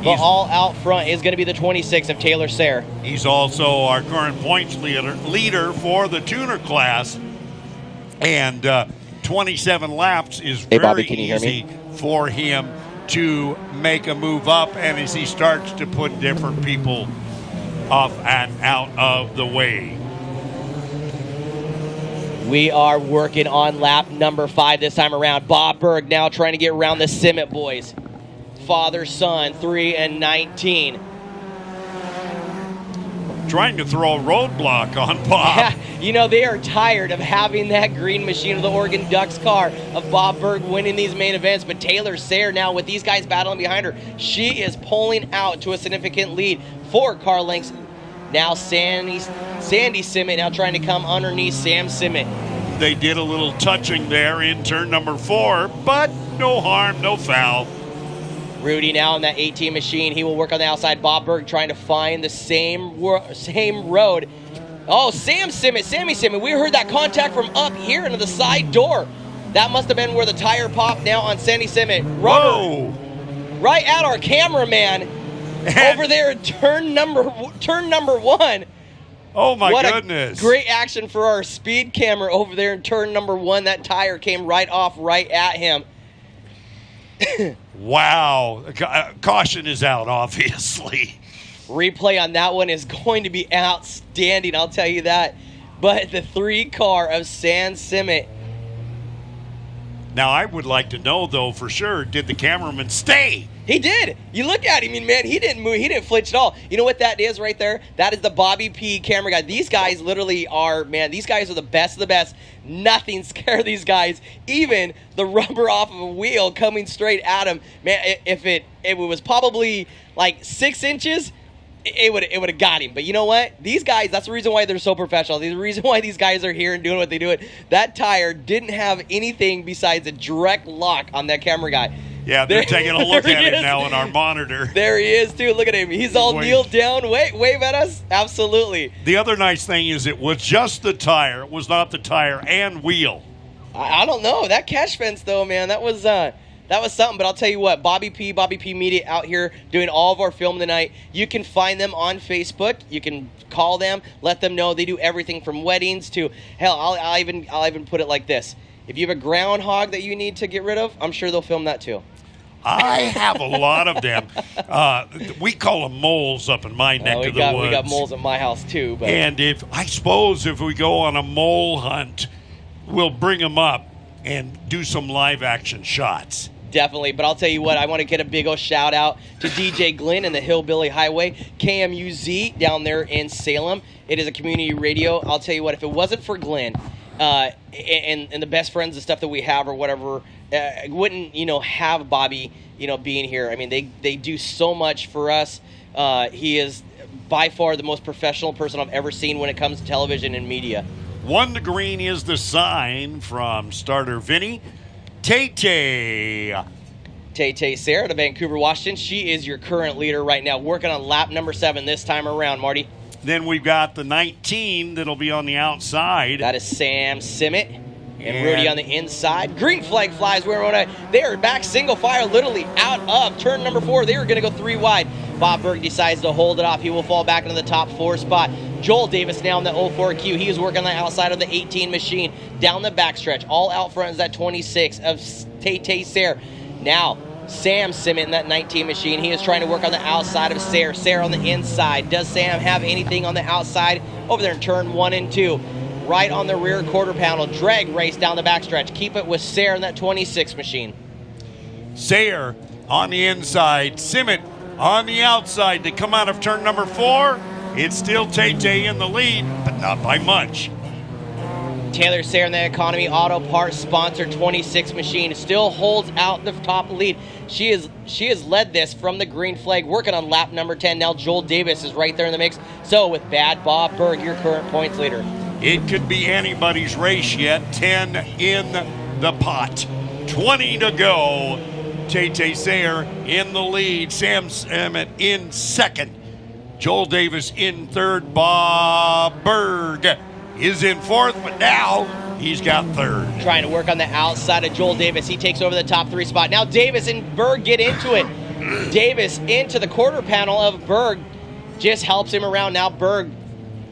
But all out front is going to be the 26 of Taylor Sayre. He's also our current points leader for the tuner class. And 27 laps is very Bobby, can you hear easy me? for him to make a move up, and as he starts to put different people off and out of the way. We are working on lap number 5 this time around. Bob Berg now trying to get around the Simmet boys. Father, son, 3 and 19. Trying to throw a roadblock on Bob. Yeah, you know, they are tired of having that green machine of the Oregon Ducks car of Bob Berg winning these main events, but Taylor Sayre now with these guys battling behind her, she is pulling out to a significant lead, 4 car lengths. Now Sandy Simmet now trying to come underneath Sam Simmet. They did a little touching there in turn number 4, but no harm, no foul. Rudy now in that 18 machine. He will work on the outside. Bob Berg trying to find the same road. Oh, Sammy Simmet. We heard that contact from up here into the side door. That must have been where the tire popped now on Sandy Simmet. Whoa! Right at our cameraman over there in turn number 1. Oh my what goodness. A great action for our speed camera over there in turn number 1. That tire came right off right at him. Wow. Caution is out, obviously. Replay on that one is going to be outstanding, I'll tell you that. But the 3 car of Sam Simmet. Now, I would like to know, though, for sure, did the cameraman stay? He did. You look at him, and man, he didn't move. He didn't flinch at all. You know what that is right there? That is the Bobby P camera guy. These guys literally are, man, these guys are the best of the best. Nothing scares these guys. Even the rubber off of a wheel coming straight at him. Man, if it was probably like 6 inches, it would have got him. But you know what? These guys, that's the reason why they're so professional. The reason why these guys are here and doing what they do. That tire didn't have anything besides a direct lock on that camera guy. Yeah, they're taking a look at it now on our monitor. There he is, too. Look at him. He's all kneeled down. Wave at us. Absolutely. The other nice thing is it was just the tire. It was not the tire and wheel. I don't know. That catch fence, though, man, that was something. But I'll tell you what, Bobby P Media out here doing all of our film tonight. You can find them on Facebook. You can call them, let them know. They do everything from weddings to, hell, I'll even put it like this. If you have a groundhog that you need to get rid of, I'm sure they'll film that too. I have a lot of them. We call them moles up in my neck of the woods. We got moles at my house too. But. And if we go on a mole hunt, we'll bring them up and do some live action shots. Definitely, but I'll tell you what, I want to get a big old shout out to DJ Glenn and the Hillbilly Highway, KMUZ down there in Salem. It is a community radio. I'll tell you what, if it wasn't for Glenn and the best friends and stuff that we have or whatever, wouldn't have Bobby being here. I mean, they do so much for us. He is by far the most professional person I've ever seen when it comes to television and media. 1 to green is the sign from starter Vinny. Tay-Tay Sayre out of Vancouver, Washington. She is your current leader right now, working on lap number 7 this time around, Marty. Then we've got the 19 that'll be on the outside. That is Sam Simmet and Rudy on the inside. Green flag flies. They are back single file, literally out of turn number 4. They were going to go 3 wide. Bob Berg decides to hold it off. He will fall back into the top 4 spot. Joel Davis now in the 04Q. He is working on the outside of the 18 machine. Down the backstretch. All out front is that 26 of Tay Sayre. Now, Sam Simmet in that 19 machine. He is trying to work on the outside of Sayre. Sayre on the inside. Does Sam have anything on the outside? Over there in turn 1 and 2. Right on the rear quarter panel. Drag race down the backstretch. Keep it with Sayre in that 26 machine. Sayre on the inside. Simmet on the outside. They come out of turn number 4. It's still Tay-Tay in the lead, but not by much. Taylor Sayre in the Economy Auto Parts sponsor 26 machine still holds out the top lead. She has led this from the green flag, working on lap number 10. Now Joel Davis is right there in the mix. So with Bad Bob Berg, your current points leader. It could be anybody's race yet. 10 in the pot. 20 to go. Tay Sayre in the lead. Sam Simmet in second. Joel Davis in third. Bob Berg is in fourth, but now he's got third. Trying to work on the outside of Joel Davis. He takes over the top 3 spot. Now Davis and Berg get into it. Davis into the quarter panel of Berg. Just helps him around. Now Berg,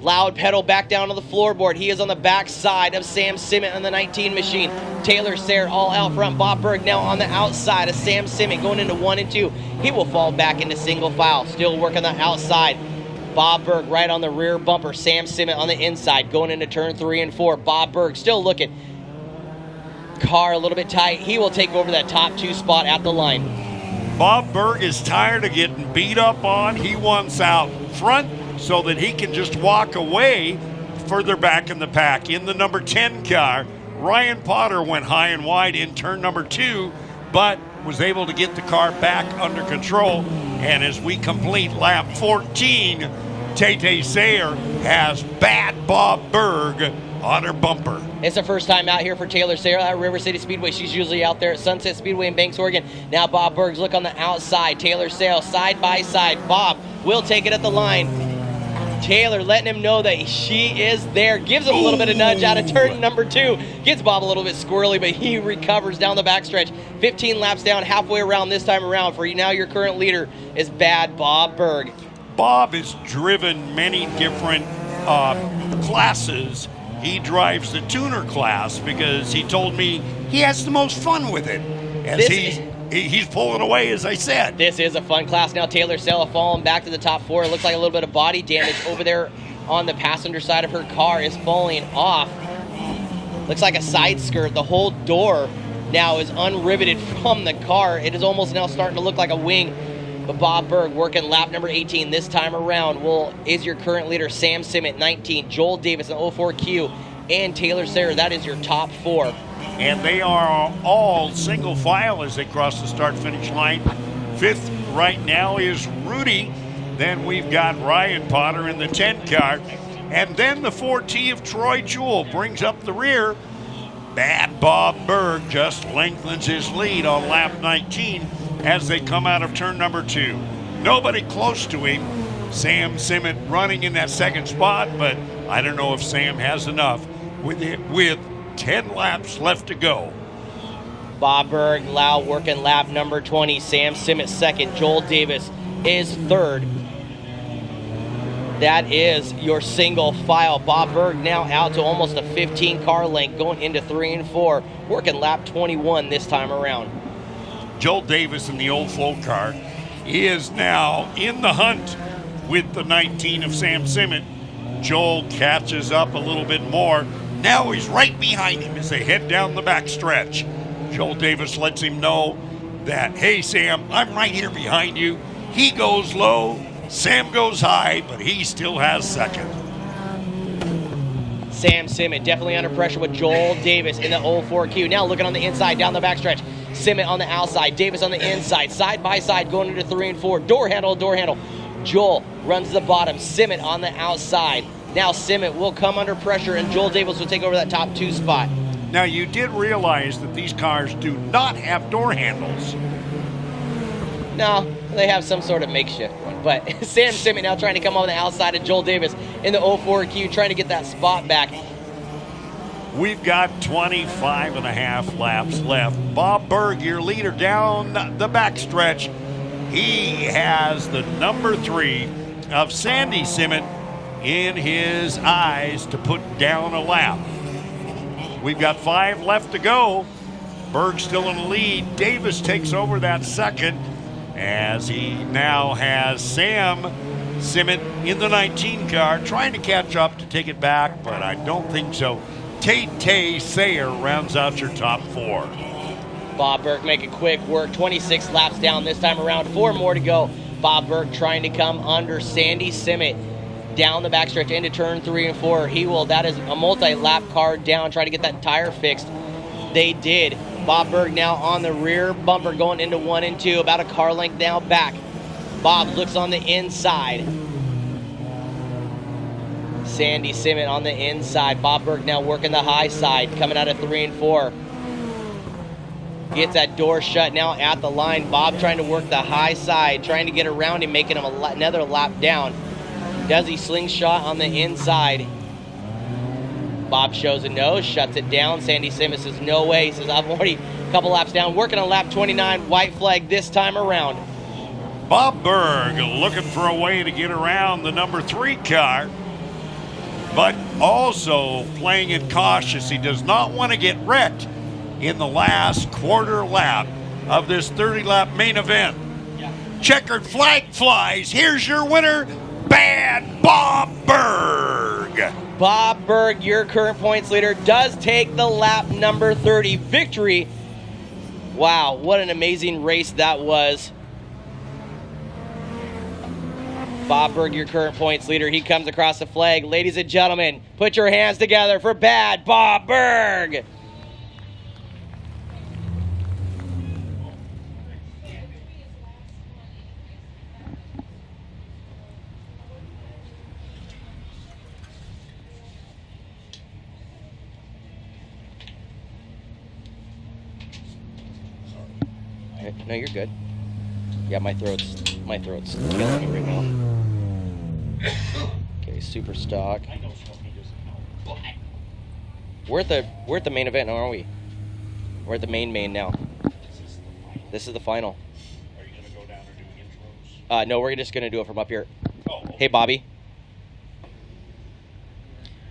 loud pedal back down to the floorboard. He is on the back side of Sam Simmet on the 19 machine. Taylor Sayre all out front. Bob Berg now on the outside of Sam Simmet going into 1 and 2. He will fall back into single file. Still working the outside. Bob Berg right on the rear bumper. Sam Simmet on the inside going into turn 3 and 4. Bob Berg still looking. Car a little bit tight. He will take over that top 2 spot at the line. Bob Berg is tired of getting beat up on. He wants out front so that he can just walk away further back in the pack. In the number 10 car, Ryan Potter went high and wide in turn number 2, but was able to get the car back under control. And as we complete lap 14, Tay Sayre has Bad Bob Berg on her bumper. It's the first time out here for Taylor Sayre at River City Speedway. She's usually out there at Sunset Speedway in Banks, Oregon. Now Bob Berg's look on the outside. Taylor Sayre side by side. Bob will take it at the line. Taylor letting him know that she is there. Gives him a little bit of nudge out of turn number 2. Gets Bob a little bit squirrely, but he recovers down the backstretch. 15 laps down, halfway around this time around. For you now, your current leader is Bad Bob Berg. Bob has driven many different classes. He drives the tuner class because he told me he has the most fun with it. As he's pulling away, as I said. This is a fun class. Now Taylor Sayre falling back to the top 4. It looks like a little bit of body damage over there on the passenger side of her car is falling off. Looks like a side skirt. The whole door now is unriveted from the car. It is almost now starting to look like a wing. But Bob Berg working lap number 18 this time around is your current leader. Sam Simmet 19, Joel Davis in 04Q, and Taylor Sayre. That is your top 4. And they are all single file as they cross the start-finish line. 5th right now is Rudy. Then we've got Ryan Potter in the 10 car. And then the 4T of Troy Jewell brings up the rear. Bad Bob Berg just lengthens his lead on lap 19 as they come out of turn number 2. Nobody close to him. Sam Simmet running in that second spot, but I don't know if Sam has enough with 10 laps left to go. Bob Berg, Lau working lap number 20. Sam Simmet second. Joel Davis is third. That is your single file. Bob Berg now out to almost a 15 car length going into 3 and 4. Working lap 21 this time around. Joel Davis in the old flow car is now in the hunt with the 19 of Sam Simmet. Joel catches up a little bit more. Now he's right behind him as they head down the backstretch. Joel Davis lets him know that, hey, Sam, I'm right here behind you. He goes low, Sam goes high, but he still has second. Sam Simmet definitely under pressure with Joel Davis in the 04Q. Now looking on the inside down the backstretch. Simmet on the outside, Davis on the inside, side by side going into 3 and 4. Door handle. Joel runs the bottom, Simmet on the outside. Now Simmet will come under pressure and Joel Davis will take over that top 2 spot. Now, you did realize that these cars do not have door handles. No, they have some sort of makeshift one. But Sam Simmet now trying to come on the outside of Joel Davis in the 04Q, trying to get that spot back. We've got 25 and a half laps left. Bob Berg, your leader down the backstretch. He has the number 3 of Sandy Simmet in his eyes to put down a lap. We've got 5 left to go. Berg still in the lead. Davis takes over that second as he now has Sam Simmet in the 19 car trying to catch up to take it back, but I don't think so. Tay Sayer rounds out your top 4. Bob Berg making quick work, 26 laps down this time around, 4 more to go. Bob Berg trying to come under Sandy Simmet down the backstretch into turn 3 and 4. That is a multi-lap car down, trying to get that tire fixed. They did. Bob Berg now on the rear bumper going into 1 and 2, about a car length now back. Bob looks on the inside. Sandy Simmet on the inside. Bob Berg now working the high side, coming out of 3 and 4. Gets that door shut now at the line. Bob trying to work the high side, trying to get around him, making him another lap down. Does he slingshot on the inside? Bob shows a nose, shuts it down. Sandy Simmet says, no way. He says, I'm already a couple laps down. Working on lap 29, white flag this time around. Bob Berg looking for a way to get around the number 3 car, but also playing it cautious. He does not want to get wrecked in the last quarter lap of this 30-lap main event. Checkered flag flies. Here's your winner, Bad Bob Berg. Bob Berg, your current points leader, does take the lap number 30 victory. Wow, what an amazing race that was. Bob Berg, your current points leader, he comes across the flag. Ladies and gentlemen, put your hands together for Bad Bob Berg. No, you're good. Yeah, my throat's killing me right now. Okay, super stock. We're at the main event now, aren't we? We're at the main now. This is the final. Are you gonna go down or do intros? No, we're just gonna do it from up here. Oh. Hey, Bobby.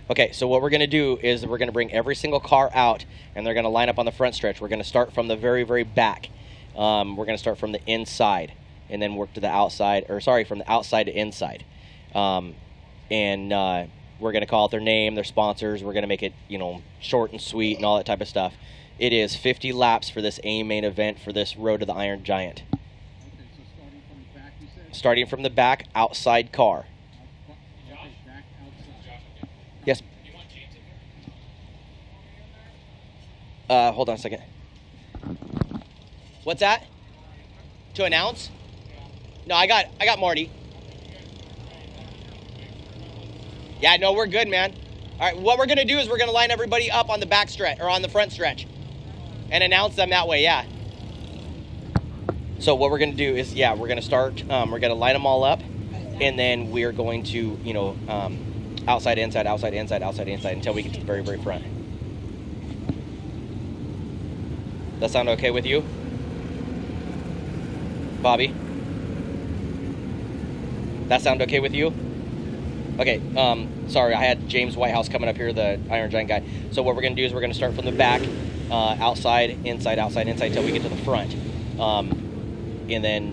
Okay, so what we're gonna do is we're gonna bring every single car out, and they're gonna line up on the front stretch. We're gonna start from the very, very back. We're going to start from the inside and then work to the outside, from the outside to inside. We're going to call out their name, their sponsors. We're going to make it, short and sweet and all that type of stuff. It is 50 laps for this A main event for this Road to the Iron Giant. Okay, so starting from the back, you said? Starting from the back, outside car. Okay, back, outside. Yes. Hold on a second. What's that? To announce? No, I got Marty. Yeah, no, we're good, man. All right, what we're gonna do is we're gonna line everybody up on the back stretch or on the front stretch, and announce them that way. Yeah. So what we're gonna do is, we're gonna start. We're gonna line them all up, and then we're going to, outside, inside, outside, inside, outside, inside, until we get to the very, very front. That sound okay with you? Bobby? That sound okay with you? Okay, sorry, I had James Whitehouse coming up here, the Iron Giant guy. So what we're gonna do is we're gonna start from the back, outside, inside, till we get to the front. And then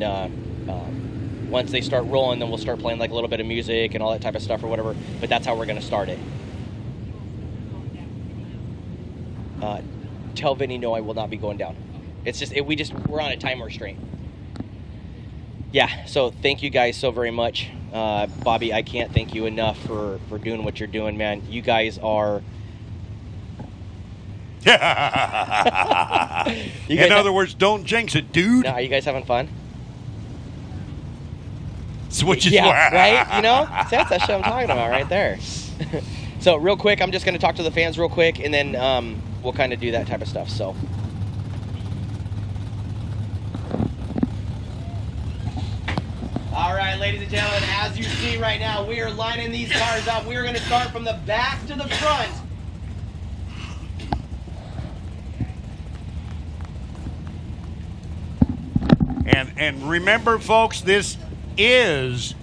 once they start rolling, then we'll start playing like a little bit of music and all that type of stuff or whatever. But that's how we're gonna start it. Tell Vinny no, I will not be going down. It's just, we're on a time restraint. Yeah, so thank you guys so very much. Bobby, I can't thank you enough for doing what you're doing, man. You guys are... In other words, don't jinx it, dude. Now, are you guys having fun? Switches. Yeah, right? You know? See, that's that shit I'm talking about right there. So real quick, I'm just going to talk to the fans real quick, and then we'll kind of do that type of stuff. So... All right, ladies and gentlemen, as you see right now, we are lining these cars up. We are going to start from the back to the front. And remember, folks, this is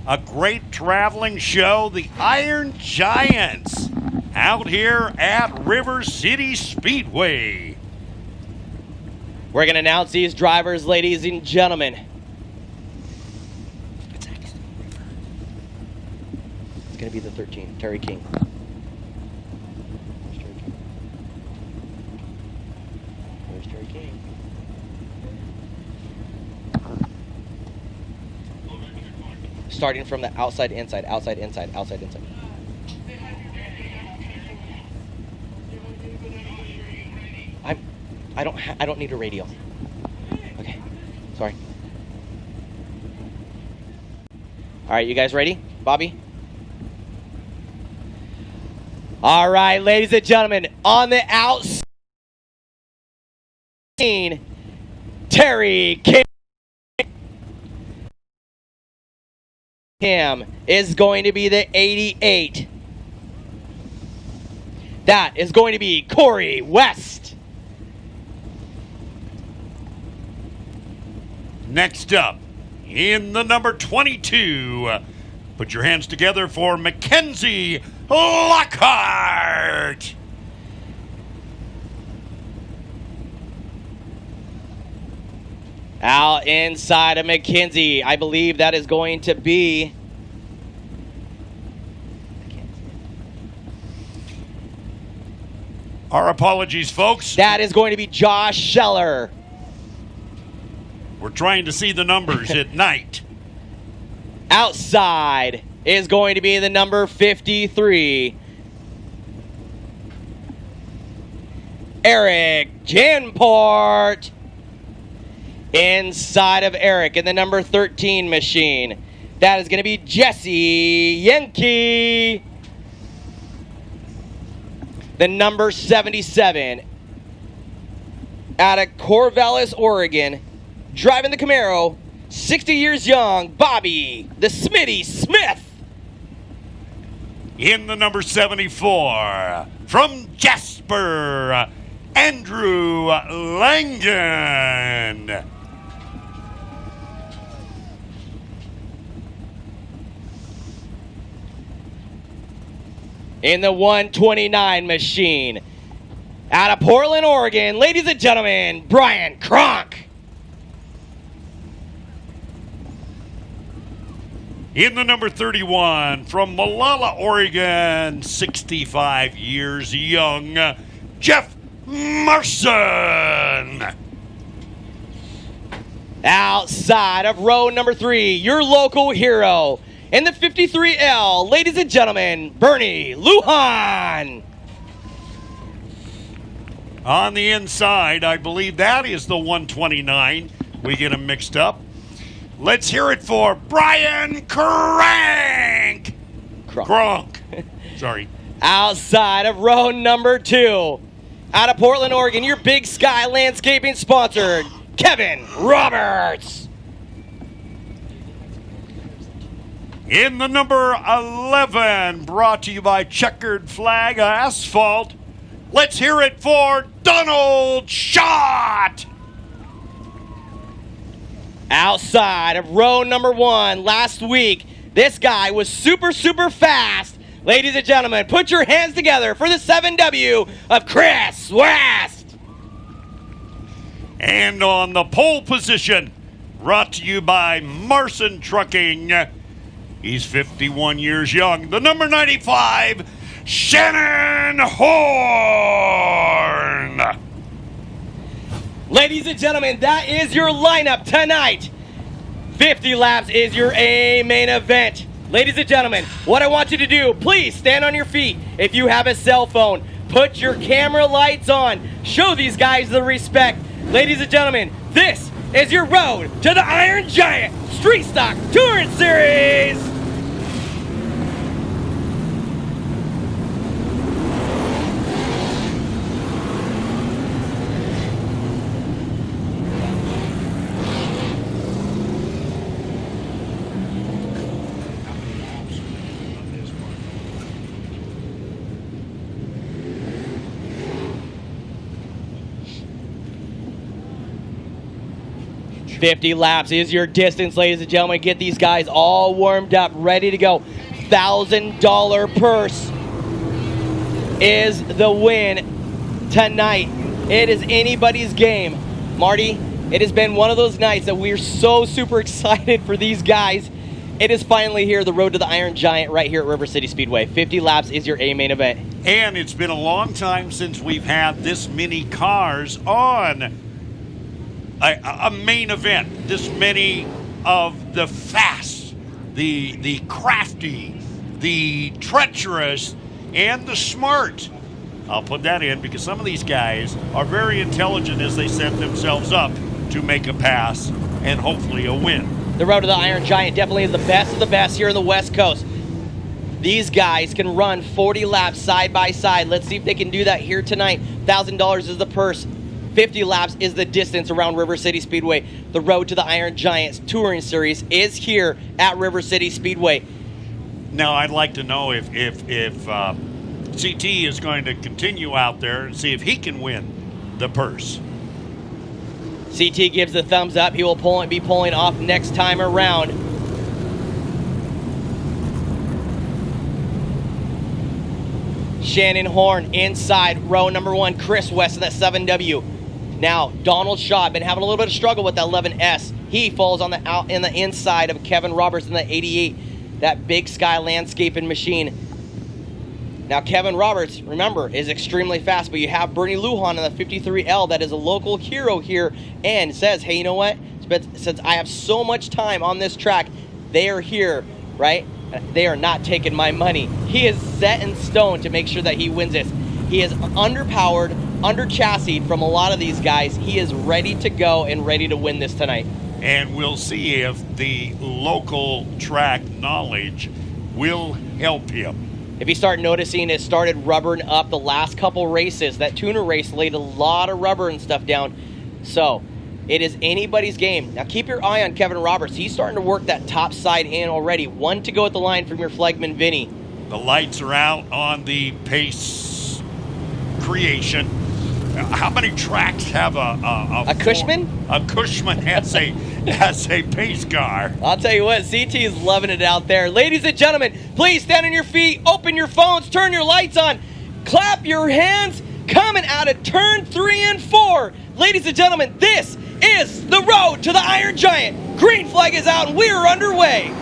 a great traveling show. The Iron Giants out here at River City Speedway. We're going to announce these drivers, ladies and gentlemen. It's going to be the 13, Terry King. Where's Terry King? Starting from the outside, inside, outside, inside, outside, inside. I don't need a radio. Okay, sorry. All right, you guys ready? Bobby? All right, ladies and gentlemen, on the outside, Terry Cam is going to be the 88. That is going to be Corey West. Next up, in the number 22, put your hands together for Mackenzie Lockhart. Out inside of McKenzie, I believe that is going to be... Our apologies, folks. That is going to be Josh Scheller. We're trying to see the numbers at night. Outside is going to be the number 53. Eric Janport. Inside of Eric in the number 13 machine. That is going to be Jesse Yankee. The number 77. Out of Corvallis, Oregon. Driving the Camaro. 60 years young. Bobby the Smitty Smith. In the number 74. From Jasper. Andrew Langen. In the 129 machine. Out of Portland, Oregon, ladies and gentlemen, Brian Kronk. In the number 31, from Molalla, Oregon, 65 years young, Jeff Marson. Outside of row number 3, your local hero. In the 53L, ladies and gentlemen, Bernie Lujan. On the inside, I believe that is the 129. We get them mixed up. Let's hear it for Brian Kronk. Sorry. Outside of row number 2, out of Portland, Oregon, your Big Sky Landscaping sponsor, Kevin Roberts. In the number 11, brought to you by Checkered Flag Asphalt, Let's hear it for Donald Schott. Outside of row number 1 last week, this guy was super fast. Ladies and gentlemen, put your hands together for the 7W of Chris West. And on the pole position, brought to you by Marson Trucking. He's 51 years young. The number 95, Shannon Horn. Ladies and gentlemen, that is your lineup tonight. 50 laps is your A main event. Ladies and gentlemen, what I want you to do, please stand on your feet. If you have a cell phone, put your camera lights on. Show these guys the respect. Ladies and gentlemen, this is your road to the Iron Giant Street Stock Touring Series. $50 laps is your distance, ladies and gentlemen. Get these guys all warmed up, ready to go. $1,000 purse is the win tonight. It is anybody's game. Marty, it has been one of those nights that we're so super excited for these guys. It is finally here, the road to the Iron Giant right here at River City Speedway. 50 laps is your A main event. And it's been a long time since we've had this many cars on a main event. This many of the fast, the crafty, the treacherous, and the smart. I'll put that in because some of these guys are very intelligent as they set themselves up to make a pass and hopefully a win. The road to the Iron Giant definitely is the best of the best here in the West Coast. These guys can run 40 laps side by side. Let's see if they can do that here tonight. $1,000 is the purse. 50 laps is the distance around River City Speedway. The road to the Iron Giants Touring Series is here at River City Speedway. Now, I'd like to know if CT is going to continue out there and see if he can win the purse. CT gives the thumbs up. He will be pulling off next time around. Shannon Horn inside row number 1. Chris West of that 7W. Now, Donald Schott been having a little bit of struggle with that 11S. He falls on the inside of Kevin Roberts in the 88, that Big Sky landscaping machine. Now, Kevin Roberts, remember, is extremely fast, but you have Bernie Lujan in the 53L that is a local hero here and says, hey, you know what? Since I have so much time on this track, they are here, right? They are not taking my money. He is set in stone to make sure that he wins this. He is underpowered, under-chassied from a lot of these guys. He is ready to go and ready to win this tonight. And we'll see if the local track knowledge will help him. If you start noticing, it started rubbering up the last couple races. That tuner race laid a lot of rubber and stuff down. So it is anybody's game. Now keep your eye on Kevin Roberts. He's starting to work that top side in already. 1 to go at the line from your flagman, Vinny. The lights are out on the pace creation. How many tracks have a Cushman? A Cushman has a pace car. I'll tell you what, CT is loving it out there. Ladies and gentlemen, please stand on your feet, open your phones, turn your lights on, clap your hands, coming out of turn 3 and 4. Ladies and gentlemen, this is the road to the Iron Giant. Green flag is out and we're underway.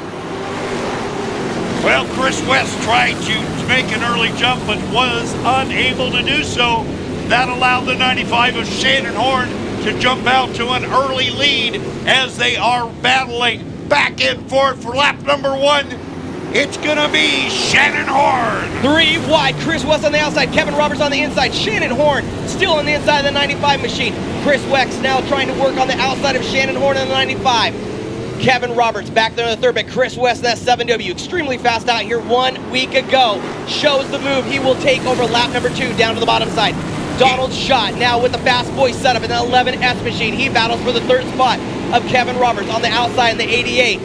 Well, Chris West tried to make an early jump but was unable to do so. That allowed the 95 of Shannon Horn to jump out to an early lead as they are battling back and forth for lap number 1. It's going to be Shannon Horn. 3 wide. Chris West on the outside. Kevin Roberts on the inside. Shannon Horn still on the inside of the 95 machine. Chris West now trying to work on the outside of Shannon Horn on the 95. Kevin Roberts back there in the third, but Chris West, that 7W, extremely fast out here 1 week ago. Shows the move. He will take over lap number 2 down to the bottom side. Donald Schott now with the Fast Boy setup in the 11S machine. He battles for the 3rd spot of Kevin Roberts on the outside in the 88.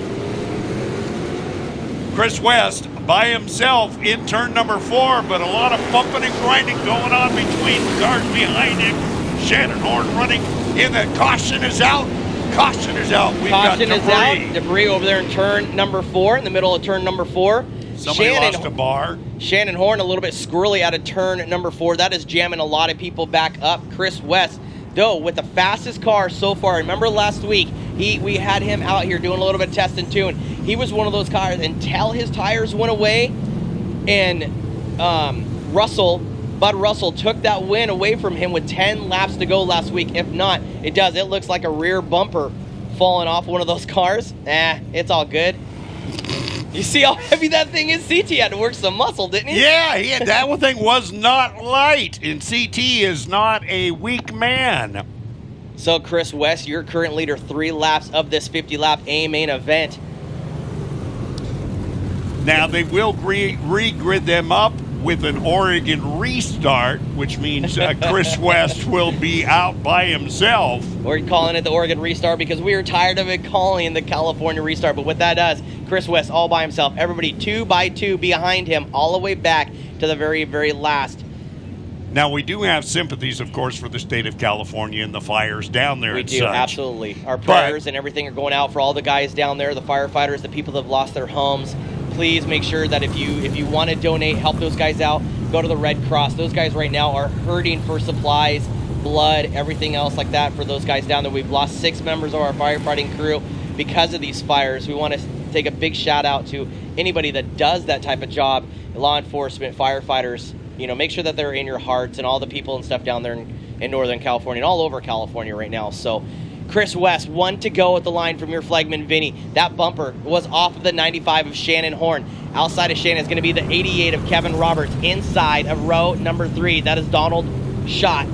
Chris West by himself in turn number 4, but a lot of bumping and grinding going on between the cars behind him. Shannon Horn running in the caution is out. Caution is out. We've Caution got is out. Debris over there in turn number 4, in the middle of turn number 4. Somebody lost a bar. Shannon Horn a little bit squirrely out of turn number 4. That is jamming a lot of people back up. Chris West, though, with the fastest car so far. Remember last week, we had him out here doing a little bit of test and tune. He was one of those cars until his tires went away, and Bud Russell took that win away from him with 10 laps to go last week. If not, it looks like a rear bumper falling off one of those cars. It's all good. You see how heavy that thing is? CT had to work some muscle, didn't he? Yeah, that one thing was not light, and CT is not a weak man. So, Chris West, your current leader, 3 laps of this 50-lap A main event. Now, they will re-grid them up with an Oregon restart, which means Chris West will be out by himself. We're calling it the Oregon restart because we are tired of it calling the California restart. But what that does, Chris West all by himself, everybody 2 by 2 behind him, all the way back to the very, very last. Now, we do have sympathies, of course, for the state of California and the fires down there. We and do, such. absolutely. Our prayers and everything are going out for all the guys down there, the firefighters, the people that have lost their homes. Please make sure that if you want to donate, help those guys out, go to the Red Cross. Those guys right now are hurting for supplies, blood, everything else like that for those guys down there. We've lost 6 members of our firefighting crew because of these fires. We want to take a big shout out to anybody that does that type of job, law enforcement, firefighters. Make sure that they're in your hearts, and all the people and stuff down there in Northern California and all over California right now. So Chris West, 1 to go at the line from your flagman, Vinny. That bumper was off of the 95 of Shannon Horn. Outside of Shannon is going to be the 88 of Kevin Roberts. Inside of row number 3, that is Donald Schott.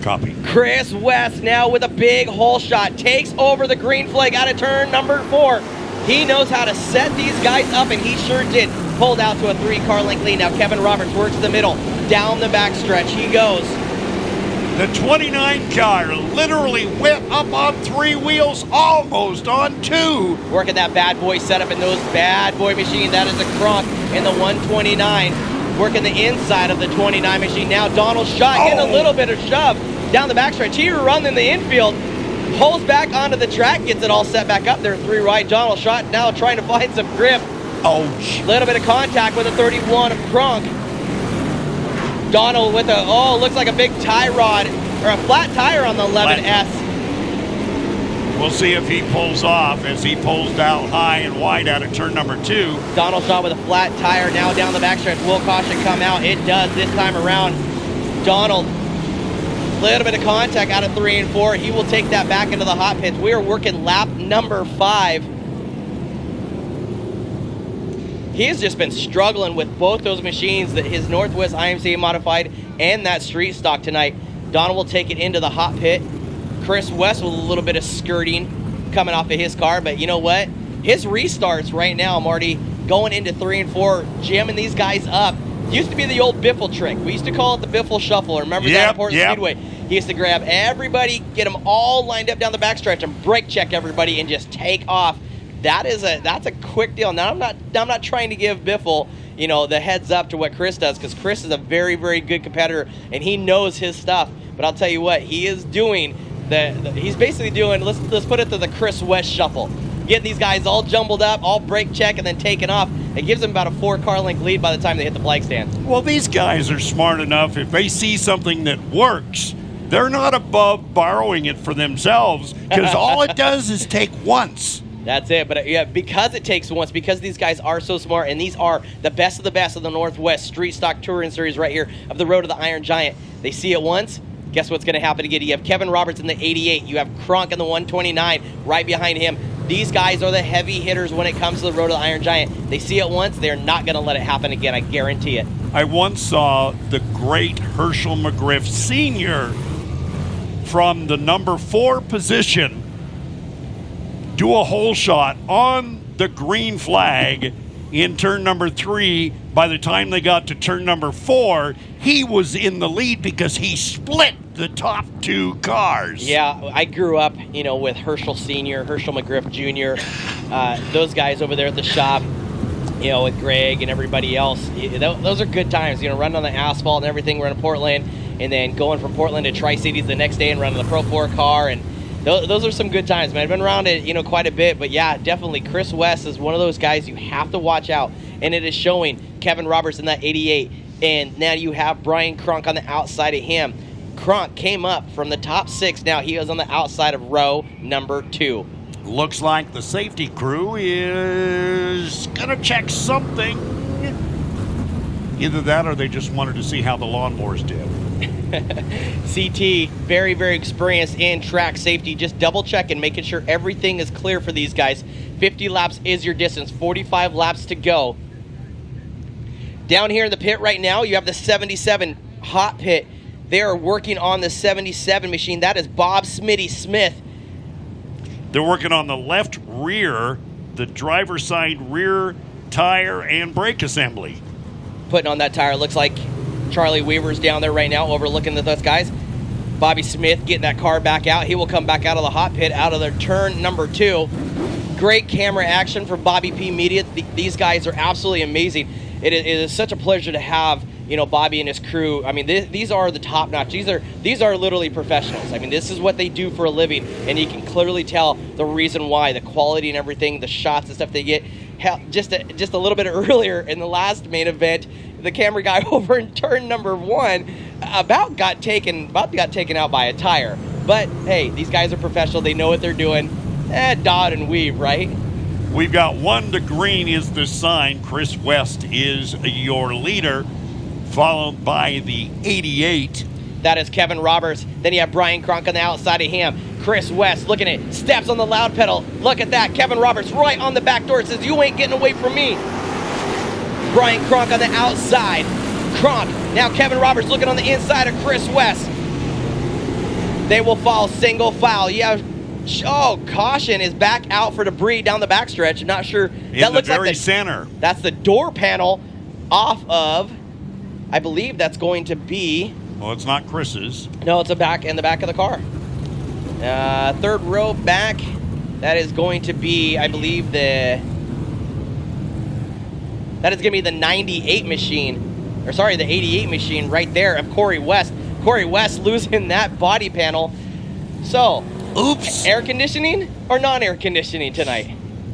Copy. Chris West now with a big hole shot. Takes over the green flag out of turn number 4. He knows how to set these guys up, and he sure did. Pulled out to a 3-car length lead. Now Kevin Roberts works the middle. Down the backstretch he goes. The 29 car literally went up on 3 wheels, almost on 2. Working that bad boy setup in those bad boy machine. That is a Kronk in the 129. Working the inside of the 29 machine. Now Donald Schott getting a little bit of shove down the backstretch. He run in the infield. Pulls back onto the track, gets it all set back up there. 3 right. Donald Schott now trying to find some grip. Ouch. Little bit of contact with a 31 of Kronk. Donald with looks like a big tie rod, or a flat tire on the 11S. We'll see if he pulls off as he pulls out high and wide out of turn number 2. Donald Schott with a flat tire now down the backstretch. Will caution come out? It does this time around. Donald, little bit of contact out of 3 and 4. He will take that back into the hot pits. We are working lap number 5. He has just been struggling with both those machines, his Northwest IMCA modified and that street stock tonight. Donald will take it into the hot pit. Chris West with a little bit of skirting coming off of his car, but you know what? His restarts right now, Marty, going into 3 and 4, jamming these guys up. Used to be the old Biffle trick. We used to call it the Biffle shuffle. Remember that at Portland Speedway? He used to grab everybody, get them all lined up down the backstretch, and brake check everybody and just take off. That's a quick deal. Now I'm not trying to give Biffle, the heads up to what Chris does, because Chris is a very, very good competitor and he knows his stuff. But I'll tell you what, he is doing he's basically doing, let's put it to the Chris West shuffle. Getting these guys all jumbled up, all brake check, and then taking off. It gives them about a 4-car length lead by the time they hit the flag stand. Well, these guys are smart enough. If they see something that works, they're not above borrowing it for themselves, because all it does is take once. That's it. But yeah, because it takes once, because these guys are so smart, and these are the best of the Northwest Street Stock Touring Series right here of the Road to the Iron Giant. They see it once. Guess what's going to happen again? You have Kevin Roberts in the 88. You have Kronk in the 129 right behind him. These guys are the heavy hitters when it comes to the Road to the Iron Giant. They see it once. They're not going to let it happen again. I guarantee it. I once saw the great Herschel McGriff Sr. from the number 4 position do a hole shot on the green flag in turn number 3. By the time they got to turn number 4, he was in the lead because he split the top two cars. Yeah, I grew up, with Herschel Sr., Herschel McGriff Jr., those guys over there at the shop, with Greg and everybody else. Those are good times, running on the asphalt and everything. We're in Portland, and then going from Portland to Tri-Cities the next day and running the Pro 4 car, and those are some good times, man. I've been around it, quite a bit, but yeah, definitely Chris West is one of those guys you have to watch out, and it is showing Kevin Roberts in that 88, and now you have Brian Cronk on the outside of him. Cronk came up from the top 6. Now he is on the outside of row number 2. Looks like the safety crew is going to check something. Either that or they just wanted to see how the lawnmowers did. CT, very, very experienced in track safety. Just double checking, making sure everything is clear for these guys. 50 laps is your distance, 45 laps to go. Down here in the pit right now, you have the 77 hot pit. They are working on the 77 machine. That is Bob Smitty Smith. They're working on the left rear, the driver's side rear tire and brake assembly. Putting on that tire. Looks like Charlie Weaver's down there right now overlooking those guys. Bobby Smith getting that car back out. He will come back out of the hot pit, out of the turn number 2. Great camera action for Bobby P Media. These guys are absolutely amazing. It is such a pleasure to have, Bobby and his crew. I mean, these are the top notch. These are literally professionals. I mean, this is what they do for a living, and you can clearly tell the reason why, the quality and everything, the shots and stuff they get. Hell, just a little bit earlier in the last main event, the camera guy over in turn number 1 about got taken out by a tire. But hey, these guys are professional. They know what they're doing. Dot and weave, right? We've got 1 to green is the sign. Chris West is your leader, followed by the 88. That is Kevin Roberts. Then you have Brian Cronk on the outside of him. Chris West looking at steps on the loud pedal. Look at that. Kevin Roberts right on the back door says, "You ain't getting away from me." Brian Cronk on the outside. Cronk. Now Kevin Roberts looking on the inside of Chris West. They will fall single file. You have caution is back out for debris down the backstretch. I'm not sure. In the very center. That's the door panel off of, I believe that's going to be. Well, it's not Chris's. No, it's in the back of the car. Third row back. That is going to be, I believe, that is going to be the 98 machine. Or sorry, the 88 machine right there of Corey West. Corey West losing that body panel. So, oops. Air conditioning or non-air conditioning tonight?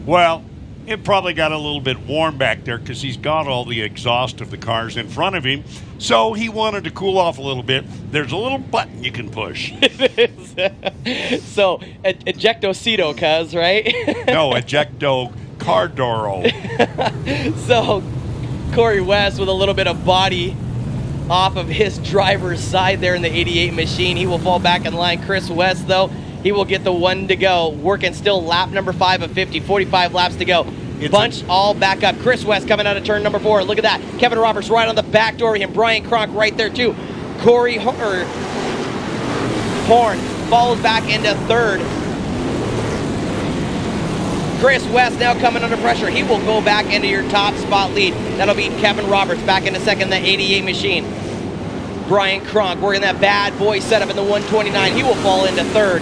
Well, it probably got a little bit warm back there because he's got all the exhaust of the cars in front of him. So he wanted to cool off a little bit. There's a little button you can push. So, ejectocito, cuz, right? No, ejecto cardoro. So, Corey West with a little bit of body off of his driver's side there in the 88 machine. He will fall back in line. Chris West, though, he will get the 1 to go. Working still lap number 5 of 50, 45 laps to go. Bunch all back up. Chris West coming out of turn number 4. Look at that. Kevin Roberts right on the back door of him. Brian Cronk right there too. Corey Horn falls back into 3rd. Chris West now coming under pressure. He will go back into your top spot lead. That'll be Kevin Roberts back into 2nd, the 88 machine. Brian Cronk working that bad boy setup in the 129. He will fall into 3rd.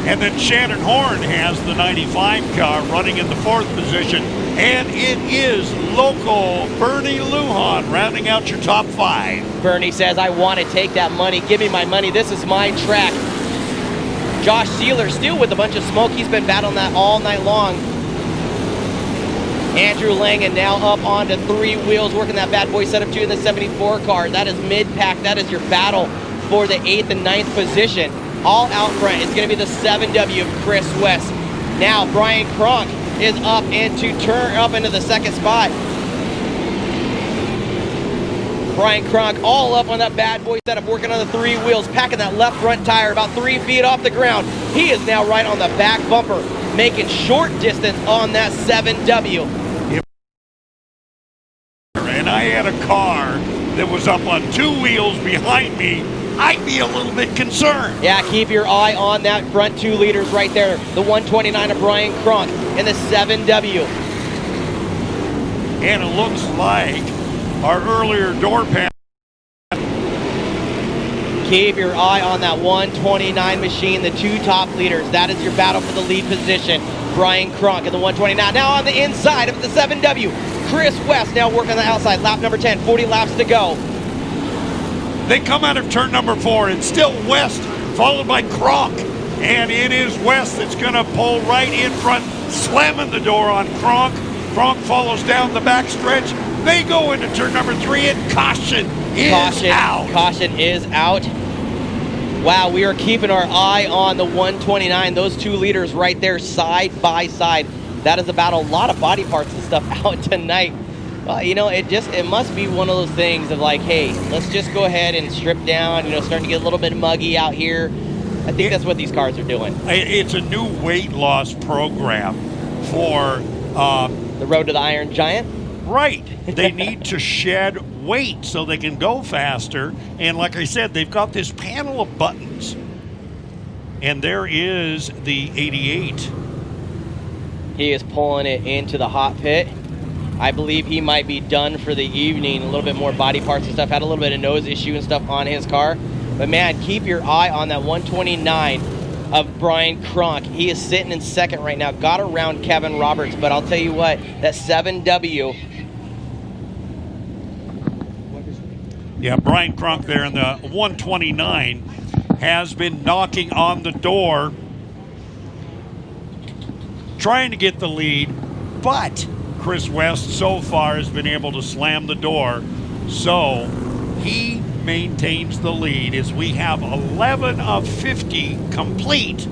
And then Shannon Horn has the 95 car running in the 4th position. And it is local Bernie Lujan rounding out your top 5. Bernie says, "I want to take that money. Give me my money. This is my track." Josh Sealer still with a bunch of smoke. He's been battling that all night long. Andrew Langen now up onto 3 wheels, working that bad boy setup too in the 74 car. That is mid-pack. That is your battle for the 8th and 9th position. All out front is going to be the 7W of Chris West. Now Brian Cronk is up into the 2nd spot. Brian Cronk all up on that bad boy setup, working on the 3 wheels, packing that left front tire about 3 feet off the ground. He is now right on the back bumper, making short distance on that 7W. And I had a car that was up on 2 wheels behind me, I'd be a little bit concerned. Yeah, keep your eye on that front 2 liters right there. The 129 of Brian Cronk in the 7W. And it looks like our earlier door panel Keep your eye on that 129 machine, the two top leaders. That is your battle for the lead position. Brian Cronk in the 129. Now on the inside of the 7W, Chris West now working on the outside. Lap number 10, 40 laps to go. They come out of turn number 4, and still West, followed by Cronk. And it is West that's going to pull right in front, slamming the door on Cronk. Cronk follows down the backstretch. They go into turn number 3, and caution is out. Caution is out. Wow, we are keeping our eye on the 129. Those two leaders right there side by side. That is about a lot of body parts and stuff out tonight. Well, you know, it must be one of those things of like, hey, let's just go ahead and strip down, you know, starting to get a little bit muggy out here. I think that's what these cars are doing. It's a new weight loss program for the Road to the Iron Giant. Right. They need to shed weight so they can go faster. And like I said, they've got this panel of buttons. And there is the 88. He is pulling it into the hot pit. I believe he might be done for the evening. A little bit more body parts and stuff. Had a little bit of nose issue and stuff on his car. But man, keep your eye on that 129 of Brian Cronk. He is sitting in second right now. Got around Kevin Roberts, but I'll tell you what, that 7W. Yeah, Brian Cronk there in the 129 has been knocking on the door, trying to get the lead, but Chris West so far has been able to slam the door, so he maintains the lead as we have 11 of 50 complete,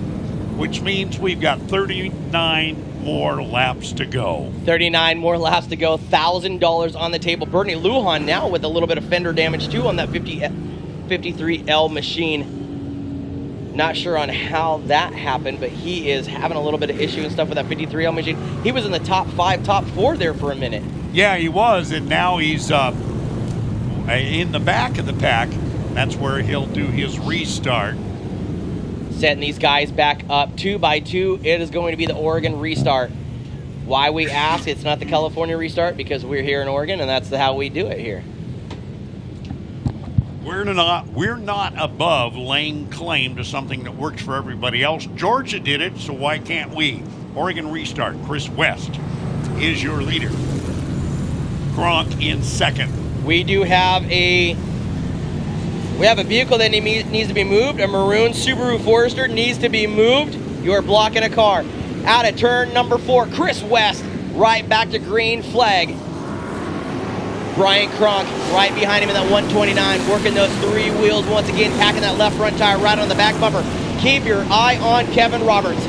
which means we've got 39 more laps to go. 39 more laps to go, $1,000 on the table. Bernie Lujan now with a little bit of fender damage too on that 53L machine. Not sure on how that happened, but he is having a little bit of issue and stuff with that 53L machine. He was in the top 5, top 4 there for a minute. Yeah, he was, and now he's in the back of the pack. That's where he'll do his restart. Setting these guys back up 2 by 2. It is going to be the Oregon restart. Why we ask, it's not the California restart, because we're here in Oregon, and that's how we do it here. We're not above laying claim to something that works for everybody else. Georgia did it, so why can't we? Oregon restart. Chris West is your leader. Cronk in second. We do have a vehicle that needs to be moved. A maroon Subaru Forester needs to be moved. You are blocking a car. Out of turn number 4, Chris West, right back to green flag. Brian Cronk right behind him in that 129, working those 3 wheels once again, packing that left front tire right on the back bumper. Keep your eye on Kevin Roberts.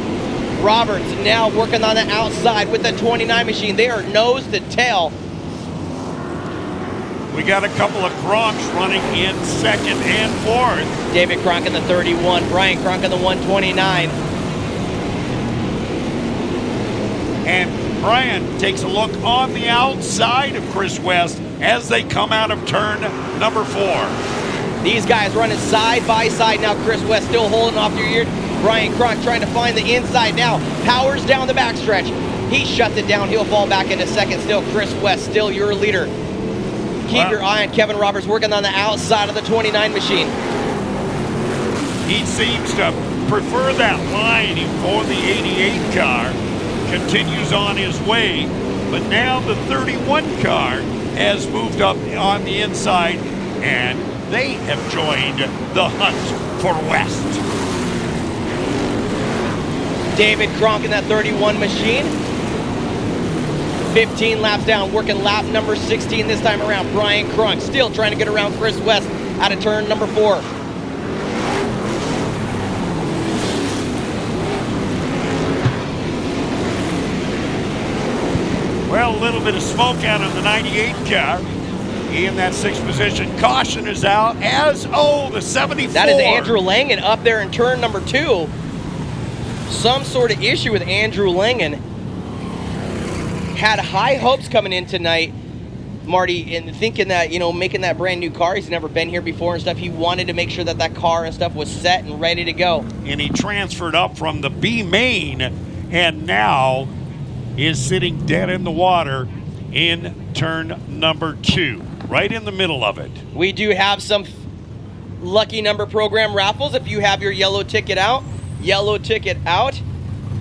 Roberts now working on the outside with the 29 machine. They are nose to tail. We got a couple of Cronks running in second and fourth. David Cronk in the 31, Brian Cronk in the 129. And Brian takes a look on the outside of Chris West as they come out of turn number 4. These guys running side by side now. Chris West still holding off your ear. Brian Cronk trying to find the inside now. Powers down the backstretch. He shuts it down. He'll fall back into second still. Chris West still your leader. Keep your eye on Kevin Roberts working on the outside of the 29 machine. He seems to prefer that line for the 88 car. Continues on his way, but now the 31 car has moved up on the inside, and they have joined the hunt for West. David Cronk in that 31 machine. 15 laps down, working lap number 16 this time around. Brian Cronk still trying to get around Chris West out of turn number 4. Well, a little bit of smoke out of the 98 car in that 6th position. Caution is out, as the 74. That is Andrew Langen up there in turn number 2. Some sort of issue with Andrew Langen. Had high hopes coming in tonight, Marty, and thinking that, you know, making that brand new car. He's never been here before and stuff. He wanted to make sure that that car and stuff was set and ready to go. And he transferred up from the B main and now is sitting dead in the water in turn number 2, right in the middle of it. We do have some lucky number program raffles. If you have your yellow ticket out,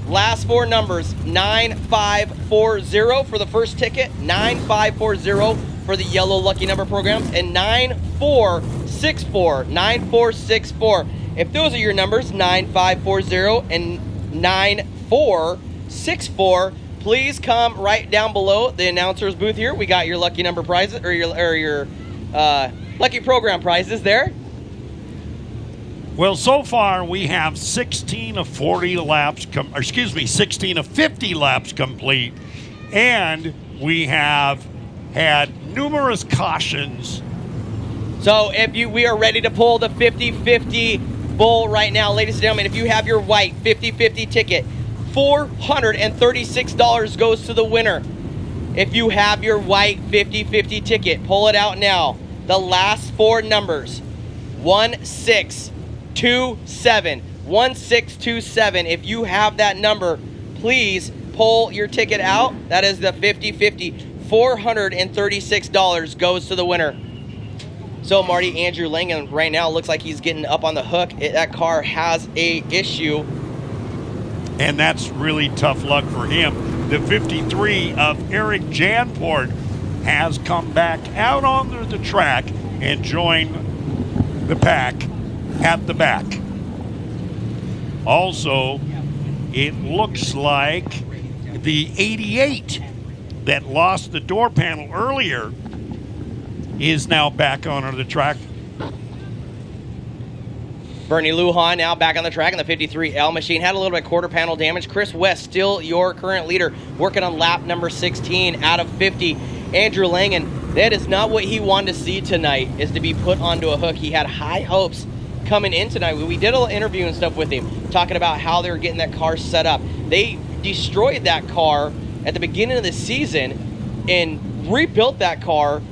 Last four numbers, 9540 for the first ticket, 9540 for the yellow lucky number programs, and 9464. If those are your numbers, 9540 and 9464, please come right down below the announcer's booth here. We got your lucky number prizes, or your lucky program prizes there. Well, so far we have 16 of 40 laps, 16 of 50 laps complete, and we have had numerous cautions. So we are ready to pull the 50-50 bull right now, ladies and gentlemen. If you have your white 50-50 ticket, $436 goes to the winner. If you have your white 50-50 ticket, pull it out now. The last four numbers, 1627. If you have that number, please pull your ticket out. That is the 50-50. $436 goes to the winner. So Marty, Andrew Langan right now looks like he's getting up on the hook. That car has a issue. And that's really tough luck for him. The 53 of Eric Janport has come back out onto the track and joined the pack at the back. Also, it looks like the 88 that lost the door panel earlier is now back onto the track. Bernie Lujan now back on the track in the 53L machine. Had a little bit of quarter panel damage. Chris West still your current leader, working on lap number 16 out of 50. Andrew Langan, that is not what he wanted to see tonight, is to be put onto a hook. He had high hopes coming in tonight. We did a little interview and stuff with him, talking about how they were getting that car set up. They destroyed that car at the beginning of the season and rebuilt that car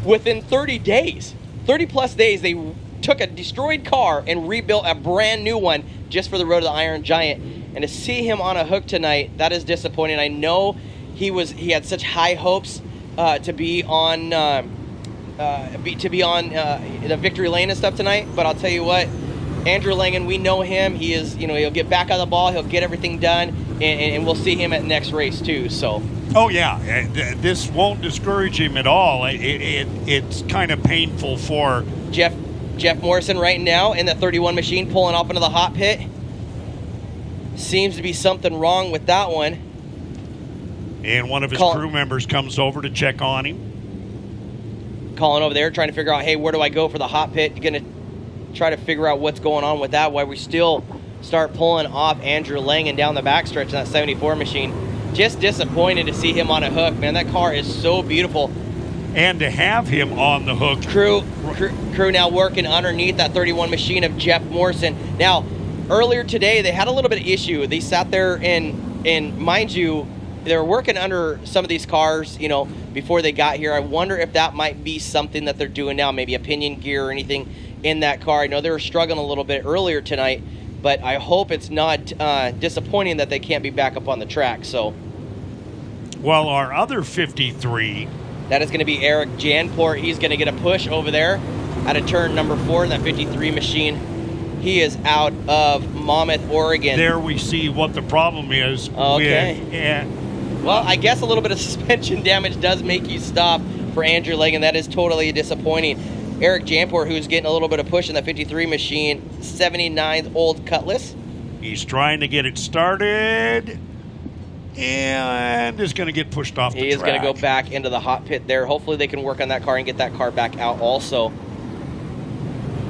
within 30 days. 30 plus days, they took a destroyed car and rebuilt a brand new one just for the Road to the Iron Giant. And to see him on a hook tonight, that is disappointing. I know he had such high hopes to be on the victory lane and stuff tonight, but I'll tell you what, Andrew Langan, we know him. He is, he'll get back on the ball, he'll get everything done, and we'll see him at the next race too. So. Oh yeah, this won't discourage him at all. It's kind of painful for Jeff Morrison right now in the 31 machine, pulling up into the hot pit. Seems to be something wrong with that one. And one of his crew members comes over to check on him. Calling over there, trying to figure out, hey, where do I go for the hot pit? Going to try to figure out what's going on with that, while we still start pulling off Andrew Langan down the backstretch in that 74 machine. Just disappointed to see him on a hook, man. That car is so beautiful. And to have him on the hook. Crew now working underneath that 31 machine of Jeff Morrison. Now, earlier today, they had a little bit of issue. They sat there and mind you, they were working under some of these cars, before they got here. I wonder if that might be something that they're doing now, maybe a pinion gear or anything in that car. I know they were struggling a little bit earlier tonight, but I hope it's not disappointing that they can't be back up on the track. So, well, our other 53, that is going to be Eric Janport. He's going to get a push over there out of turn number 4 in that 53 machine. He is out of Monmouth, Oregon. There we see what the problem is. Okay. Well, I guess a little bit of suspension damage does make you stop for Andrew Langan. That is totally disappointing. Eric Janport, who's getting a little bit of push in the 53 machine, 79th Old Cutlass. He's trying to get it started and is going to get pushed off the track. He is going to go back into the hot pit there. Hopefully they can work on that car and get that car back out also.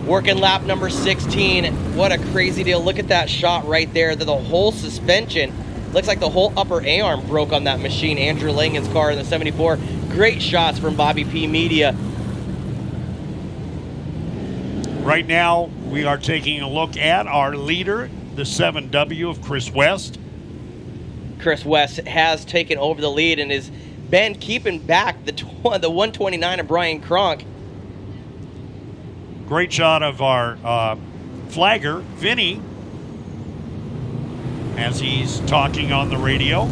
Working lap number 16. What a crazy deal. Look at that shot right there. The whole suspension, looks like the whole upper A-arm broke on that machine. Andrew Langan's car in the 74. Great shots from Bobby P. Media. Right now, we are taking a look at our leader, the 7W of Chris West. Chris West has taken over the lead and has been keeping back the 129 of Brian Kronk. Great shot of our flagger, Vinny, as he's talking on the radio.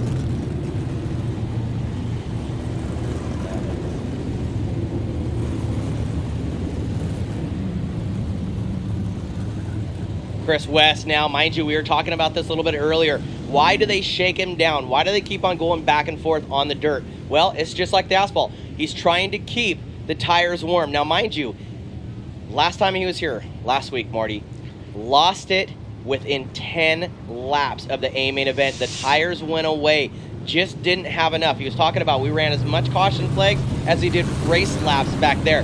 Chris West now, mind you, we were talking about this a little bit earlier. Why do they shake him down? Why do they keep on going back and forth on the dirt? Well, it's just like the asphalt. He's trying to keep the tires warm. Now, mind you, last time he was here, last week, Marty, lost it within 10 laps of the A main event. The tires went away. Just didn't have enough. He was talking about we ran as much caution flags as he did race laps back there.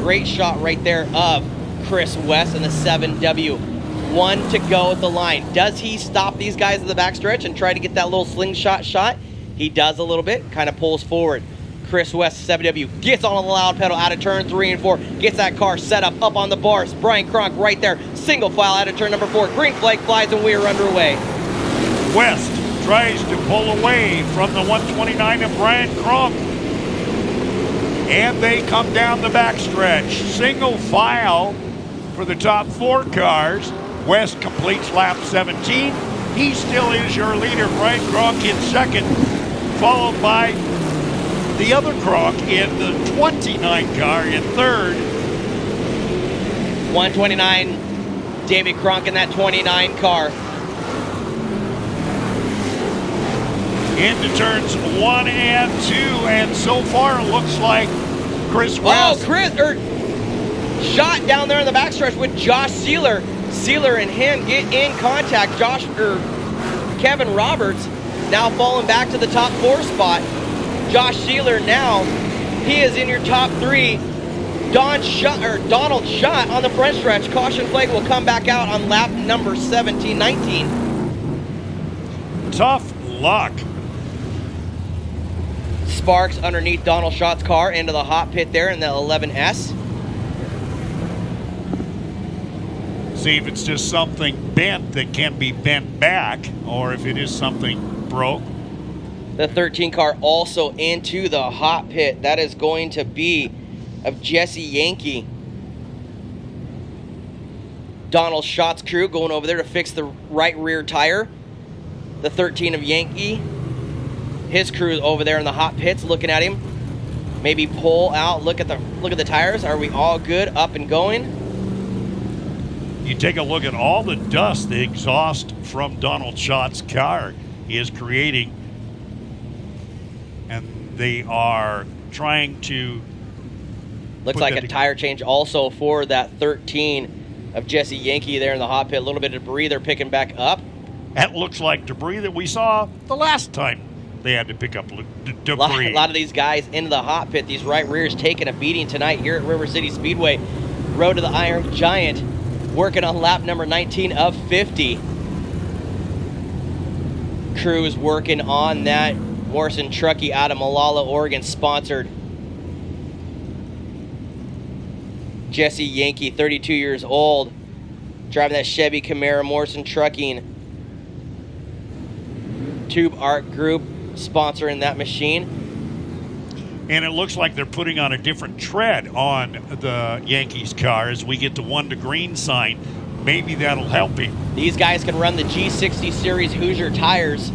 Great shot right there of Chris West in the 7W. 1 to go at the line. Does he stop these guys in the backstretch and try to get that little slingshot shot? He does a little bit, kind of pulls forward. Chris West, 7W, gets on the loud pedal out of turn 3 and 4, gets that car set up on the bars. Brian Cronk right there, single file out of turn number 4. Green flag flies and we are underway. West tries to pull away from the 129 of Brian Cronk. And they come down the backstretch. Single file for the top 4 cars. West completes lap 17. He still is your leader. Brian Cronk in second, followed by the other Cronk in the 29 car in third. 129, David Cronk in that 29 car. Into turns 1 and 2, and so far it looks like Chris West. Shot down there in the backstretch with Josh Sealer. Sealer and him get in contact. Kevin Roberts now falling back to the top 4 spot. Josh Sealer now, he is in your top 3. Donald Schott on the front stretch. Caution flag will come back out on lap number 19. Tough luck. Sparks underneath Donald Schott's car into the hot pit there in the 11S. See if it's just something bent that can be bent back, or if it is something broke. The 13 car also into the hot pit. That is going to be of Jesse Yankee. Donald Schott's crew going over there to fix the right rear tire. The 13 of Yankee. His crew over there in the hot pits looking at him. Maybe pull out, look at the tires. Are we all good, up and going? You take a look at all the dust, the exhaust from Donald Schott's car is creating, and they are trying to. Looks like a tire change also for that 13 of Jesse Yankee there in the hot pit. A little bit of debris they're picking back up. That looks like debris that we saw the last time they had to pick up debris. A lot of these guys into the hot pit. These right rears taking a beating tonight here at River City Speedway. Road to the Iron Giant. Working on lap number 19 of 50. Crews working on that Morrison Truckee out of Molalla, Oregon, sponsored. Jesse Yankee, 32 years old, driving that Chevy Camaro, Morrison Trucking. Tube Art Group sponsoring that machine. And it looks like they're putting on a different tread on the Yankees car as we get to 1 to green sign. Maybe that'll help him. These guys can run the G60 Series Hoosier tires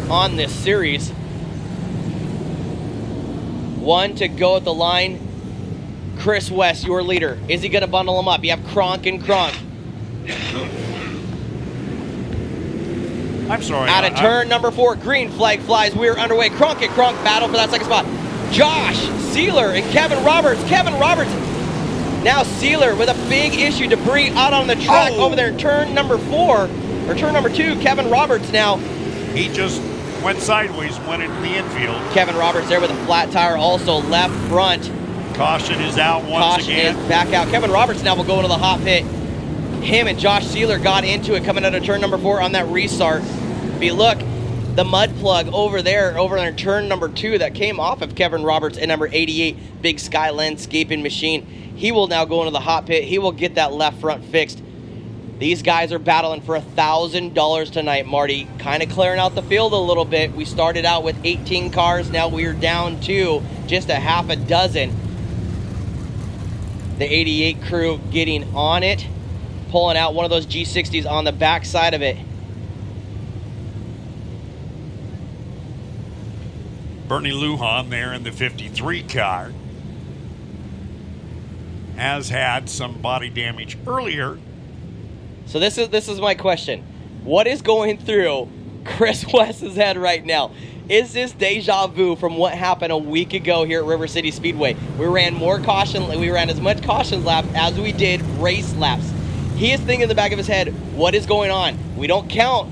on this series. 1 to go at the line. Chris West, your leader. Is he going to bundle them up? You have Cronk and Cronk. I'm sorry. Out of turn number 4, green flag flies. We're underway. Cronk and Cronk battle for that second spot. Josh Sealer and Kevin Roberts. Kevin Roberts. Now Sealer with a big issue. Debris out on the track over there in turn number 4, or turn number 2. Kevin Roberts now. He just went sideways, went into the infield. Kevin Roberts there with a flat tire, also left front. Caution is out once again. Caution is back out. Kevin Roberts now will go into the hot pit. Him and Josh Sealer got into it coming out of turn number 4 on that restart. If you look, the mud plug over there in turn number 2 that came off of Kevin Roberts in number 88, Big Sky Landscaping Machine. He will now go into the hot pit. He will get that left front fixed. These guys are battling for $1,000 tonight, Marty. Kind of clearing out the field a little bit. We started out with 18 cars. Now we're down to just a half a dozen. The 88 crew getting on it, pulling out one of those G60s on the back side of it. Bernie Lujan there in the 53 car has had some body damage earlier So this is my question. What is going through Chris West's head right now? Is this deja vu from what happened a week ago here at River City Speedway? We ran as much caution laps as we did race laps. He is thinking in the back of his head, what is going on? We don't count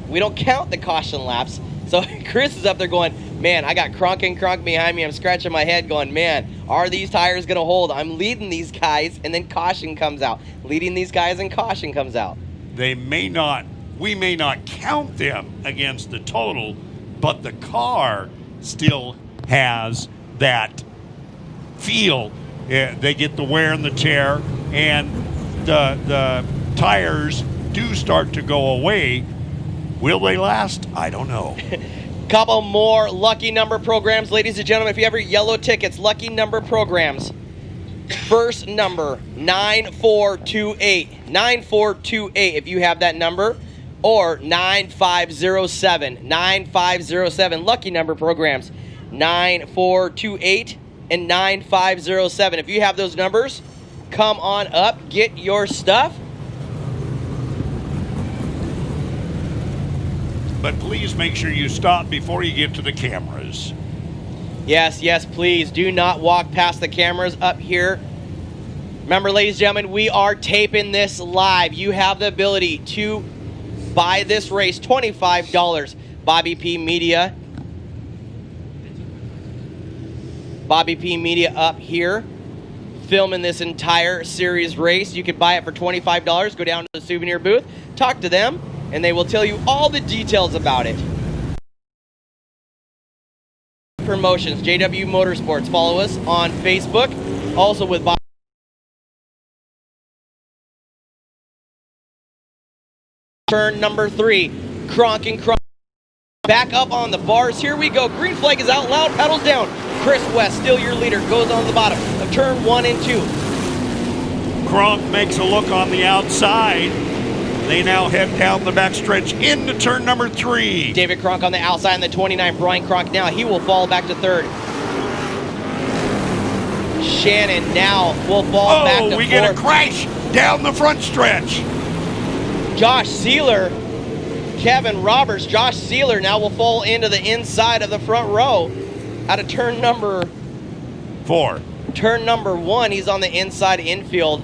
the caution laps. So Chris is up there going, man, I got Kronk behind me. I'm scratching my head going, man, are these tires going to hold? I'm leading these guys, and then caution comes out. Leading these guys, and caution comes out. We may not count them against the total, but the car still has that feel. They get the wear and the tear, and the tires do start to go away. Will they last? I don't know. Couple more lucky number programs. Ladies and gentlemen, if you have your yellow tickets, lucky number programs. First number, 9428. 9428, if you have that number. Or 9507. 9507. Lucky number programs. 9428 and 9507. If you have those numbers, come on up, get your stuff. But please make sure you stop before you get to the cameras. Yes, please. Do not walk past the cameras up here. Remember, ladies and gentlemen, we are taping this live. You have the ability to buy this race, $25. Bobby P Media. Bobby P Media up here, filming this entire series race. You can buy it for $25. Go down to the souvenir booth, talk to them, and they will tell you all the details about it. Promotions, JW Motorsports. Follow us on Facebook. Also with Bob. Turn number 3, Kronk and Kronk. Back up on the bars. Here we go. Green flag is out. Loud pedals down. Chris West, still your leader, goes on the bottom of turn 1 and 2. Kronk makes a look on the outside. They now head down the backstretch into turn number 3. David Kronk on the outside in the 29. Brian Kronk now, he will fall back to 3rd. Shannon now will fall back to 4th. Oh, we get a crash down the front stretch. Josh Sealer, Kevin Roberts, Josh Sealer now will fall into the inside of the front row out of turn number 4. Turn number 1, he's on the inside infield.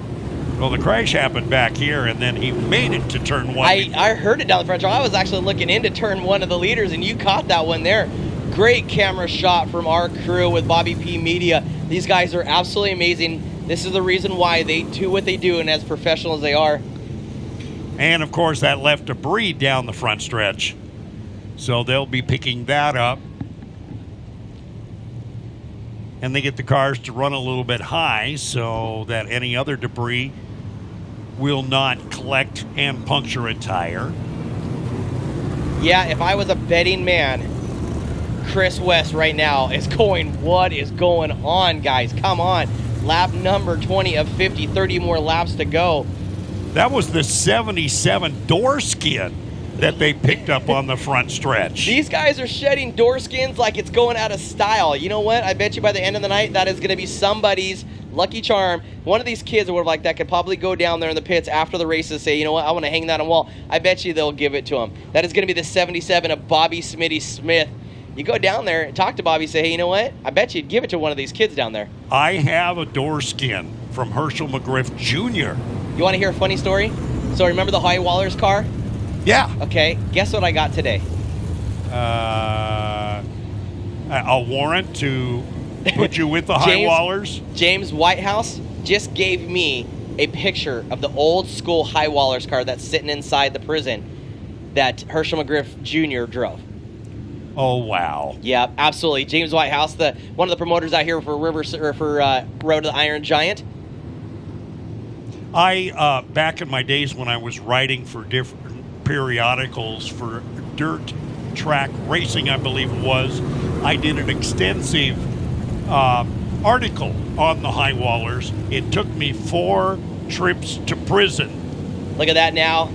Well, the crash happened back here, and then he made it to turn 1. I heard it down the front row. I was actually looking into turn 1 of the leaders, and you caught that one there. Great camera shot from our crew with Bobby P Media. These guys are absolutely amazing. This is the reason why they do what they do, and as professional as they are. And, of course, that left debris down the front stretch. So they'll be picking that up. And they get the cars to run a little bit high so that any other debris will not collect and puncture a tire. Yeah, if I was a betting man, Chris West right now is going, what is going on, guys? Come on. Lap number 20 of 50, 30 more laps to go. That was the 77 door skin that they picked up on the front stretch. These guys are shedding door skins like it's going out of style. You know what? I bet you by the end of the night, that is going to be somebody's lucky charm. One of these kids or whatever like that could probably go down there in the pits after the races and say, you know what, I want to hang that on the wall. I bet you they'll give it to him. That is going to be the 77 of Bobby Smitty Smith. You go down there and talk to Bobby, say, hey, you know what? I bet you'd give it to one of these kids down there. I have a door skin from Herschel McGriff Jr. You want to hear a funny story? So remember the High Wallers car? Yeah. Okay, guess what I got today? A warrant to put you with the High Wallers? James Whitehouse just gave me a picture of the old school High Wallers car that's sitting inside the prison that Herschel McGriff Jr. drove. Oh, wow. Yeah, absolutely. James Whitehouse, one of the promoters out here for Road to the Iron Giant. I, back in my days when I was writing for different periodicals for dirt track racing, I believe it was, I did an extensive article on the High Wallers. It took me 4 trips to prison. Look at that now.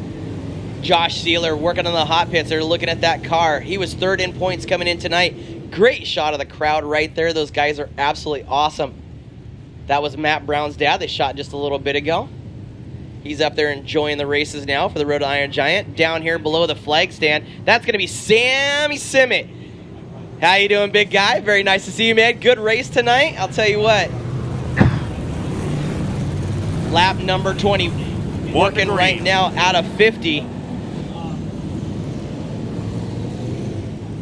Josh Sealer working on the hot pits. They're looking at that car. He was 3rd in points coming in tonight. Great shot of the crowd right there. Those guys are absolutely awesome. That was Matt Brown's dad. They shot just a little bit ago. He's up there enjoying the races now for the Road to Iron Giant. Down here below the flag stand, that's going to be Sammy Simmet. How you doing, big guy? Very nice to see you, man. Good race tonight. I'll tell you what. Lap number 20, working right now out of 50.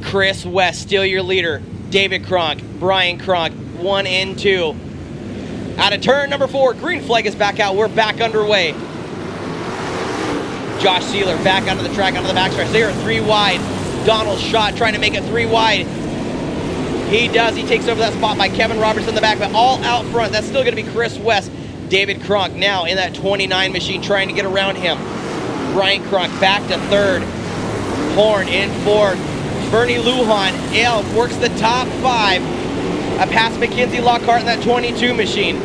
Chris West, still your leader. David Kronk, Brian Kronk, 1 and 2. Out of turn number 4, green flag is back out. We're back underway. Josh Sealer back onto the track, onto the backstretch. They are 3 wide. Donald Schott trying to make it 3 wide. He does. He takes over that spot by Kevin Roberts in the back, but all out front. That's still going to be Chris West. David Kronk now in that 29 machine trying to get around him. Brian Kronk back to 3rd. Horn in 4th. Bernie Lujan works the top 5. A pass Mackenzie Lockhart in that 22 machine.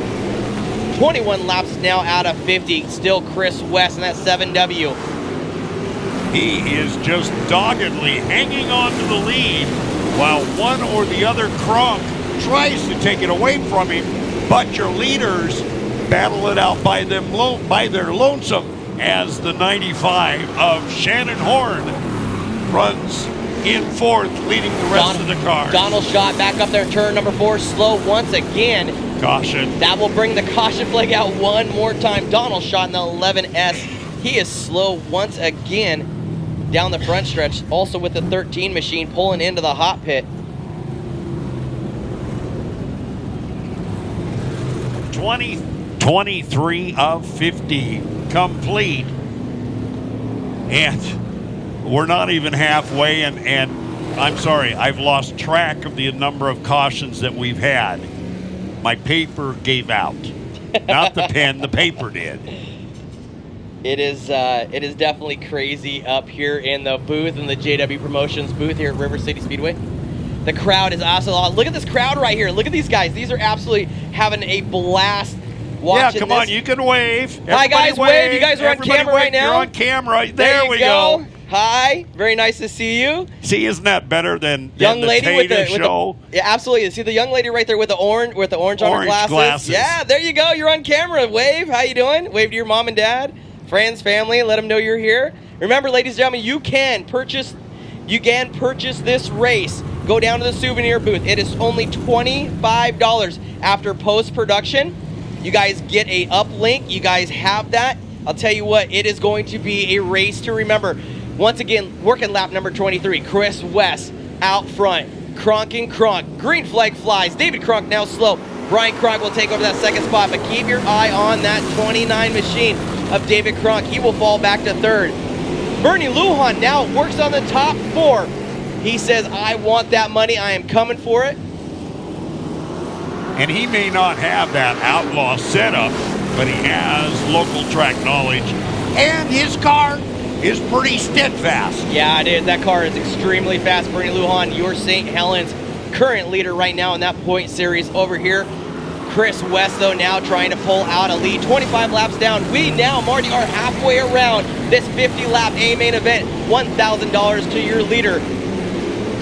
21 laps now out of 50. Still Chris West in that 7W. He is just doggedly hanging on to the lead while one or the other Kronk tries to take it away from him, but your leaders battle it out by their lonesome as the 95 of Shannon Horn runs in 4th, leading the rest of the cars. Donald Schott back up there, turn number 4, slow once again. Caution. That will bring the caution flag out one more time. Donald Schott in the 11S. He is slow once again down the front stretch, also with the 13 machine pulling into the hot pit. 23 of 50 complete. And we're not even halfway, and I'm sorry, I've lost track of the number of cautions that we've had. My paper gave out. Not the pen, the paper did. It is definitely crazy up here in the booth, in the JW Promotions booth here at River City Speedway. The crowd is absolutely, look at this crowd right here. Look at these guys. These are absolutely having a blast watching Yeah, come this. on, you can wave. Hi guys, wave. You guys are on Everybody camera right now. You're on camera. There we go. go. Hi, very nice to see you. See, isn't that better than Young the lady with Tata the show? yeah, absolutely. See the young lady right there with the orange on her glasses. Yeah, there you go. You're on camera. Wave. How you doing? Wave to your mom and dad, friends, family. Let them know you're here. Remember, ladies and gentlemen, you can purchase this race. Go down to the souvenir booth. It is only $25 after post-production. You guys get a uplink. You guys have that. I'll tell you what, it is going to be a race to remember. Once again, working lap number 23, Chris West out front. Kronk and Kronk. Green flag flies. David Kronk now slow. Brian Kronk will take over that 2nd spot, but keep your eye on that 29 machine of David Kronk. He will fall back to 3rd. Bernie Lujan now works on the top 4. He says, I want that money. I am coming for it. And he may not have that outlaw setup, but he has local track knowledge. And his car is pretty steadfast. Yeah, it is. That car is extremely fast. Bernie Lujan, your St. Helens current leader right now in that point series over here. Chris West, though, now trying to pull out a lead. 25 laps down. We now, Marty, are halfway around this 50-lap A-main event. $1,000 to your leader.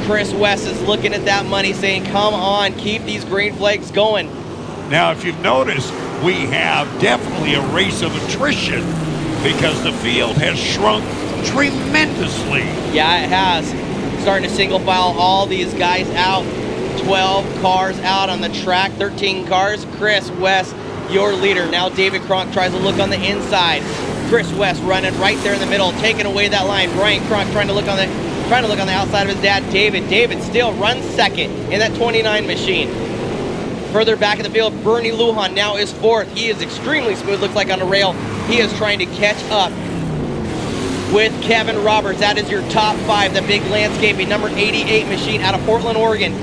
Chris West is looking at that money saying, come on, keep these green flags going. Now, if you've noticed, we have definitely a race of attrition because the field has shrunk tremendously. Yeah, it has. Starting to single file all these guys out. 12 cars out on the track, 13 cars. Chris West, your leader. Now David Kronk tries to look on the inside. Chris West running right there in the middle, taking away that line. Brian Kronk trying to look on the outside of his dad, David. David still runs 2nd in that 29 machine. Further back in the field, Bernie Lujan now is 4th. He is extremely smooth, looks like on the rail. He is trying to catch up with Kevin Roberts. That is your top 5, the big landscaping number 88 machine out of Portland, Oregon.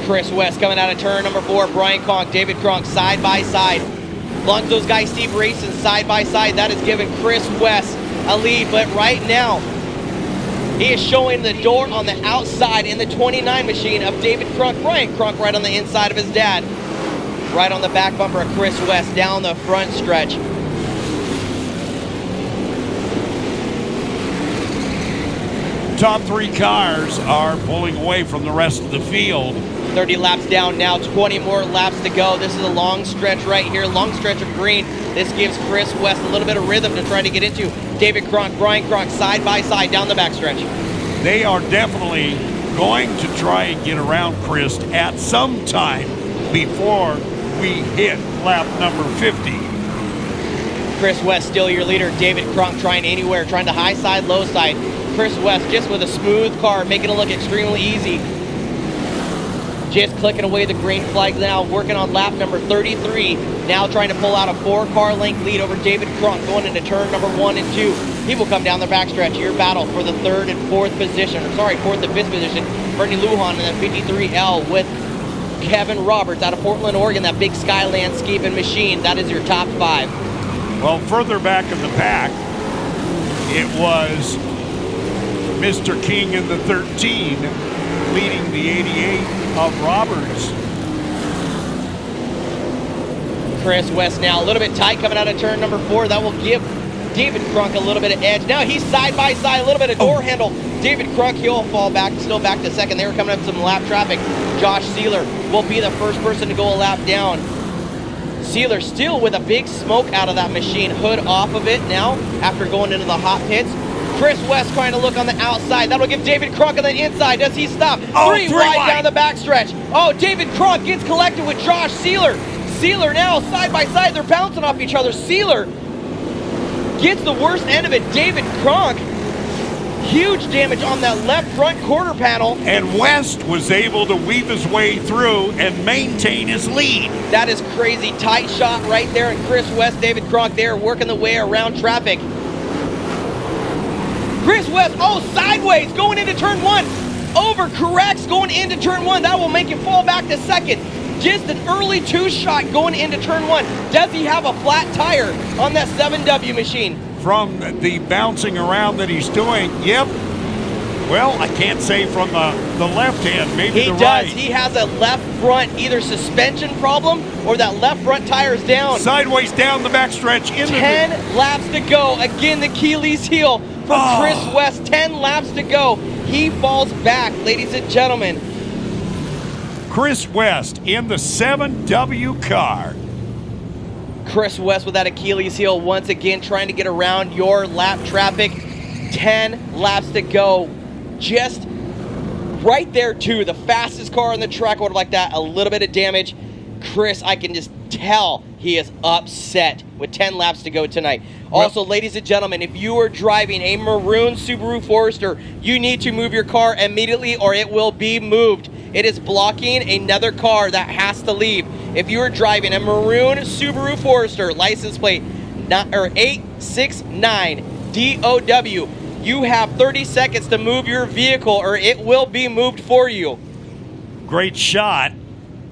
Chris West coming out of turn number 4. Brian Kronk, David Kronk, side by side. As long as those guys keep racing side by side, that is giving Chris West a lead. But right now, he is showing the door on the outside in the 29 machine of David Kronk. Brian Kronk right on the inside of his dad. Right on the back bumper of Chris West down the front stretch. Top 3 cars are pulling away from the rest of the field. 30 laps down now, 20 more laps to go. This is a long stretch right here, long stretch of green. This gives Chris West a little bit of rhythm to try to get into. David Cronk, Brian Cronk, side by side down the backstretch. They are definitely going to try and get around Chris at some time before we hit lap number 50. Chris West still your leader. David Cronk trying anywhere, trying to high side, low side. Chris West just with a smooth car, making it look extremely easy. Just clicking away the green flag now, working on lap number 33. Now trying to pull out a 4-car length lead over David Cronk going into turn number 1 and 2. He will come down the backstretch. Your battle for the 3rd and 4th position, or sorry, 4th and 5th position. Bernie Lujan in the 53L with Kevin Roberts out of Portland, Oregon, that big sky landscaping machine. That is your top 5. Well, further back in the pack, it was Mr. King in the 13 leading the 88 of Roberts. Chris West now a little bit tight coming out of turn number 4. That will give David Cronk a little bit of edge. Now he's side by side, a little bit of door handle. David Cronk, he'll fall back, still back to second. They were coming up some lap traffic. Josh Sealer will be the first person to go a lap down. Sealer still with a big smoke out of that machine. Hood off of it now after going into the hot pits. Chris West trying to look on the outside. That'll give David Cronk on the inside. Does he stop? Three wide down the backstretch. Oh, David Cronk gets collected with Josh Sealer. Sealer now side by side. They're bouncing off each other. Sealer gets the worst end of it. David Cronk, huge damage on that left front quarter panel. And West was able to weave his way through and maintain his lead. That is crazy. Tight shot right there. And Chris West, David Cronk there working the way around traffic. Chris West, oh, sideways, going into turn 1. Overcorrects going into turn 1. That will make him fall back to second. Just an early 2-shot going into turn 1. Does he have a flat tire on that 7W machine? From the bouncing around that he's doing, yep. Well, I can't say from the left hand, maybe the right. He does. He has a left front, either suspension problem or that left front tire is down. Sideways down the backstretch. 10 laps to go. Again, the Achilles heel from Chris West. 10 laps to go. He falls back, ladies and gentlemen. Chris West in the 7W car. Chris West with that Achilles heel once again trying to get around your lap traffic. 10 laps to go. Just right there too. The fastest car on the track would like that. A little bit of damage. Chris, I can just tell he is upset with 10 laps to go tonight. Also, ladies and gentlemen, if you are driving a maroon Subaru Forester, you need to move your car immediately or it will be moved. It is blocking another car that has to leave. If you are driving a maroon Subaru Forester, license plate 869 DOW, you have 30 seconds to move your vehicle or it will be moved for you. Great shot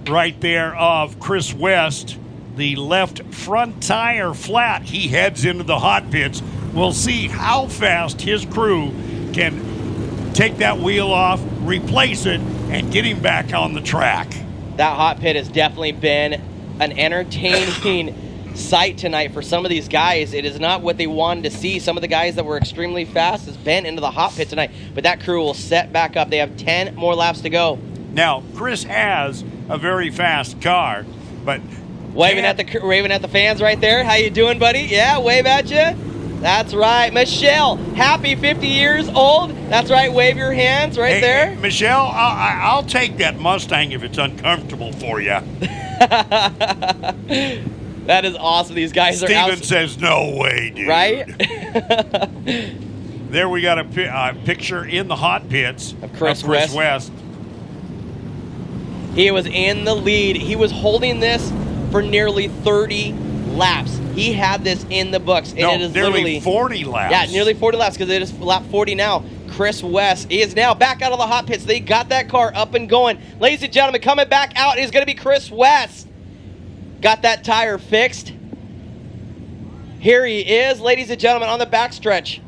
right there of Chris West. The left front tire flat. He heads into the hot pits. We'll see how fast his crew can take that wheel off, replace it, and get him back on the track. That hot pit has definitely been an entertaining sight tonight for some of these guys. It is not what they wanted to see. Some of the guys that were extremely fast has been into the hot pit tonight, but that crew will set back up. They have 10 more laps to go. Now, Chris has a very fast car, but waving at the fans right there. How you doing, buddy? Yeah, wave at you. That's right. Michelle, happy 50 years old. That's right. Wave your hands right there. Hey, Michelle, I'll take that Mustang if it's uncomfortable for you. That is awesome. These guys are Steven says, no way, dude. Right? There we got a picture in the hot pits of Chris West. He was in the lead. He was holding this for nearly 30 laps. He had this in the books. And it is nearly literally 40 laps. Yeah, nearly 40 laps because it is lap 40 now. Chris West is now back out of the hot pits. They got that car up and going. Ladies and gentlemen, coming back out is going to be Chris West. Got that tire fixed. Here he is, ladies and gentlemen, on the backstretch.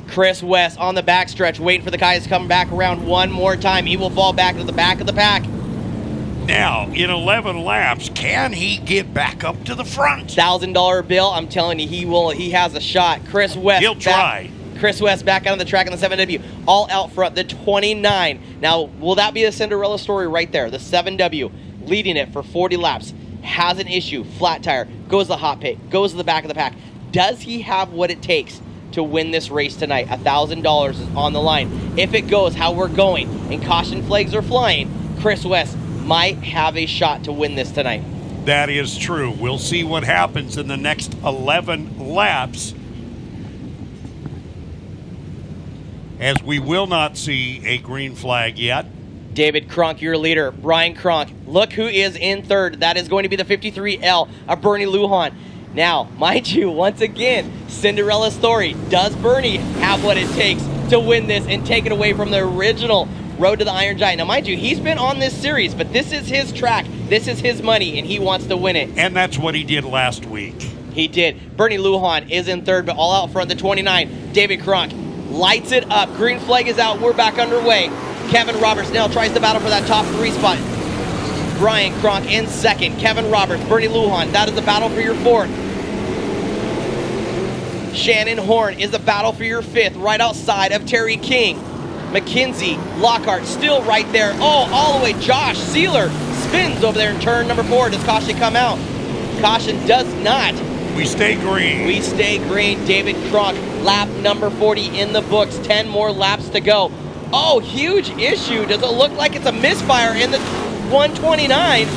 Chris West on the backstretch, waiting for the guys to come back around one more time. He will fall back to the back of the pack. Now, in 11 laps, can he get back up to the front? $1,000 bill. I'm telling you, he will. He has a shot. Chris West. He'll try. Chris West back out on the track on the 7W. All out front, the 29. Now, will that be a Cinderella story right there? The 7W leading it for 40 laps. Has an issue, flat tire, goes to the hot pit, goes to the back of the pack. Does he have what it takes to win this race tonight? $1,000 is on the line. If it goes how we're going and caution flags are flying, Chris West might have a shot to win this tonight. That is true. We'll see what happens in the next 11 laps, as we will not see a green flag yet. David Cronk, your leader. Brian Cronk, look who is in third. That is going to be the 53L of Bernie Lujan. Now, mind you, once again, Cinderella story. Does Bernie have what it takes to win this and take it away from the original Road to the Iron Giant? Now, mind you, he's been on this series, but this is his track. This is his money, and he wants to win it. And that's what he did last week. He did. Bernie Lujan is in third, but all out front, the 29. David Cronk lights it up. Green flag is out. We're back underway. Kevin Roberts now tries to battle for that top 3 spot. Brian Cronk in second. Kevin Roberts, Bernie Lujan, that is the battle for your 4th. Shannon Horn is the battle for your 5th, right outside of Terry King. McKenzie Lockhart still right there. Oh, all the way. Josh Sealer spins over there in turn number 4. Does caution come out? Caution does not. We stay green. We stay green. David Cronk, lap number 40 in the books. 10 more laps to go. Oh, huge issue. Does it look like it's a misfire in the 129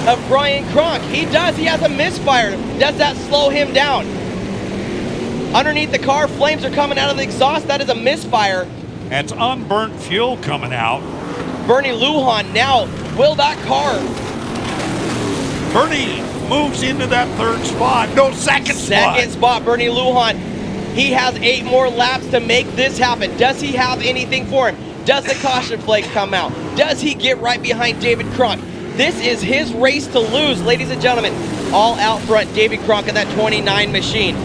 of Brian Cronk? He does. He has a misfire. Does that slow him down? Underneath the car, flames are coming out of the exhaust. That is a misfire. That's unburnt fuel coming out. Bernie Lujan now, will that car? Bernie moves into that 3rd spot. No, second spot. Second spot, Bernie Lujan. He has 8 more laps to make this happen. Does he have anything for him? Does the caution flag come out? Does he get right behind David Cronk? This is his race to lose, ladies and gentlemen. All out front, David Cronk in that 29 machine.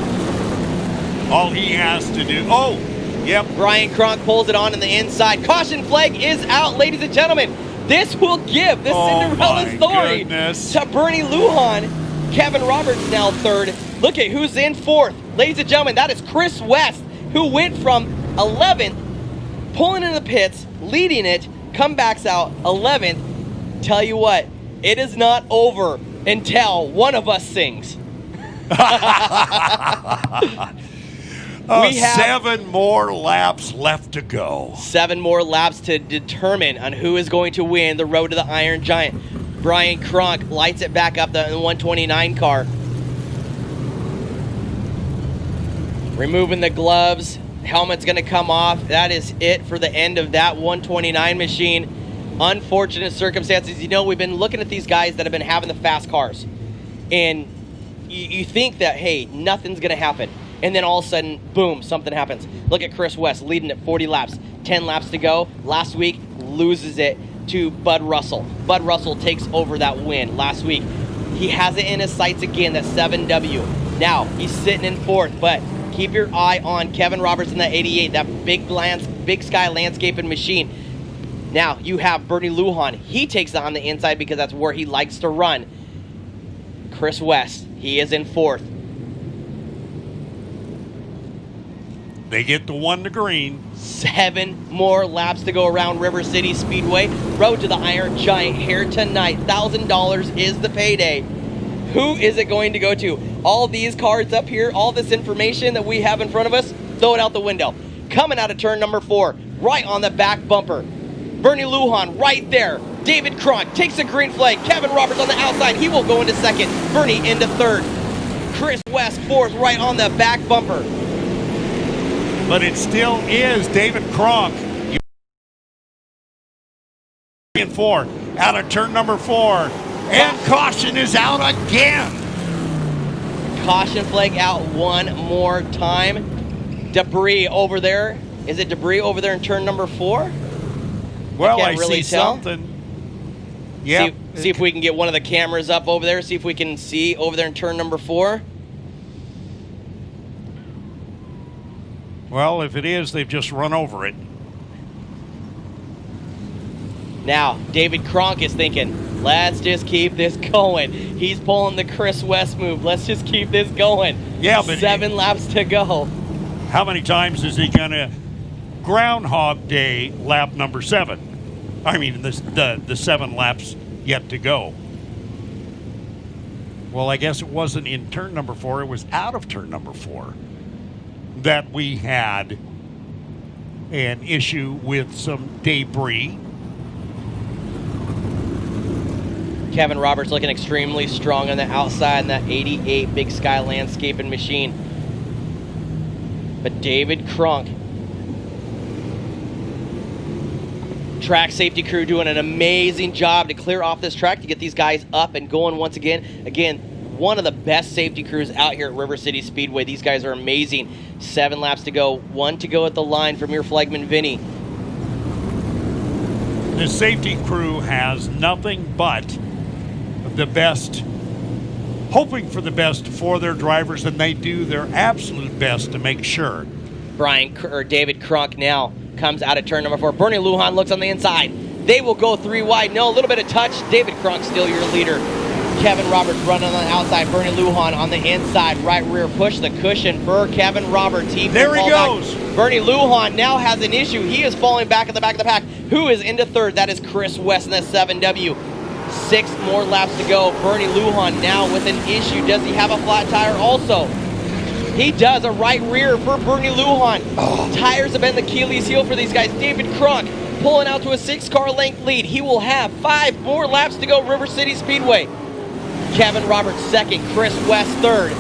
All he has to do, oh, yep. Brian Cronk pulls it on the inside. Caution flag is out, ladies and gentlemen. This will give the Cinderella story to Bernie Lujan. Kevin Roberts now 3rd. Look at who's in 4th. Ladies and gentlemen, that is Chris West, who went from 11th, pulling in the pits, leading it, comebacks out 11th. Tell you what, it is not over until one of us sings. We have 7 more laps left to go. 7 more laps to determine on who is going to win the Road to the Iron Giant. Brian Cronk lights it back up, the 129 car. Removing the gloves. Helmet's going to come off. That is it for the end of that 129 machine. Unfortunate circumstances. You know, we've been looking at these guys that have been having the fast cars. And you think that, hey, nothing's going to happen. And then all of a sudden, boom, something happens. Look at Chris West leading at 40 laps. 10 laps to go. Last week, loses it to Bud Russell. Bud Russell takes over that win last week. He has it in his sights again, that 7W. Now, he's sitting in 4th, but keep your eye on Kevin Roberts in that 88, that big sky landscaping machine. Now, you have Bernie Lujan. He takes it on the inside because that's where he likes to run. Chris West, he is in 4th. They get the 1 to green. 7 more laps to go around River City Speedway. Road to the Iron Giant here tonight. $1,000 is the payday. Who is it going to go to? All these cards up here, all this information that we have in front of us, throw it out the window. Coming out of turn number 4, right on the back bumper. Bernie Lujan right there. David Cronk takes a green flag. Kevin Roberts on the outside. He will go into 2nd. Bernie into 3rd. Chris West 4th right on the back bumper. But it still is David Cronk. In 4, out of turn number 4. And caution is out again. Caution flag out one more time. Debris over there. Is it debris over there in turn number 4? Well, I really see tell. something. Yeah. See if we can get one of the cameras up over there. See if we can see over there in turn number 4. Well, if it is, they've just run over it. Now, David Cronk is thinking, let's just keep this going. He's pulling the Chris West move. Let's just keep this going. Yeah, but 7 laps to go. how many times is he going to Groundhog Day lap number 7? I mean, the 7 laps yet to go. Well, I guess it wasn't in turn number 4. It was out of turn number 4 that we had an issue with some debris. Kevin Roberts looking extremely strong on the outside in that 88 Big Sky landscaping machine. But David Crunk, track safety crew, doing an amazing job to clear off this track to get these guys up and going once again. Again, one of the best safety crews out here at River City Speedway. These guys are amazing. 7 laps to go, 1 to go at the line from your flagman Vinny. The safety crew has nothing but the best, hoping for the best for their drivers, and they do their absolute best to make sure. David Crunk now comes out of turn number 4. Bernie Lujan looks on the inside. They will go 3 wide. No, a little bit of touch. David Crunk still your leader. Kevin Roberts running on the outside. Bernie Lujan on the inside. Right rear push the cushion for Kevin Roberts. There he goes. Bernie Lujan now has an issue. He is falling back at the back of the pack. Who is into third? That is Chris West in the 7W. 6 more laps to go. Bernie Lujan now with an issue. Does he have a flat tire also? He does. A right rear for Bernie Lujan. Tires have been the Achilles heel for these guys. David Crunk pulling out to a 6-car length lead. He will have 5 more laps to go, River City Speedway. Kevin Roberts second, Chris West third.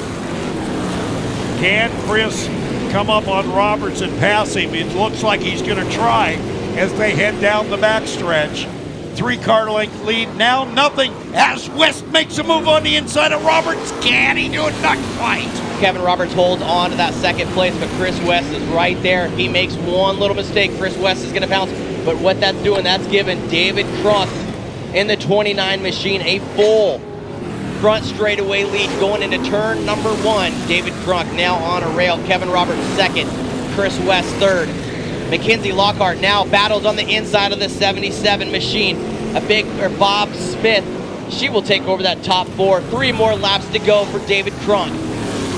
Can Chris come up on Roberts and pass him? It looks like he's going to try as they head down the backstretch. 3-car length lead, now nothing as West makes a move on the inside of Roberts. Can he do it? Not quite. Kevin Roberts holds on to that second place, but Chris West is right there. If he makes one little mistake, Chris West is going to bounce. But what that's doing, that's giving David Crunk in the 29 machine a full front straightaway lead going into turn number 1. David Crunk now on a rail. Kevin Roberts second, Chris West third. Mackenzie Lockhart now battles on the inside of the 77 machine. Bob Smith, she will take over that top 4. 3 more laps to go for David Crunk.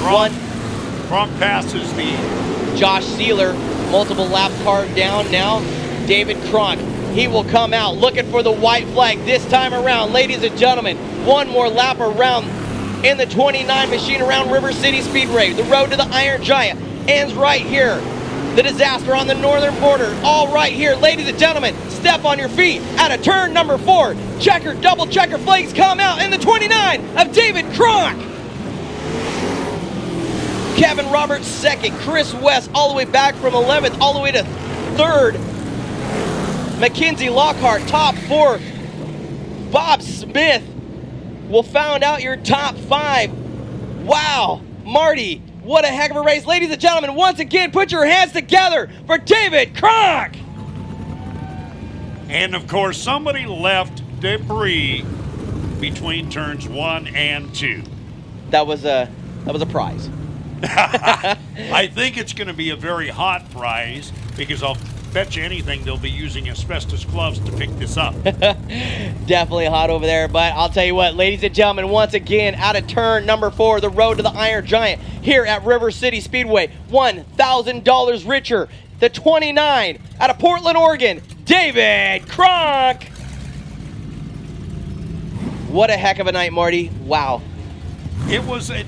Crunk passes the Josh Sealer, multiple lap car down now. David Crunk, he will come out looking for the white flag this time around. Ladies and gentlemen, 1 more lap around in the 29 machine around River City Speedway. The road to the Iron Giant ends right here. The disaster on the northern border, all right here. Ladies and gentlemen, step on your feet out of turn number 4. Double checker flags come out in the 29 of David Crunk. Kevin Roberts second, Chris West all the way back from 11th, all the way to 3rd. Mackenzie Lockhart, top 4. Bob Smith will find out your top 5. Wow, Marty, what a heck of a race. Ladies and gentlemen, once again, put your hands together for David Crunk. And of course, somebody left debris between turns 1 and 2. That was a prize. I think it's going to be a very hot prize because I'll bet you anything they'll be using asbestos gloves to pick this up. Definitely hot over there, but I'll tell you what, ladies and gentlemen, once again, out of turn number 4, the road to the Iron Giant here at River City Speedway, $1,000 richer. The 29 out of Portland, Oregon, David Crunk. What a heck of a night, Marty. Wow. It was a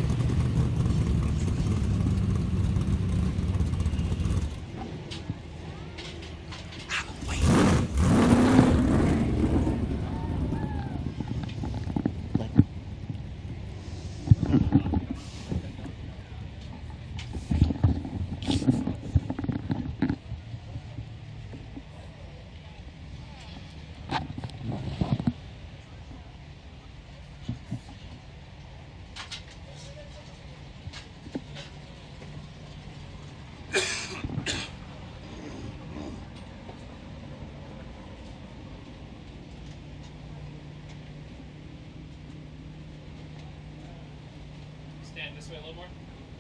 Stand this way a little more.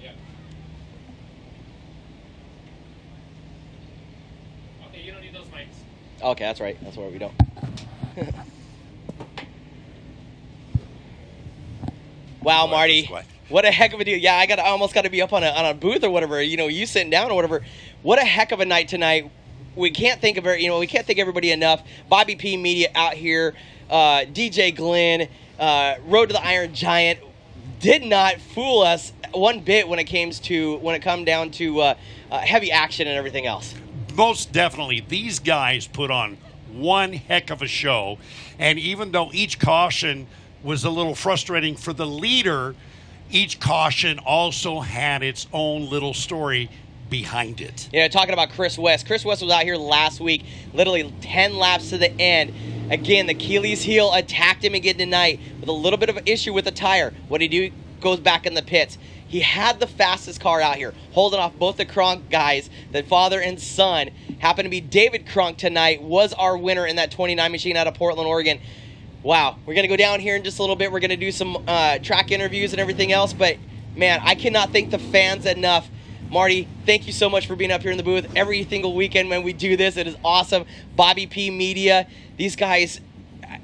Yeah. Okay, you don't need those mics. Okay, that's right. That's where we don't. Wow, Marty. What a heck of a deal. Yeah, I almost got to be up on a booth or whatever, you sitting down or whatever. What a heck of a night tonight. We can't think of it, we can't thank everybody enough. Bobby P Media out here, DJ Glenn, Road to the Iron Giant did not fool us one bit when it come down to heavy action and everything else. Most definitely, these guys put on one heck of a show, and even though each caution was a little frustrating for the leader, each caution also had its own little story behind it. Yeah, talking about Chris West. Chris West was out here last week, literally 10 laps to the end. Again, the Achilles heel attacked him again tonight with a little bit of an issue with the tire. What did he do? Goes back in the pits. He had the fastest car out here, holding off both the Kronk guys, the father and son. Happened to be David Kronk tonight, was our winner in that 29 machine out of Portland, Oregon. Wow, we're going to go down here in just a little bit. We're going to do some track interviews and everything else, but man, I cannot thank the fans enough. Marty, thank you so much for being up here in the booth every single weekend when we do this. It is awesome. Bobby P Media, these guys,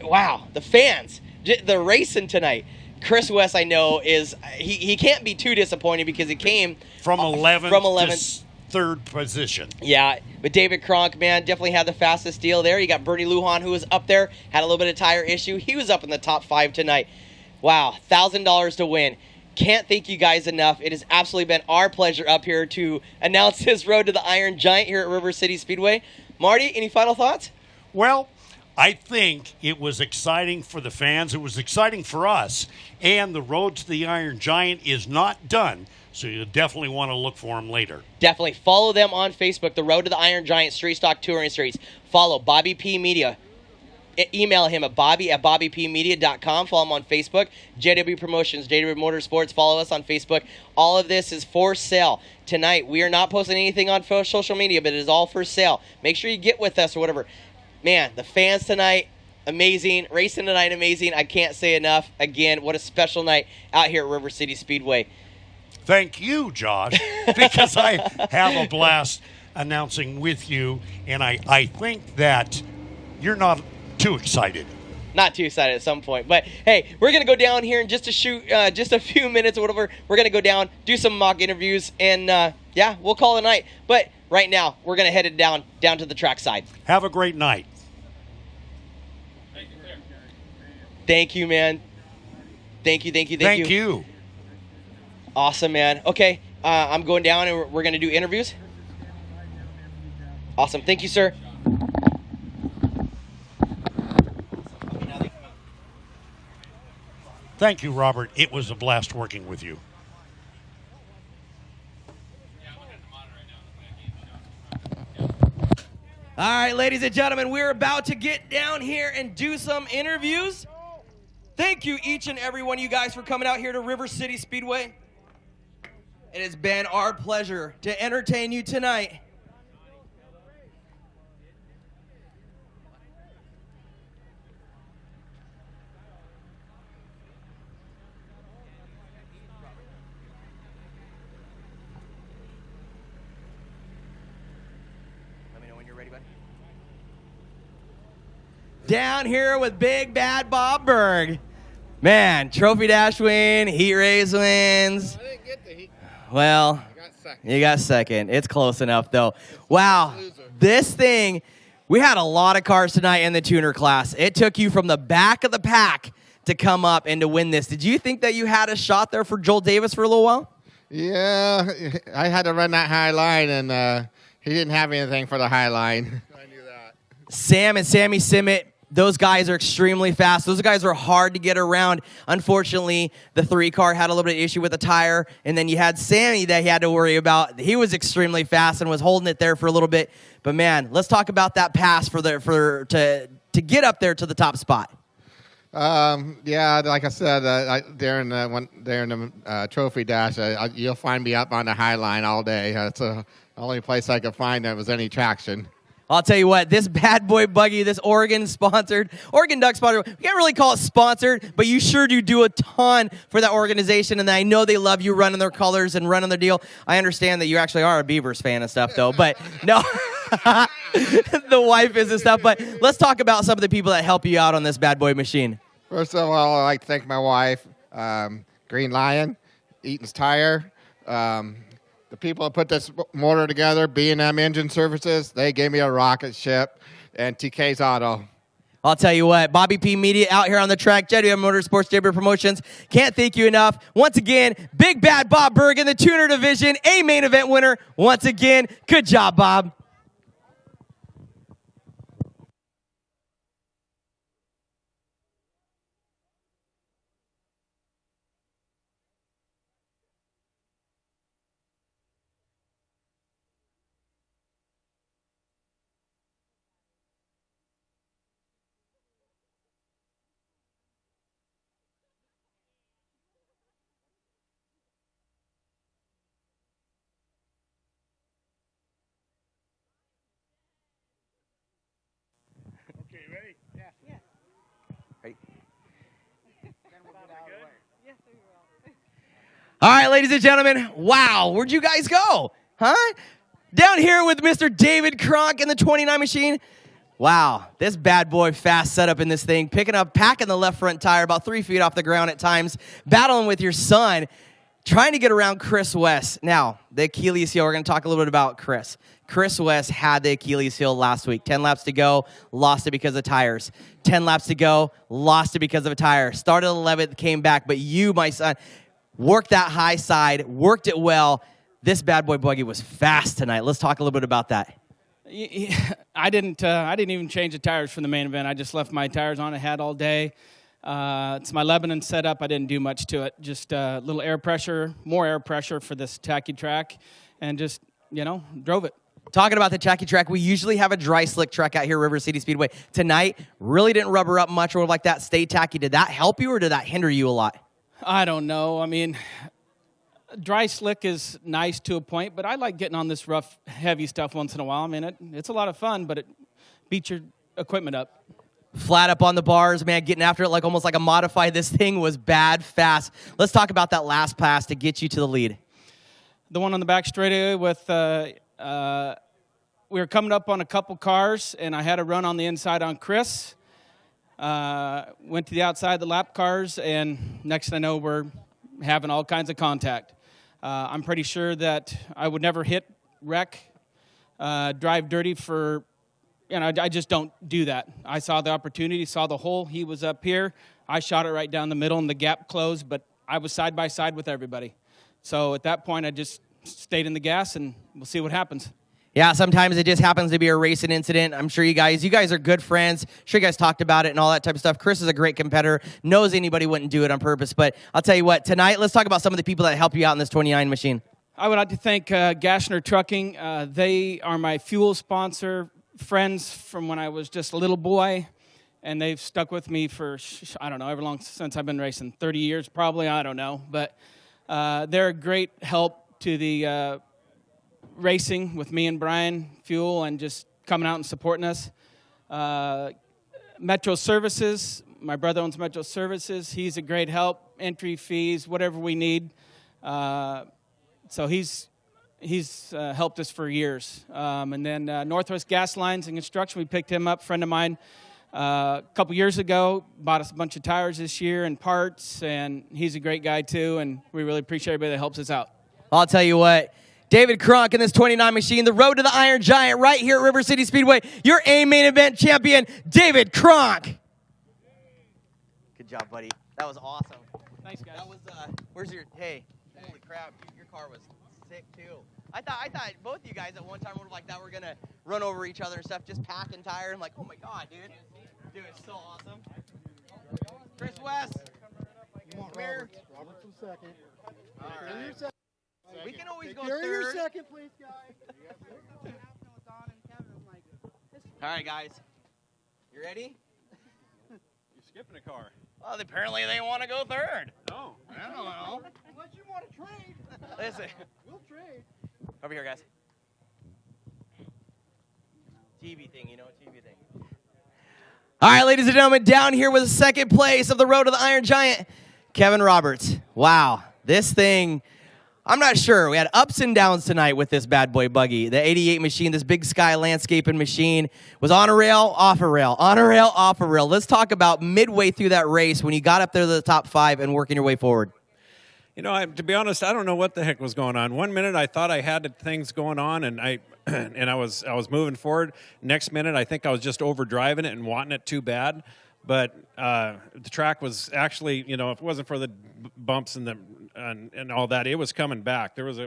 wow, the fans, the racing tonight. Chris West, I know, he can't be too disappointed because he came from 11th to third position. Yeah, but David Kronk, man, definitely had the fastest deal there. You got Bernie Lujan, who was up there, had a little bit of tire issue. He was up in the top 5 tonight. Wow, $1,000 to win. Can't thank you guys enough. It has absolutely been our pleasure up here to announce this Road to the Iron Giant here at River City Speedway. Marty, any final thoughts? Well, I think it was exciting for the fans. It was exciting for us. And the Road to the Iron Giant is not done, so you definitely want to look for them later. Definitely. Follow them on Facebook, the Road to the Iron Giant Street Stock Touring Series. Follow Bobby P Media. Email him at bobby@bobbypmedia.com. Follow him on Facebook. JW Promotions, JW Motorsports. Follow us on Facebook. All of this is for sale. Tonight, we are not posting anything on social media, but it is all for sale. Make sure you get with us or whatever. Man, the fans tonight, amazing. Racing tonight, amazing. I can't say enough. Again, what a special night out here at River City Speedway. Thank you, Josh, because I have a blast announcing with you, and I think that you're not too excited. Not too excited at some point. But, hey, we're going to go down here in just a few minutes or whatever. We're going to go down, do some mock interviews, and, yeah, we'll call it a night. But right now, we're going to head it down to the track side. Have a great night. Thank you, man. Thank you. Awesome, man. Okay, I'm going down, and we're going to do interviews. Awesome. Thank you, sir. Thank you, Robert. It was a blast working with you. All right, ladies and gentlemen, we're about to get down here and do some interviews. Thank you, each and every one of you guys, for coming out here to River City Speedway. It has been our pleasure to entertain you tonight. Down here with Big Bad Bob Berg. Man, Trophy Dash win, Heat Race wins. I didn't get the heat. Well, I got second. you got second. It's close enough, though. Wow, this thing, we had a lot of cars tonight in the tuner class. It took you from the back of the pack to come up and to win this. Did you think that you had a shot there for Joel Davis for a little while? Yeah, I had to run that high line, and he didn't have anything for the high line. I knew that. Sam and Sammy Simmet, those guys are extremely fast. Those guys are hard to get around. Unfortunately, the 3-car had a little bit of issue with the tire, and then you had Sammy that he had to worry about. He was extremely fast and was holding it there for a little bit. But man, let's talk about that pass to get up there to the top spot. Yeah, like I said, during the Trophy Dash, you'll find me up on the high line all day. It's the only place I could find that was any traction. I'll tell you what, this bad boy buggy, this Oregon Duck sponsored, we can't really call it sponsored, but you sure do a ton for that organization, and I know they love you running their colors and running their deal. I understand that you actually are a Beavers fan and stuff, though, but no, the wife is and stuff. But let's talk about some of the people that help you out on this bad boy machine. First of all, I'd like to thank my wife, Green Lion. Eaton's Tire. The people that put this motor together, B&M Engine Services, they gave me a rocket ship, and TK's Auto. I'll tell you what, Bobby P. Media out here on the track, JW Motorsports, JW Promotions. Can't thank you enough. Once again, Big Bad Bob Berg in the tuner division, a main event winner. Once again, good job, Bob. All right, ladies and gentlemen, wow, where'd you guys go? Huh? Down here with Mr. David Kronk in the 29 machine. Wow, this bad boy fast setup in this thing, packing the left front tire about 3 feet off the ground at times, battling with your son, trying to get around Chris West. Now, the Achilles heel, we're going to talk a little bit about Chris. Chris West had the Achilles heel last week. 10 laps to go, lost it because of tires. 10 laps to go, lost it because of a tire. Started 11th, came back, but you, my son, worked that high side, worked it well. This bad boy buggy was fast tonight. Let's talk a little bit about that. I didn't even change the tires from the main event. I just left my tires on. I had all day. It's my Lebanon setup. I didn't do much to it. Just a little air pressure, more air pressure for this tacky track, and just, drove it. Talking about the tacky track, we usually have a dry slick track out here, RiverCity Speedway. Tonight, really didn't rubber up much or like that. Stay tacky. Did that help you or did that hinder you a lot? I don't know. I mean, dry slick is nice to a point, but I like getting on this rough, heavy stuff once in a while. I mean, it's a lot of fun, but it beats your equipment up. Flat up on the bars, man, getting after it like almost like a modified. This thing was bad fast. Let's talk about that last pass to get you to the lead. The one on the back straightaway with, we were coming up on a couple cars, and I had a run on the inside on Chris. Went to the outside of the lap cars, and next thing I know, we're having all kinds of contact. I'm pretty sure that I would never wreck, drive dirty for, I just don't do that. I saw the opportunity, saw the hole. He was up here. I shot it right down the middle, and the gap closed, but I was side by side with everybody. So at that point, I just stayed in the gas, and we'll see what happens. Yeah, sometimes it just happens to be a racing incident. I'm sure you guys are good friends. I'm sure you guys talked about it and all that type of stuff. Chris is a great competitor, knows anybody wouldn't do it on purpose. But I'll tell you what, tonight, let's talk about some of the people that help you out in this 29 machine. I would like to thank Gashner Trucking. They are my fuel sponsor, friends from when I was just a little boy, and they've stuck with me for, I don't know, however long since I've been racing, 30 years probably, I don't know. But they're a great help to the racing with me and Brian Fuel and just coming out and supporting us. Metro Services, my brother owns Metro Services. He's a great help, entry fees, whatever we need. So he's helped us for years. And then Northwest Gas Lines and Construction, we picked him up, friend of mine, a couple years ago, bought us a bunch of tires this year and parts, and he's a great guy too, and we really appreciate everybody that helps us out. I'll tell you what, David Kronk in this 29 machine, the road to the Iron Giant right here at RiverCity Speedway. Your A main event champion, David Kronk. Good job, buddy. That was awesome. Thanks, guys. That was, where's your, hey, holy crap, your car was sick too. I thought both of you guys at one time were like that. We're going to run over each other and stuff, just packing tire. I'm like, oh my God, dude. Dude, it's so awesome. Chris West. Come here. Robert's in second. All right. We can always go Carry third. your second, please, guys. All right, guys. You ready? You're skipping a car. Well, apparently they want to go third. No. I don't know. Unless you want to trade. Listen. We'll trade. Over here, guys. TV thing, TV thing. All right, ladies and gentlemen, down here with the second place of the road to the Iron Giant, Kevin Roberts. Wow, this thing, I'm not sure. We had ups and downs tonight with this bad boy buggy. The 88 machine, this big sky landscaping machine, was on a rail, off a rail, on a rail, off a rail. Let's talk about midway through that race when you got up there to the top 5 and working your way forward. You know, to be honest, I don't know what the heck was going on. One minute I thought I had things going on, and I was moving forward. Next minute I think I was just overdriving it and wanting it too bad. But the track was actually, you know, if it wasn't for the bumps and all that, it was coming back. There was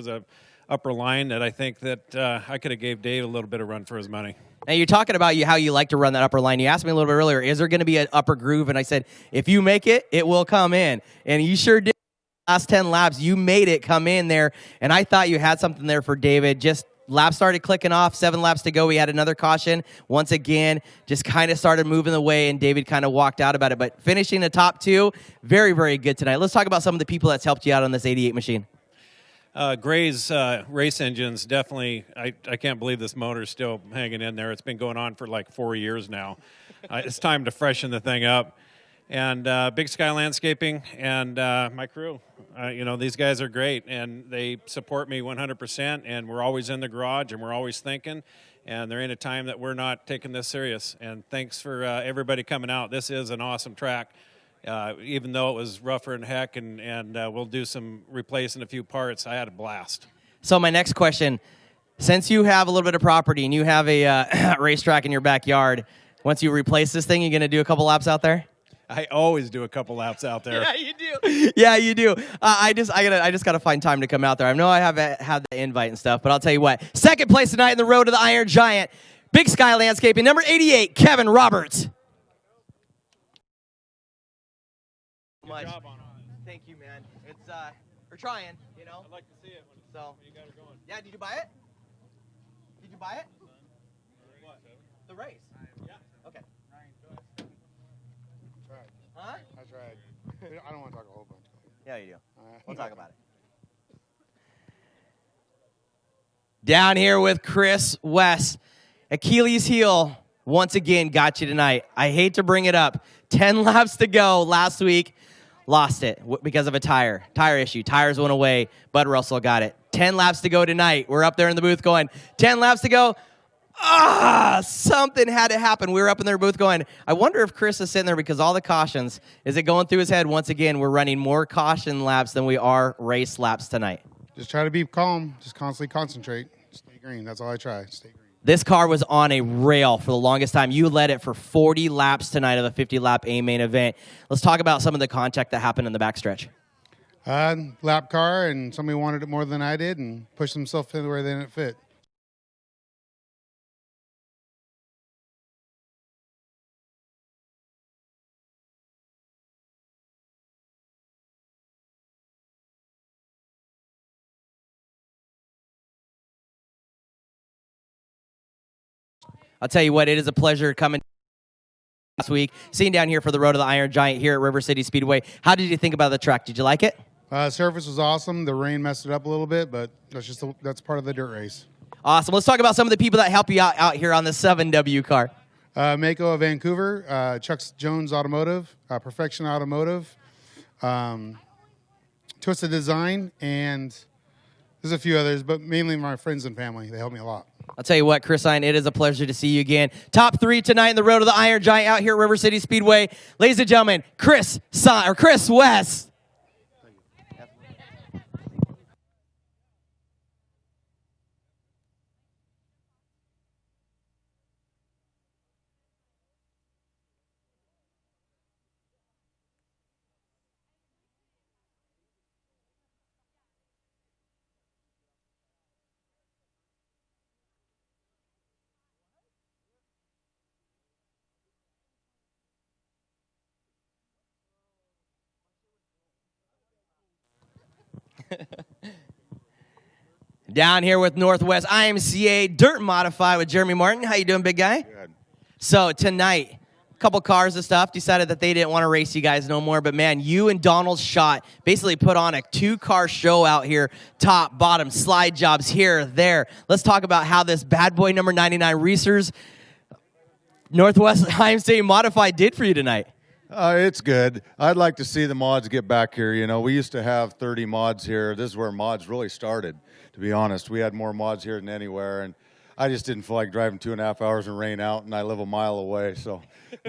a upper line that I think that I could have gave Dave a little bit of run for his money. Now, you're talking about how you like to run that upper line. You asked me a little bit earlier, is there going to be an upper groove? And I said, if you make it, it will come in. And you sure did. Last 10 laps, you made it come in there. And I thought you had something there for David. Just laps started clicking off. 7 laps to go. We had another caution. Once again, just kind of started moving the way, and David kind of walked out about it. But finishing the top 2, very, very good tonight. Let's talk about some of the people that's helped you out on this 88 machine. Gray's race engines, definitely, I can't believe this motor's still hanging in there. It's been going on for like 4 years now. It's time to freshen the thing up. And Big Sky Landscaping and my crew. You know, these guys are great, and they support me 100%, and we're always in the garage, and we're always thinking, and there ain't a time that we're not taking this serious. And thanks for everybody coming out. This is an awesome track. Even though it was rougher than heck, and we'll do some replacing a few parts, I had a blast. So my next question, since you have a little bit of property and you have a racetrack in your backyard, once you replace this thing, you're going to do a couple laps out there? I always do a couple laps out there. Yeah, you do. Yeah, you do. I just gotta find time to come out there. I know I have had the invite and stuff, but I'll tell you what. Second place tonight in the Road to the Iron Giant, Big Sky Landscaping, number 88, Kevin Roberts. Good job on it. Thank you, man. It's we're trying, you know. I'd like to see it when you got it going. Yeah, did you buy it? Did you buy it? What? The race. Yeah. Okay. Huh? I tried. I don't want to talk a whole bunch. Yeah, you do. We'll talk about it. Down here with Chris West. Achilles heel once again got you tonight. I hate to bring it up. 10 laps to go last week. Lost it because of a tire issue. Tires went away. Bud Russell got it. 10 laps to go tonight. We're up there in the booth going, 10 laps to go. Something had to happen. We were up in their booth going, I wonder if Chris is sitting there because all the cautions. Is it going through his head? Once again, we're running more caution laps than we are race laps tonight. Just try to be calm. Just constantly concentrate. Stay green. That's all I try. Stay green. This car was on a rail for the longest time. You led it for 40 laps tonight of the 50-lap A main event. Let's talk about some of the contact that happened in the backstretch. Lap car, and somebody wanted it more than I did and pushed themselves in where they didn't fit. I'll tell you what, it is a pleasure coming last week, seeing down here for the Road to the Iron Giant here at RiverCity Speedway. How did you think about the track? Did you like it? Surface was awesome. The rain messed it up a little bit, but that's part of the dirt race. Awesome. Let's talk about some of the people that help you out here on the 7W car. Mako of Vancouver, Chuck Jones Automotive, Perfection Automotive, Twisted Design, and there's a few others, but mainly my friends and family. They help me a lot. I'll tell you what, Chris Hine, it is a pleasure to see you again. Top 3 tonight in the Road to the Iron Giant out here at RiverCity Speedway. Ladies and gentlemen, Chris West. Down here with Northwest IMCA Dirt Modified with Jeremy Martin. How you doing, big guy? Good. So tonight, a couple cars and stuff decided that they didn't want to race you guys no more. But man, you and Donald Schott basically put on a 2-car show out here, top, bottom, slide jobs here, there. Let's talk about how this bad boy number 99 Reese's Northwest IMCA Modified did for you tonight. It's good. I'd like to see the mods get back here. You know, we used to have 30 mods here. This is where mods really started, to be honest. We had more mods here than anywhere. And I just didn't feel like driving 2.5 hours and rain out, and I live a mile away. So,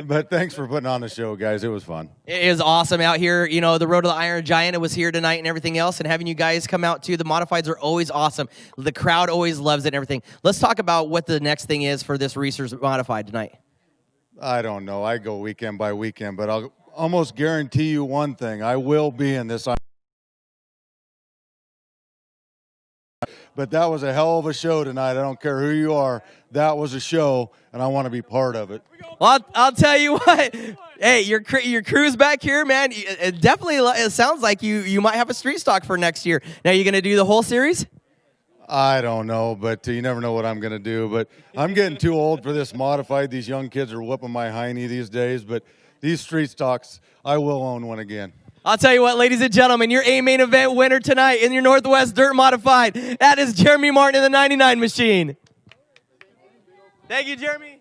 but thanks for putting on the show, guys. It was fun. It is awesome out here. You know, the Road to the Iron Giant, it was here tonight and everything else. And having you guys come out too, the modifieds are always awesome. The crowd always loves it and everything. Let's talk about what the next thing is for this Reese's Modified tonight. I don't know. I go weekend by weekend, but I'll almost guarantee you one thing. I will be in this. But that was a hell of a show tonight. I don't care who you are. That was a show, and I want to be part of it. Well, I'll tell you what. Hey, your crew's back here, man. It definitely it sounds like you might have a street stock for next year. Now, you going to do the whole series? I don't know, but you never know what I'm going to do. But I'm getting too old for this modified. These young kids are whipping my hiney these days. But these street stocks, I will own one again. I'll tell you what, ladies and gentlemen, your A-main event winner tonight in your Northwest Dirt Modified, that is Jeremy Martin in the 99 machine. Thank you, Jeremy.